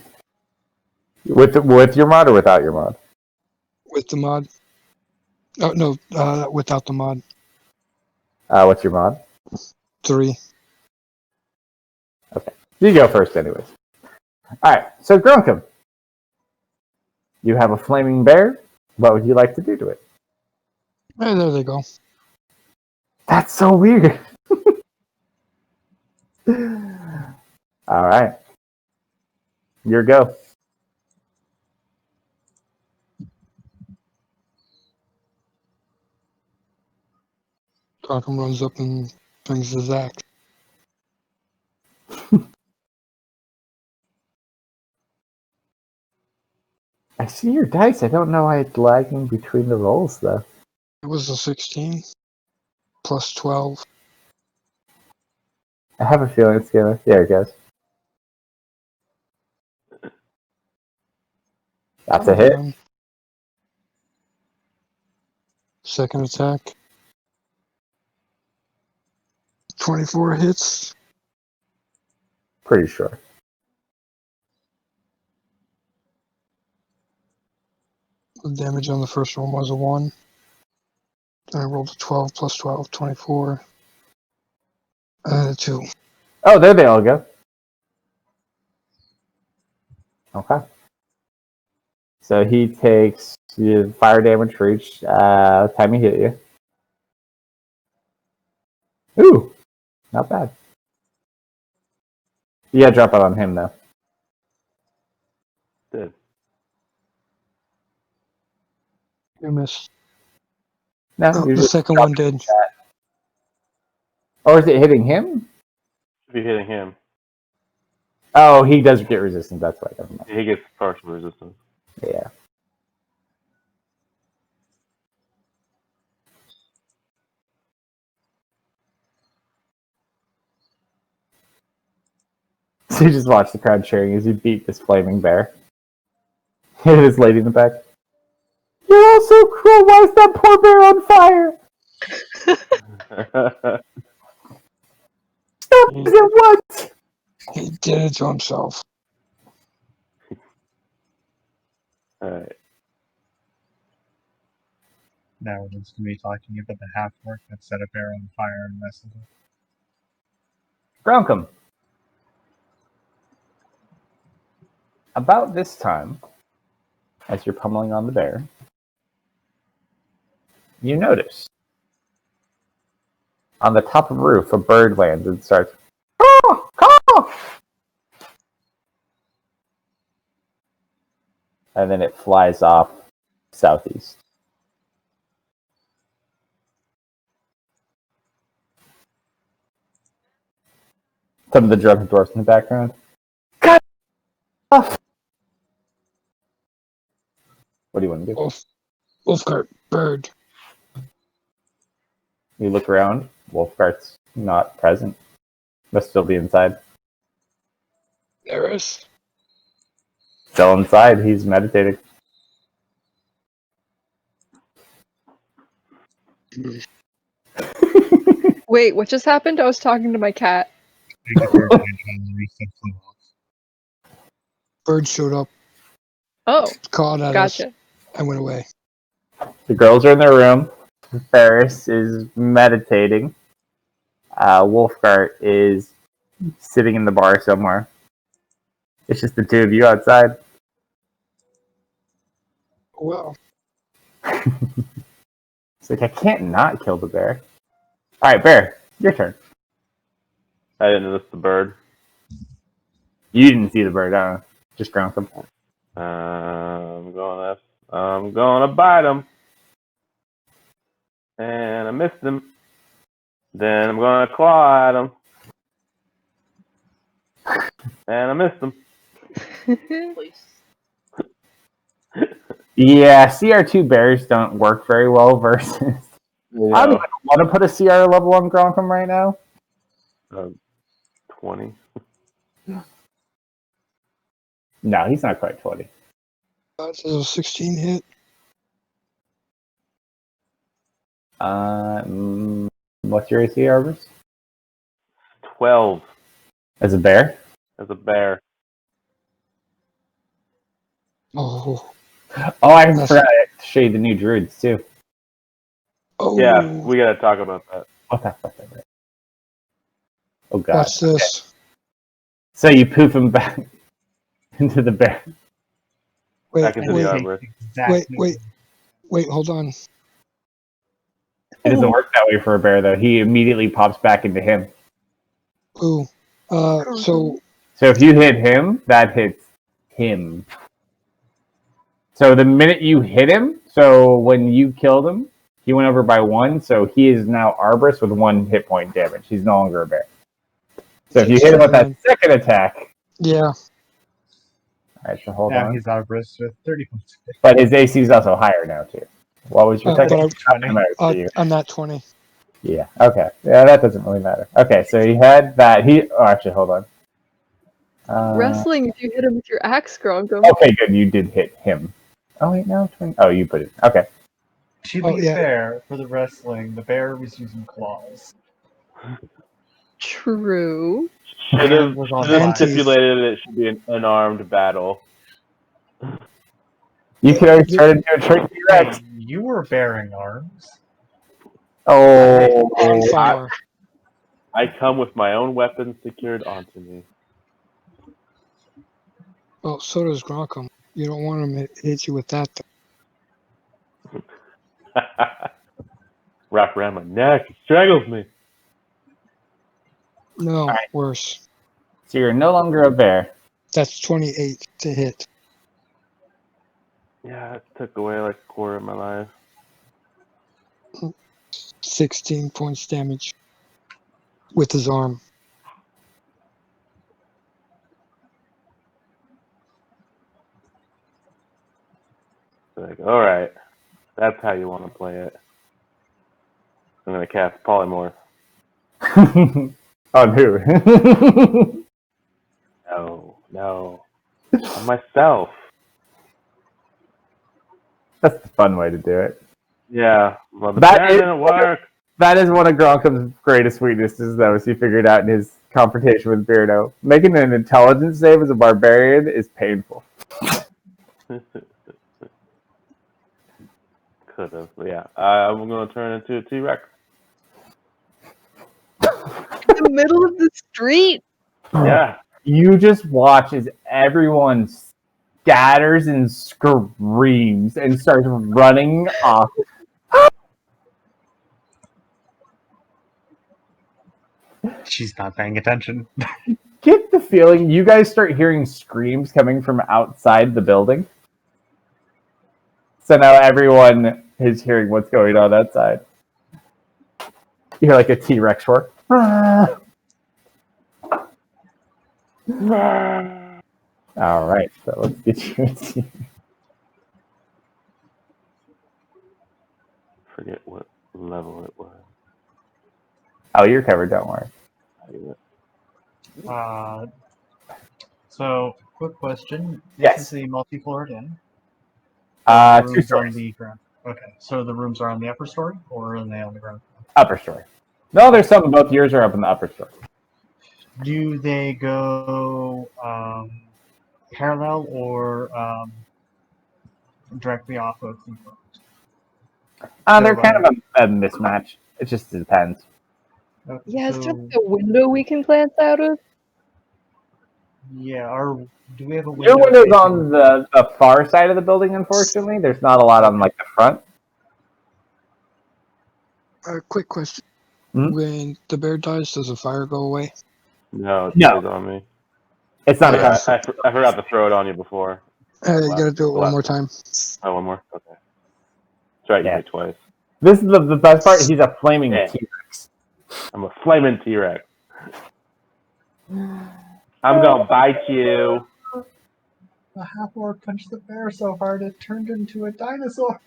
you. With your mod or without your mod? With the mod. Oh, no, without the mod. What's your mod? 3. Okay. You go first anyways. Alright, so Grunkum. You have a flaming bear. What would you like to do to it? Hey, there they go. That's so weird. Alright. Your go. Gotham runs up and brings his axe. I see your dice. I don't know why it's lagging between the rolls though. It was a 16 plus 12. I have a feeling it's gonna. There it goes. That's a hit. Second attack. 24 hits. Pretty sure. The damage on the first one was a 1. Then I rolled a 12 plus 12, 24. And a 2. Oh, there they all go. Okay. So he takes fire damage for each time he hit you. Ooh, not bad. You gotta drop it on him though. Good. You missed. No, Oh, you the just second drop one it in did. chat. Or is it hitting him? Should be hitting him. Oh, he does get resistance. That's right. Never mind. He gets partial resistance. Yeah. So you just watch the crowd cheering as you beat this flaming bear. Hit this lady in the back. You're all so cruel. Why is that poor bear on fire? Stop it at once. He did it to himself. Alright. Now we're just going to be talking about the half orc that set a bear on fire and messes it. Grunkum. About this time, as you're pummeling on the bear, you notice On the top of a roof, a bird lands and starts, caw, caw! And then it flies off southeast. Some of the drunken dwarfs in the background. Cut off! What do you want to do? Wolfcart, bird. You look around. Wolfgart's not present. Must still be inside. There is. Still inside. He's meditating. Wait, what just happened? I was talking to my cat. Bird showed up, Oh, called at us, gotcha. and went away. The girls are in their room. Ferris is meditating. Wolfgart is sitting in the bar somewhere. It's just the two of you outside. Well, It's like, I can't not kill the bear. Alright, Bear, your turn. I didn't notice the bird. You didn't see the bird, just ground him. I'm gonna bite him. And I missed him. Then I'm gonna claw at him. And I missed him. Yeah, CR2 bears don't work very well versus... I don't even want to put a CR level on Gronkum right now. 20. No, he's not quite 20. that's a 16 hit. What's your AC, Arbors? 12 As a bear? as a bear. Oh, Oh, I forgot to show you the new druids, too. oh. Yeah, we gotta talk about that. What the fuck is that? Oh, God. Watch this. So you poof him back into the bear. Wait, Back into the wait, arbor. wait, hold on. It doesn't work that way for a bear, though. He immediately pops back into him. Ooh. So So if you hit him, that hits him. So the minute you hit him, so when you killed him, he went over by 1, so he is now Arborist with 1 hit point damage. He's no longer a bear. So if you hit him with that second attack... yeah. Alright, so hold Now on. he's Arborist with 30 points. But his AC is also higher now, too. What was your second? I'm at 20. Yeah, okay. Yeah, that doesn't really matter. Okay, so he had that. Actually, hold on. Wrestling, if you hit him with your axe, Gronkum. Okay, good. You did hit him. Oh, wait, no. 20. Oh, you put it. Okay. To be fair, for the wrestling, the bear was using claws. True. Should have Was on fire. stipulated it should be an unarmed battle. You could have started doing trick T-Rex. Hey, you were bearing arms. Oh, On fire. I come with my own weapon secured onto me. Well, so does Gronkum. You don't want him to hit you with that. Wrap around my neck, it strangles me. No, Right. worse. So you're no longer a bear. That's 28 to hit. Yeah, it took away like a quarter of my life. 16 points damage with his arm. Like, all right, that's how you want to play it. I'm gonna cast polymorph. On who? No, on myself. That's the fun way to do it. Yeah, well, the That plan is- didn't work. That is one of Gronkum's greatest weaknesses, though, as he figured out in his confrontation with Beardo. Making an intelligence save as a barbarian is painful. Could have, yeah. I'm gonna turn into a T-Rex. In the middle of the street. Yeah. You just watch as everyone scatters and screams and starts running off. She's not paying attention. Get the feeling you guys start hearing screams coming from outside the building. So now everyone is hearing what's going on outside. You hear like a T-Rex roar. All right, so let's get you a team. Forget what level it was. Oh, you're covered. Don't worry. So, quick question. Yes. This is a multi-floored inn. 2 Rooms are stories. on the ground. Okay, so the rooms are on the upper story, or are they on the ground? Upper story. No, there's some. Both yours are up in the upper story. Do they go parallel or directly off of the front? They're kind of a mismatch. It just depends. Yeah, is there So, a window we can glance out of? yeah, do we have a window? Your window's facing- on the far side of the building, unfortunately. There's not a lot on like the front. Quick question. Hmm? When the bear dies, does the fire go away? No, it No. stays on me. It's not a Yeah, fire. I forgot to throw it on you before. You gotta do it one more time. Oh, one more? Okay. That's right, you Yeah. did twice. This is the best part. He's a flaming Yeah. T-Rex. I'm a flaming T-Rex. I'm gonna bite you. The half-orc punched the bear so hard it turned into a dinosaur.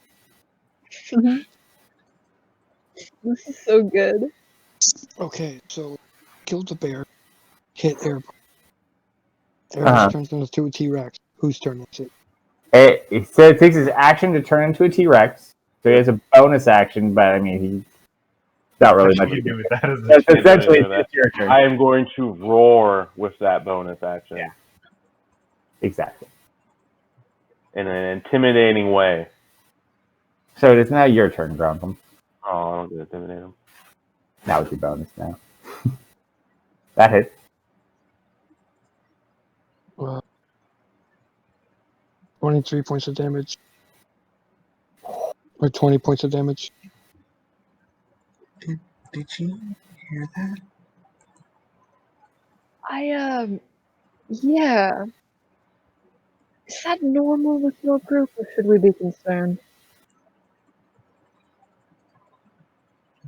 This is so good. Okay, so killed the bear, hit Airbus. Uh-huh. Airbus turns into a T-Rex. Whose turn is it? It says it takes his action to turn into a T-Rex. So he has a bonus action, but I mean, he's not really much. What you do with that is That's What are you essentially doing with just your turn. I am going to roar with that bonus action. Yeah. Exactly. In an intimidating way. So it is now your turn, Grontham. Oh, I don't get to intimidate him. Now it's your bonus now. That hits. 23 points of damage. Or 20 points of damage. Did you hear that? Yeah. Is that normal with your group, or should we be concerned?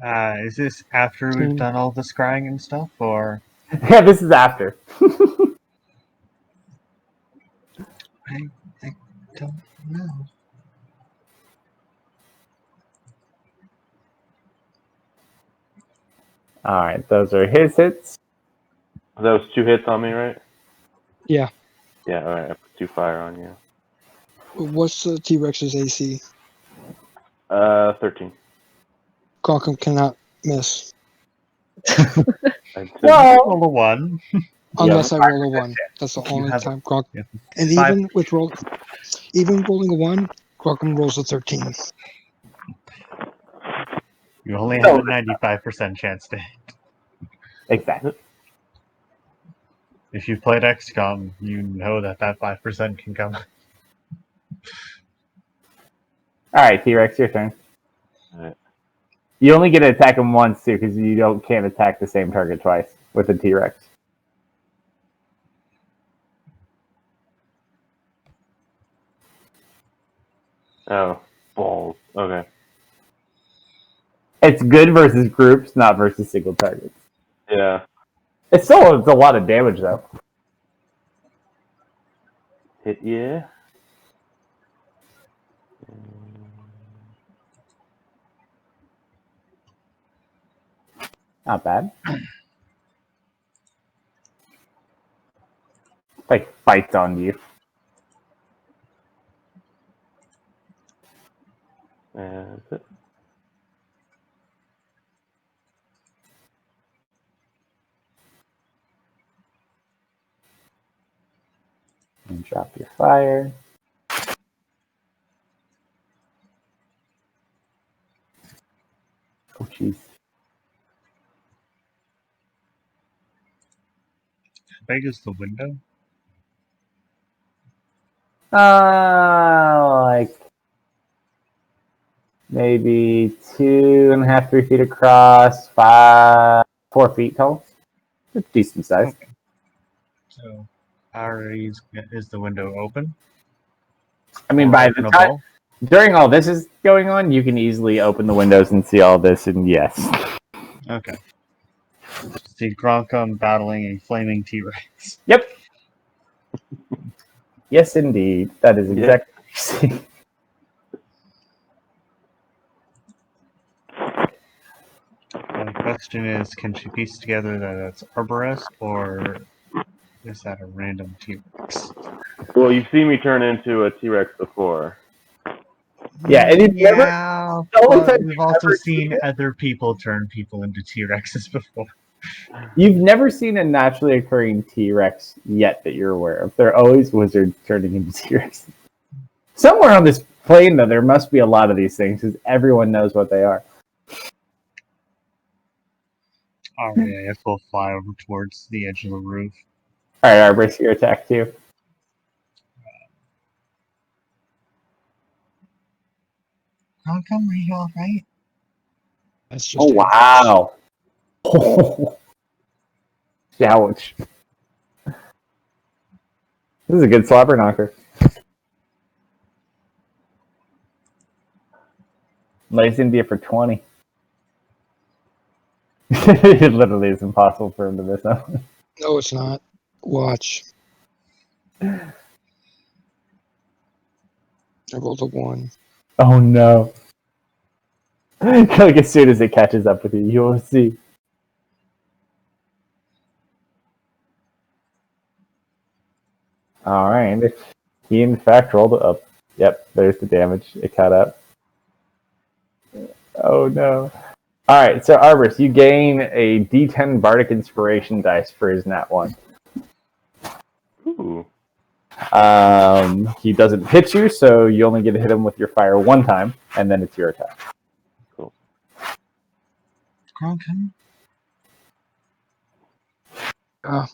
Is this after we've done all the scrying and stuff, or? Yeah, this is after. I don't know. All right, those are his hits. Those 2 hits on me, right? Yeah. Yeah, alright, I put 2 fire on you. What's the T-Rex's AC? 13. Crockham cannot miss. Roll a 1. Unless I roll a 1. That's the You only have- time Croc. Yeah. And Five. even rolling a 1, Crockham rolls a 13. You only have a 95% chance to hit. Exactly. If you've played XCOM, you know that 5% can come. All right, T-Rex, your turn. Alright. You only get to attack him once too, because you can't attack the same target twice with a T-Rex. Oh, balls. Okay. It's good versus groups, not versus single targets. Yeah. It's a lot of damage though. Hit yeah. Not bad. Like fights on you. And that's it. And drop your fire. Oh jeez. How big is the window? Like maybe 2.5, 3 feet across, 4 feet tall. It's decent size. Okay. So, is the window open? I mean, Or by the time openable? during all this is going on, you can easily open the windows and see all this. And yes, Okay. See Gronkum battling a flaming T-Rex. yep, yes, indeed, that is Yeah. exactly what you see. The question is, can she piece together that it's arborist, or is that a random T-Rex? Well, you've seen me turn into a T-Rex before. Yeah, and you've never. Yeah, The only but time we've you've also ever seen other people turn people into T-Rexes before. You've never seen a naturally occurring T-Rex yet that you're aware of. They're always wizards turning into T-Rex. Somewhere on this plane, though, there must be a lot of these things because everyone knows what they are. Alright, I guess we'll fly over towards the edge of the roof. All right, Arborist, your attack too. Gronkum, are you alright? That's just Oh wow! Ouch! This is a good slobber knocker. Lays India for 20. It literally is impossible for him to miss out. No, it's not. Watch. I rolled a 1. Oh no! Like as soon as it catches up with you, you will see. All right. He in fact rolled it up. Yep, there's the damage. It caught up. Oh no. All right, so Arborist, you gain a D10 Bardic Inspiration dice for his nat 1. Ooh. He doesn't hit you, so you only get to hit him with your fire one time, and then it's your attack. Cool. Gronkum? Ah.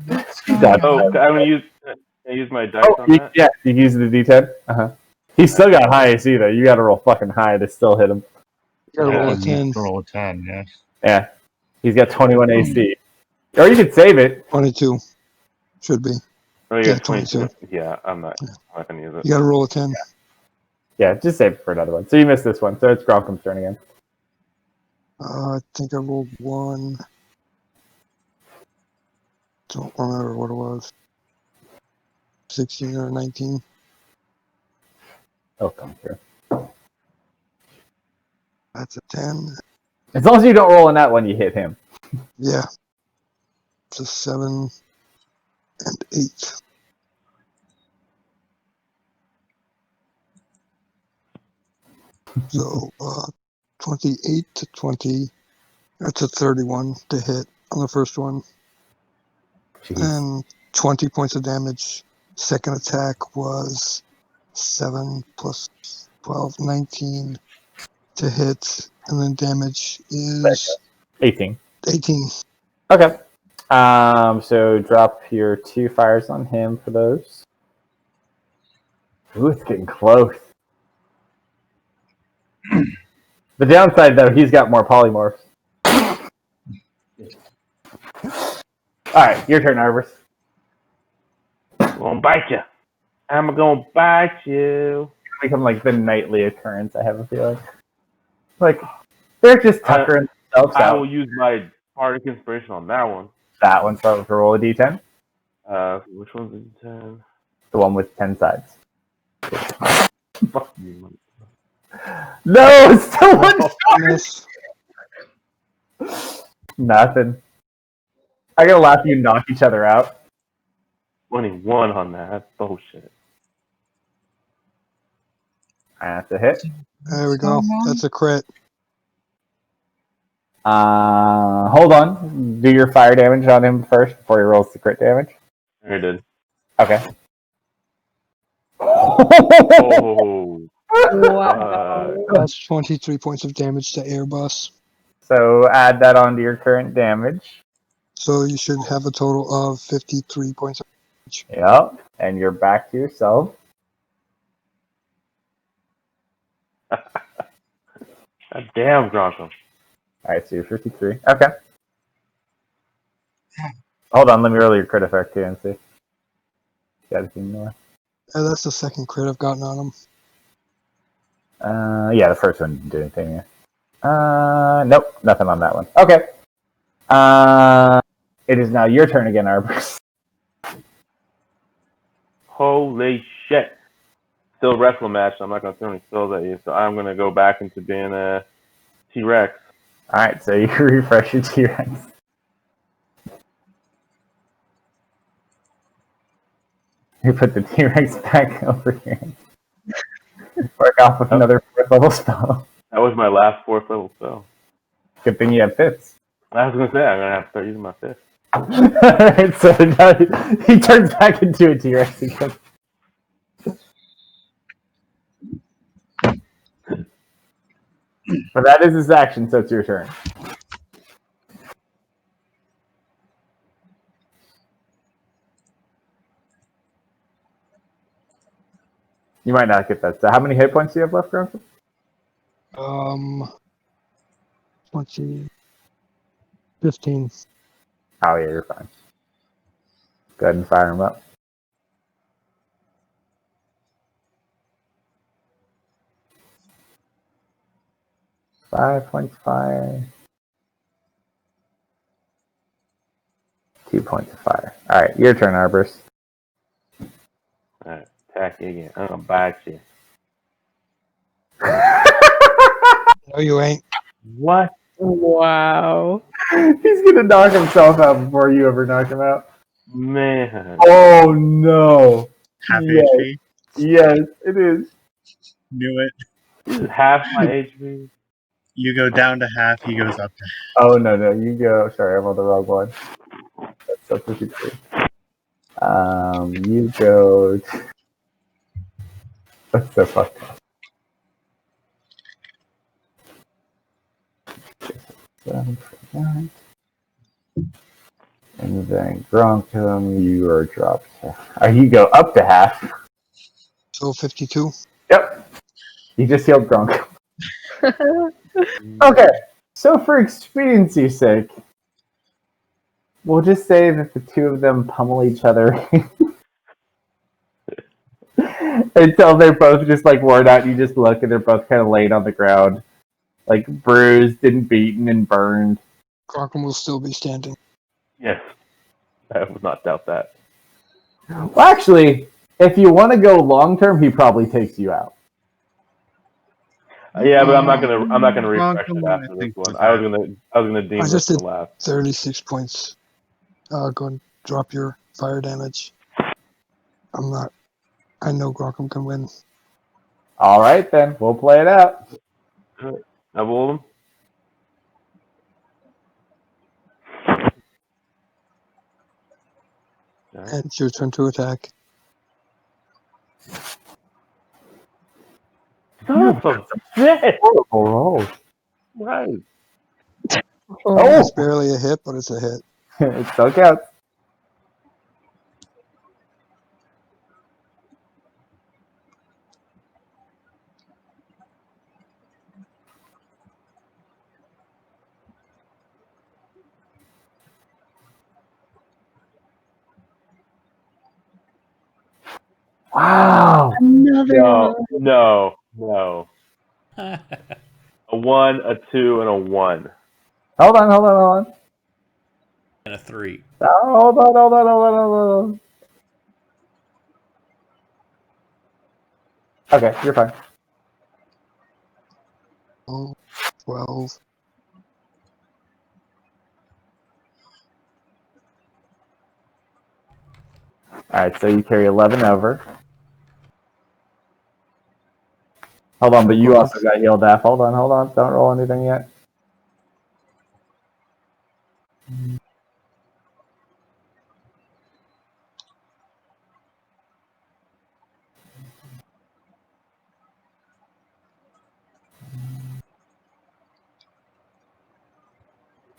What's He going died. Oh, on? I'm gonna use my dice on that. Yeah, you use the D10. He's still got high AC though. You got to roll fucking high to still hit him. You gotta roll a you 10. have to roll a 10, yeah. Yeah, he's got 21 AC. Or you could save it. 22. Should be. Oh, you Yeah, got 22. 22. Yeah, I'm not gonna use it. You gotta roll a 10. Yeah, just save it for another one. So you missed this one. So it's Gromkum's turn again. I think I rolled 1. Don't remember what it was. 16 or 19. Oh, come through. That's a 10. As long as you don't roll in that one, you hit him. Yeah. It's a 7 and 8. So 28 to 20. That's a 31 to hit on the first one. Jeez. And 20 points of damage. Second attack was 7 plus 12, 19 to hit. And then damage is 18. 18. Okay. So drop your 2 fires on him for those. Ooh, it's getting close. The downside, though, he's got more polymorphs. All right, your turn, Arborist. I'm gonna bite you. I'm gonna bite you. Become like the nightly occurrence. I have a feeling. Like they're just tuckering themselves I out. will use my Bardic Inspiration on that one. That one. So to roll a d10. Which one's the 10? The one with 10 sides. Fuck you, man. No, it's still one. Miss. Nothing. I gotta laugh. You knock each other out. 21 on that. That's bullshit. That's a hit. There we go. That's a crit. Hold on. Do your fire damage on him first before he rolls the crit damage. I did. Okay. Oh. Wow. That's 23 points of damage to Airbus. So add that onto your current damage. So you should have a total of 53 points of damage. Yep. And you're back to yourself. God damn, Gronkum. Alright, so you're 53. Okay. Hold on, let me roll your crit effect too and see. Got anything more? That's the second crit I've gotten on him. Yeah, the first one didn't do anything. Yeah. Nope, nothing on that one. Okay. It is now your turn again, Arbus. Holy shit. Still wrestle match, so I'm not going to throw any spells at you. So I'm going to go back into being a T-Rex. Alright, so you refresh your T-Rex. You put the T-Rex back over here. Work off with another 4th level spell. That was my last 4th level spell. Good thing you have 5ths. I was going to say, I'm going to have to start using my 5th. Alright, so now he turns back into a T-Rex again. But that is his action, so it's your turn. You might not get that. So how many hit points do you have left, Grunkle? 20, 15. Oh yeah, you're fine. Go ahead and fire him up. Five points of fire. 2 points of fire. Alright, your turn, Arbus. Alright, attack you again. I'm going to bite you. No, you ain't. What? Wow. He's gonna knock himself out before you ever knock him out. Man. Oh no. Half Yes. HP. Yes, it is. Knew it. This is half my HP. You go down to half, he goes up to half. Oh no, you go. Sorry, I'm on the wrong one. That's so 53. You go. That's so fucked up. And then Gronkum, you are dropped. You go up to half. So 52. Yep. You just healed Gronkum. Okay. So for expediency's sake, we'll just say that the two of them pummel each other until they're both just like worn out. You just look and they're both kind of laid on the ground, like bruised and beaten and burned. Crockham will still be standing. Yes. I would not doubt that. Well, actually, if you want to go long term, he probably takes you out. Yeah, but I'm not gonna refresh Gronkum, it I after this think, one. was I was out. gonna deem I this just the did last. 36 points. Go and drop your fire damage. I know Grockham can win. All right, then we'll play it out. I rolled him. And it's your turn to attack. Son of a bitch! Horrible roll. Right. Oh, It's barely a hit, but it's a hit. it still counts. Wow. Another No, one. no. A 1, a 2, and a 1. Hold on. And a 3. Hold on. Okay, you're fine. 12. Alright, so you carry 11 over. Hold on, but you also got healed F. Hold on. Don't roll anything yet.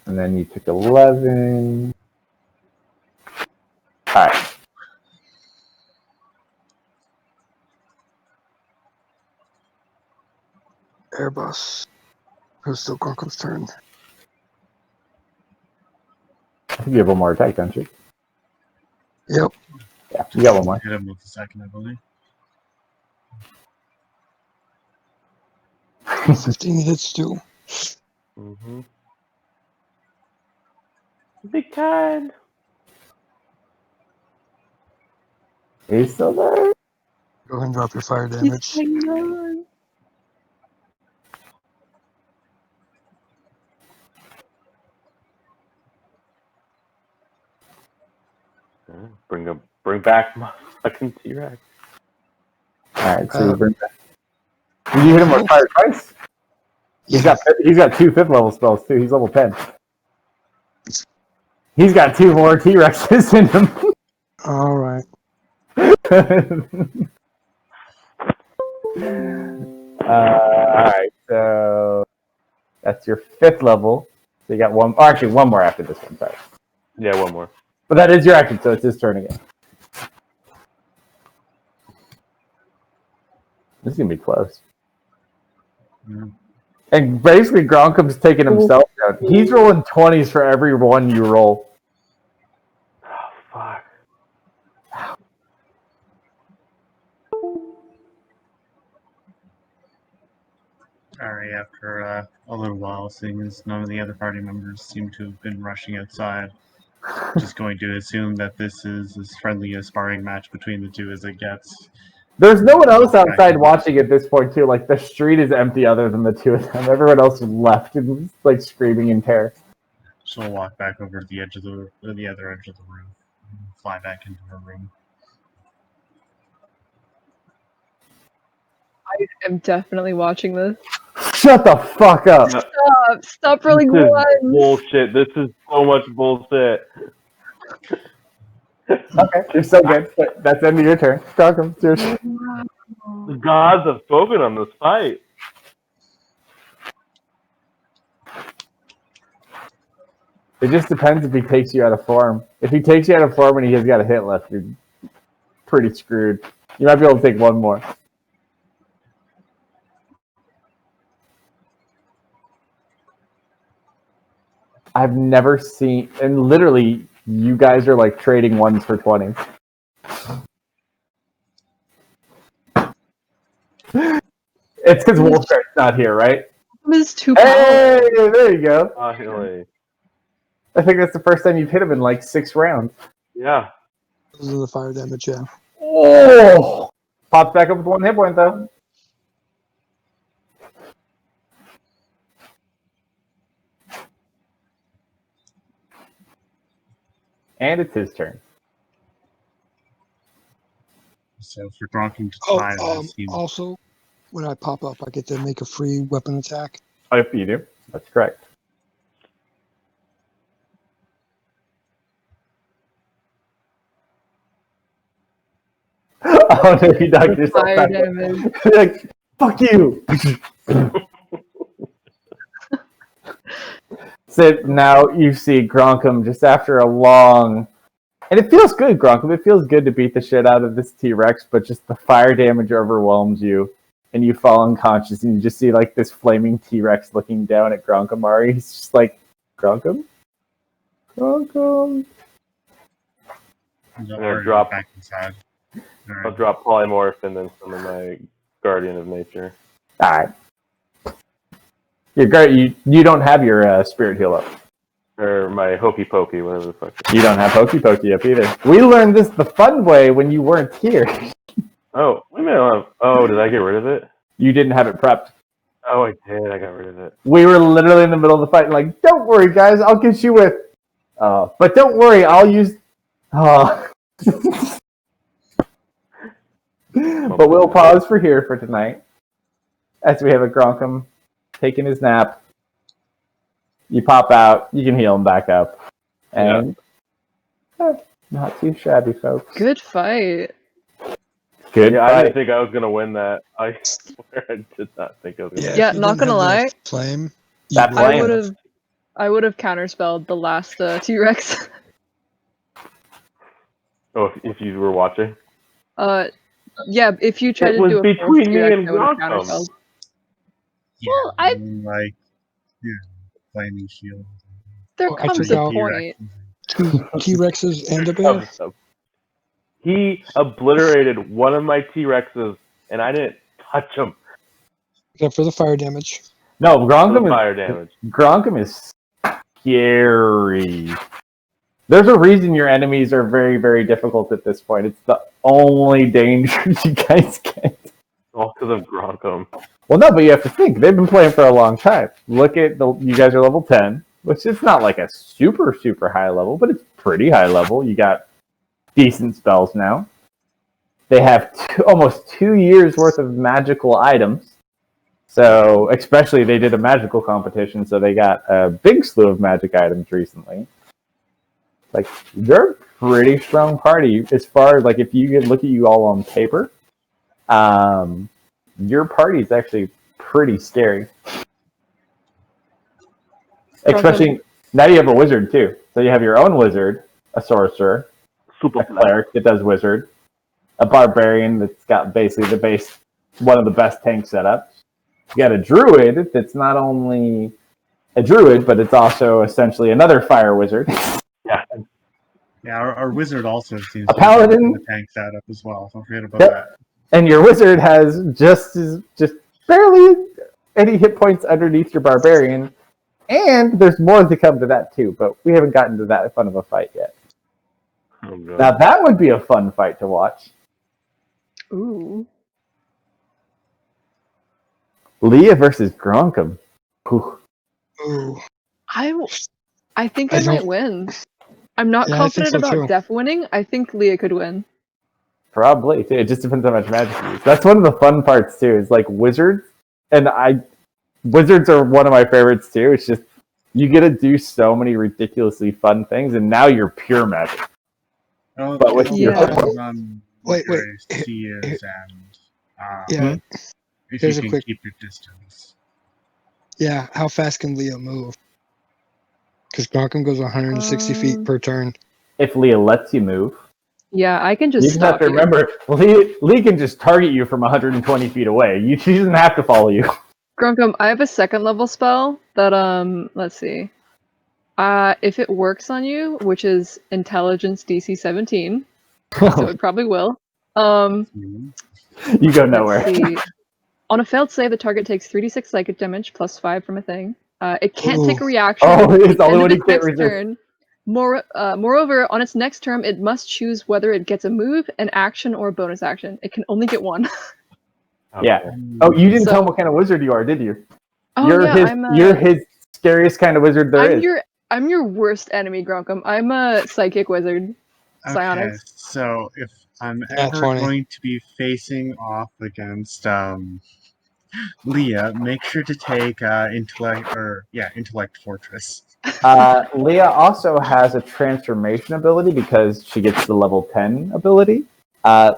And then you took 11. Alright. Airbus. It's still Gronkham's turn. I think you have one more attack, don't you? Yep. Yeah, you got one more. Hit him with the second, I believe. 15 hits too. Mm-hmm. Be kind. He's still there. Go ahead and drop your fire damage. Hang on. Bring back my fucking T-Rex. Alright, so you bring back. Did you hit him with fire twice? He's got 2 5th level spells too. He's level 10. He's got 2 more T-Rexes in him. All right. Alright, so that's your 5th level. So you got one. Oh, actually, one more after this one. Sorry. Yeah, one more. But that is your action, so it's his turn again. This is gonna be close. Mm. And basically, Gronkum's taking himself down. He's rolling 20s for every one you roll. Oh, fuck. Alright, after a little while, seeing as none of the other party members seem to have been rushing outside, just going to assume that this is as friendly a sparring match between the two as it gets. There's no one else outside watching at this point, too. Like, the street is empty other than the two of them. Everyone else is left and, like, screaming in terror. She'll walk back over to the edge of the other edge of the room, and fly back into her room. I am definitely watching this. Shut the fuck up. No, Stop rolling this is ones. bullshit. This is so much bullshit. Okay, you're so good. That's the end of your turn. Gronkum, it's your turn. The gods have spoken on this fight. It just depends if he takes you out of form. If he takes you out of form and he has got a hit left, you're pretty screwed. You might be able to take one more. I've never seen, and literally, you guys are like trading ones for 20. It's because Wolfgart's not here, right? Is too Hey, powerful. there you go. Finally. I think that's the first time you've hit him in like 6 rounds. Yeah. This is the fire damage, yeah. Oh! Pops back up with 1 hit point, though. And it's his turn. So for Gronkum to Oh, tie this, he also, when I pop up, I get to make a free weapon attack. Oh, if you do. That's correct. Oh no, you knocked yourself Fire back. damage. You're like, fuck you! So now you see Gronkum just after a long... And it feels good, Gronkum. It feels good to beat the shit out of this T-Rex, but just the fire damage overwhelms you. And you fall unconscious, and you just see like this flaming T-Rex looking down at Gronkum. Ari, he's just like, Gronkum? Gronkum? I'm gonna drop- back inside. I'll drop Polymorph and then summon my Guardian of Nature. Alright. You don't have your spirit heal up. Or my Hokey Pokey, whatever the fuck. You don't have Hokey Pokey up either. We learned this the fun way when you weren't here. Oh, we may have. Oh, did I get rid of it? You didn't have it prepped. Oh, I did. I got rid of it. We were literally in the middle of the fight, like, don't worry, guys, I'll get you with. But don't worry, I'll use. But we'll pause for here for tonight, as we have a Gronkum taking his nap. You pop out, you can heal him back up, and not too shabby, folks. Good fight. Good Yeah, I fight. didn't think I was gonna win that. I swear I did not think I was gonna. Yeah, if you not didn't gonna have lie. the Flame. you That wouldn't flame. I would have counterspelled the last T-Rex. Oh, if you were watching. Yeah, if you tried It to was do a between force me T-Rex, and I would have Gronkum. counterspelled. Yeah, Well, I- like, yeah, flaming shield. There Oh, I comes took a out- point. Two T-Rexes and a bear. He obliterated one of my T-Rexes, and I didn't touch him. Except for the fire damage. No, For the fire damage. Gronkum is scary. There's a reason your enemies are very, very difficult at this point. It's the only danger you guys get. All because of Gronkum. Well, no, but you have to think. They've been playing for a long time. Look at you guys are level 10, which is not like a super, super high level, but it's pretty high level. You got decent spells now. They have almost 2 years worth of magical items. So, especially they did a magical competition, so they got a big slew of magic items recently. Like, they're a pretty strong party as far as, like, if you could look at you all on paper, your party is actually pretty scary. Especially, now you have a wizard, too. So you have your own wizard, a sorcerer, a cleric that does wizard, a barbarian that's got basically one of the best tank setups. You got a druid that's not only a druid, but it's also essentially another fire wizard. Yeah, our wizard also seems a paladin, to be the tank setup as well. Don't forget about that. And your wizard has just barely any hit points underneath your barbarian, and there's more to come to that too. But we haven't gotten to that fun of a fight yet. Oh, now that would be a fun fight to watch. Ooh. Leah versus Gronkum. Ooh. I think I might win. I'm not confident about Def winning. I think Leah could win. Probably. It just depends how much magic you use. That's one of the fun parts too. Is like wizards, and wizards are one of my favorites too. It's just you get to do so many ridiculously fun things, and now you're pure magic. Oh, but with wait. If you can keep your distance. Yeah, how fast can Leah move? Because Gronkum goes 160 feet per turn. If Leah lets you move. Yeah, I can just you have to remember, Lee can just target you from 120 feet away. She doesn't have to follow you. Grunkum, I have a second level spell that, let's see. If it works on you, which is Intelligence DC 17, so it probably will. You go nowhere. Let's see. On a failed save, the target takes 3d6 psychic damage plus 5 from a thing. It can't take a reaction. Oh, it's the only one it you can't resist. Turn. Moreover, on its next turn, it must choose whether it gets a move, an action, or a bonus action. It can only get one. Yeah. Oh, you didn't tell him what kind of wizard you are, did you? Oh, you're his scariest kind of wizard there is. I'm your worst enemy, Grunkum. I'm a psychic wizard. Psionics. Okay, so if I'm ever going to be facing off against Leah, make sure to take Intellect Fortress. Leah also has a transformation ability because she gets the level 10 ability.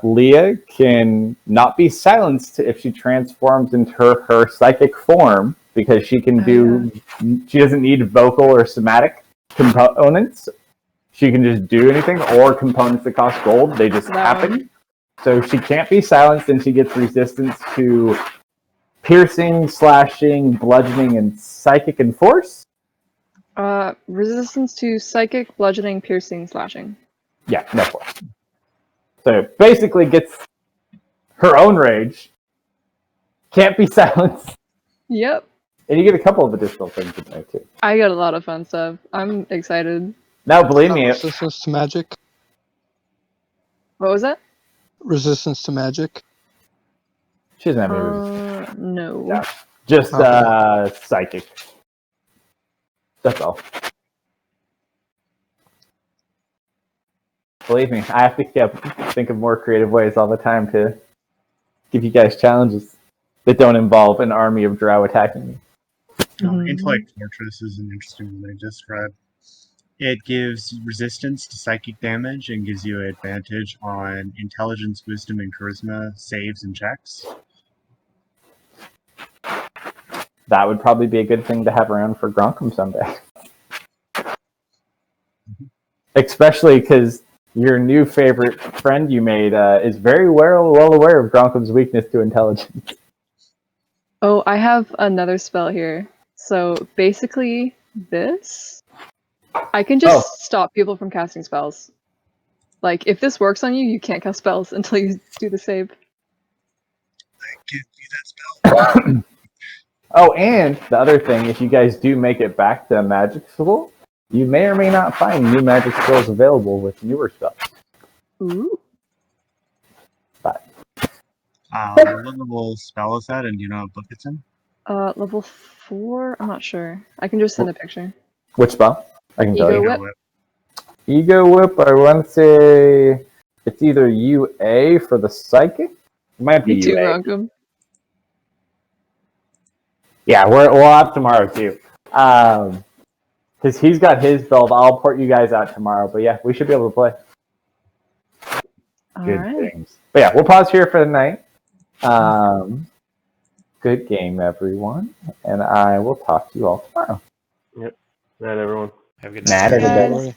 Leah can not be silenced if she transforms into her psychic form because she can she doesn't need vocal or somatic components. She can just do anything or components that cost gold. They just happen. So she can't be silenced and she gets resistance to piercing, slashing, bludgeoning, and psychic and force. Resistance to psychic, bludgeoning, piercing, slashing. Yeah, no force. So basically gets her own rage. Can't be silenced. Yep. And you get a couple of additional things in there too. I got a lot of fun stuff. I'm excited. Now, believe me. Resistance to magic. What was that? Resistance to magic. She doesn't have any resistance. No. Yeah. Just psychic. That's all. Believe me, I have to think of more creative ways all the time to give you guys challenges that don't involve an army of drow attacking me. Intellect Fortress is an interesting one I just read. It gives resistance to psychic damage and gives you advantage on intelligence, wisdom, and charisma saves and checks. That would probably be a good thing to have around for Gronkum someday. Especially because your new favorite friend you made is very well aware of Gronkum's weakness to intelligence. Oh, I have another spell here. So basically, this I can just stop people from casting spells. Like, if this works on you, you can't cast spells until you do the save. I give you that spell. Oh, and the other thing, if you guys do make it back to magic school, you may or may not find new magic skills available with newer spells. Ooh. But What level spell is that, and do you know what book it's in? Level 4? I'm not sure. I can just send a picture. which spell? I can tell Ego you. Whip. Ego Whip, I want to say it's either UA for the psychic. It might be Me too, UA. Ronkum. Yeah, we'll have tomorrow too. Because he's got his build. I'll port you guys out tomorrow. But yeah, we should be able to play. Good Alright. games. But yeah, we'll pause here for the night. Good game, everyone. And I will talk to you all tomorrow. Yep. Night, everyone. Have a good Night, night. everybody. Guys.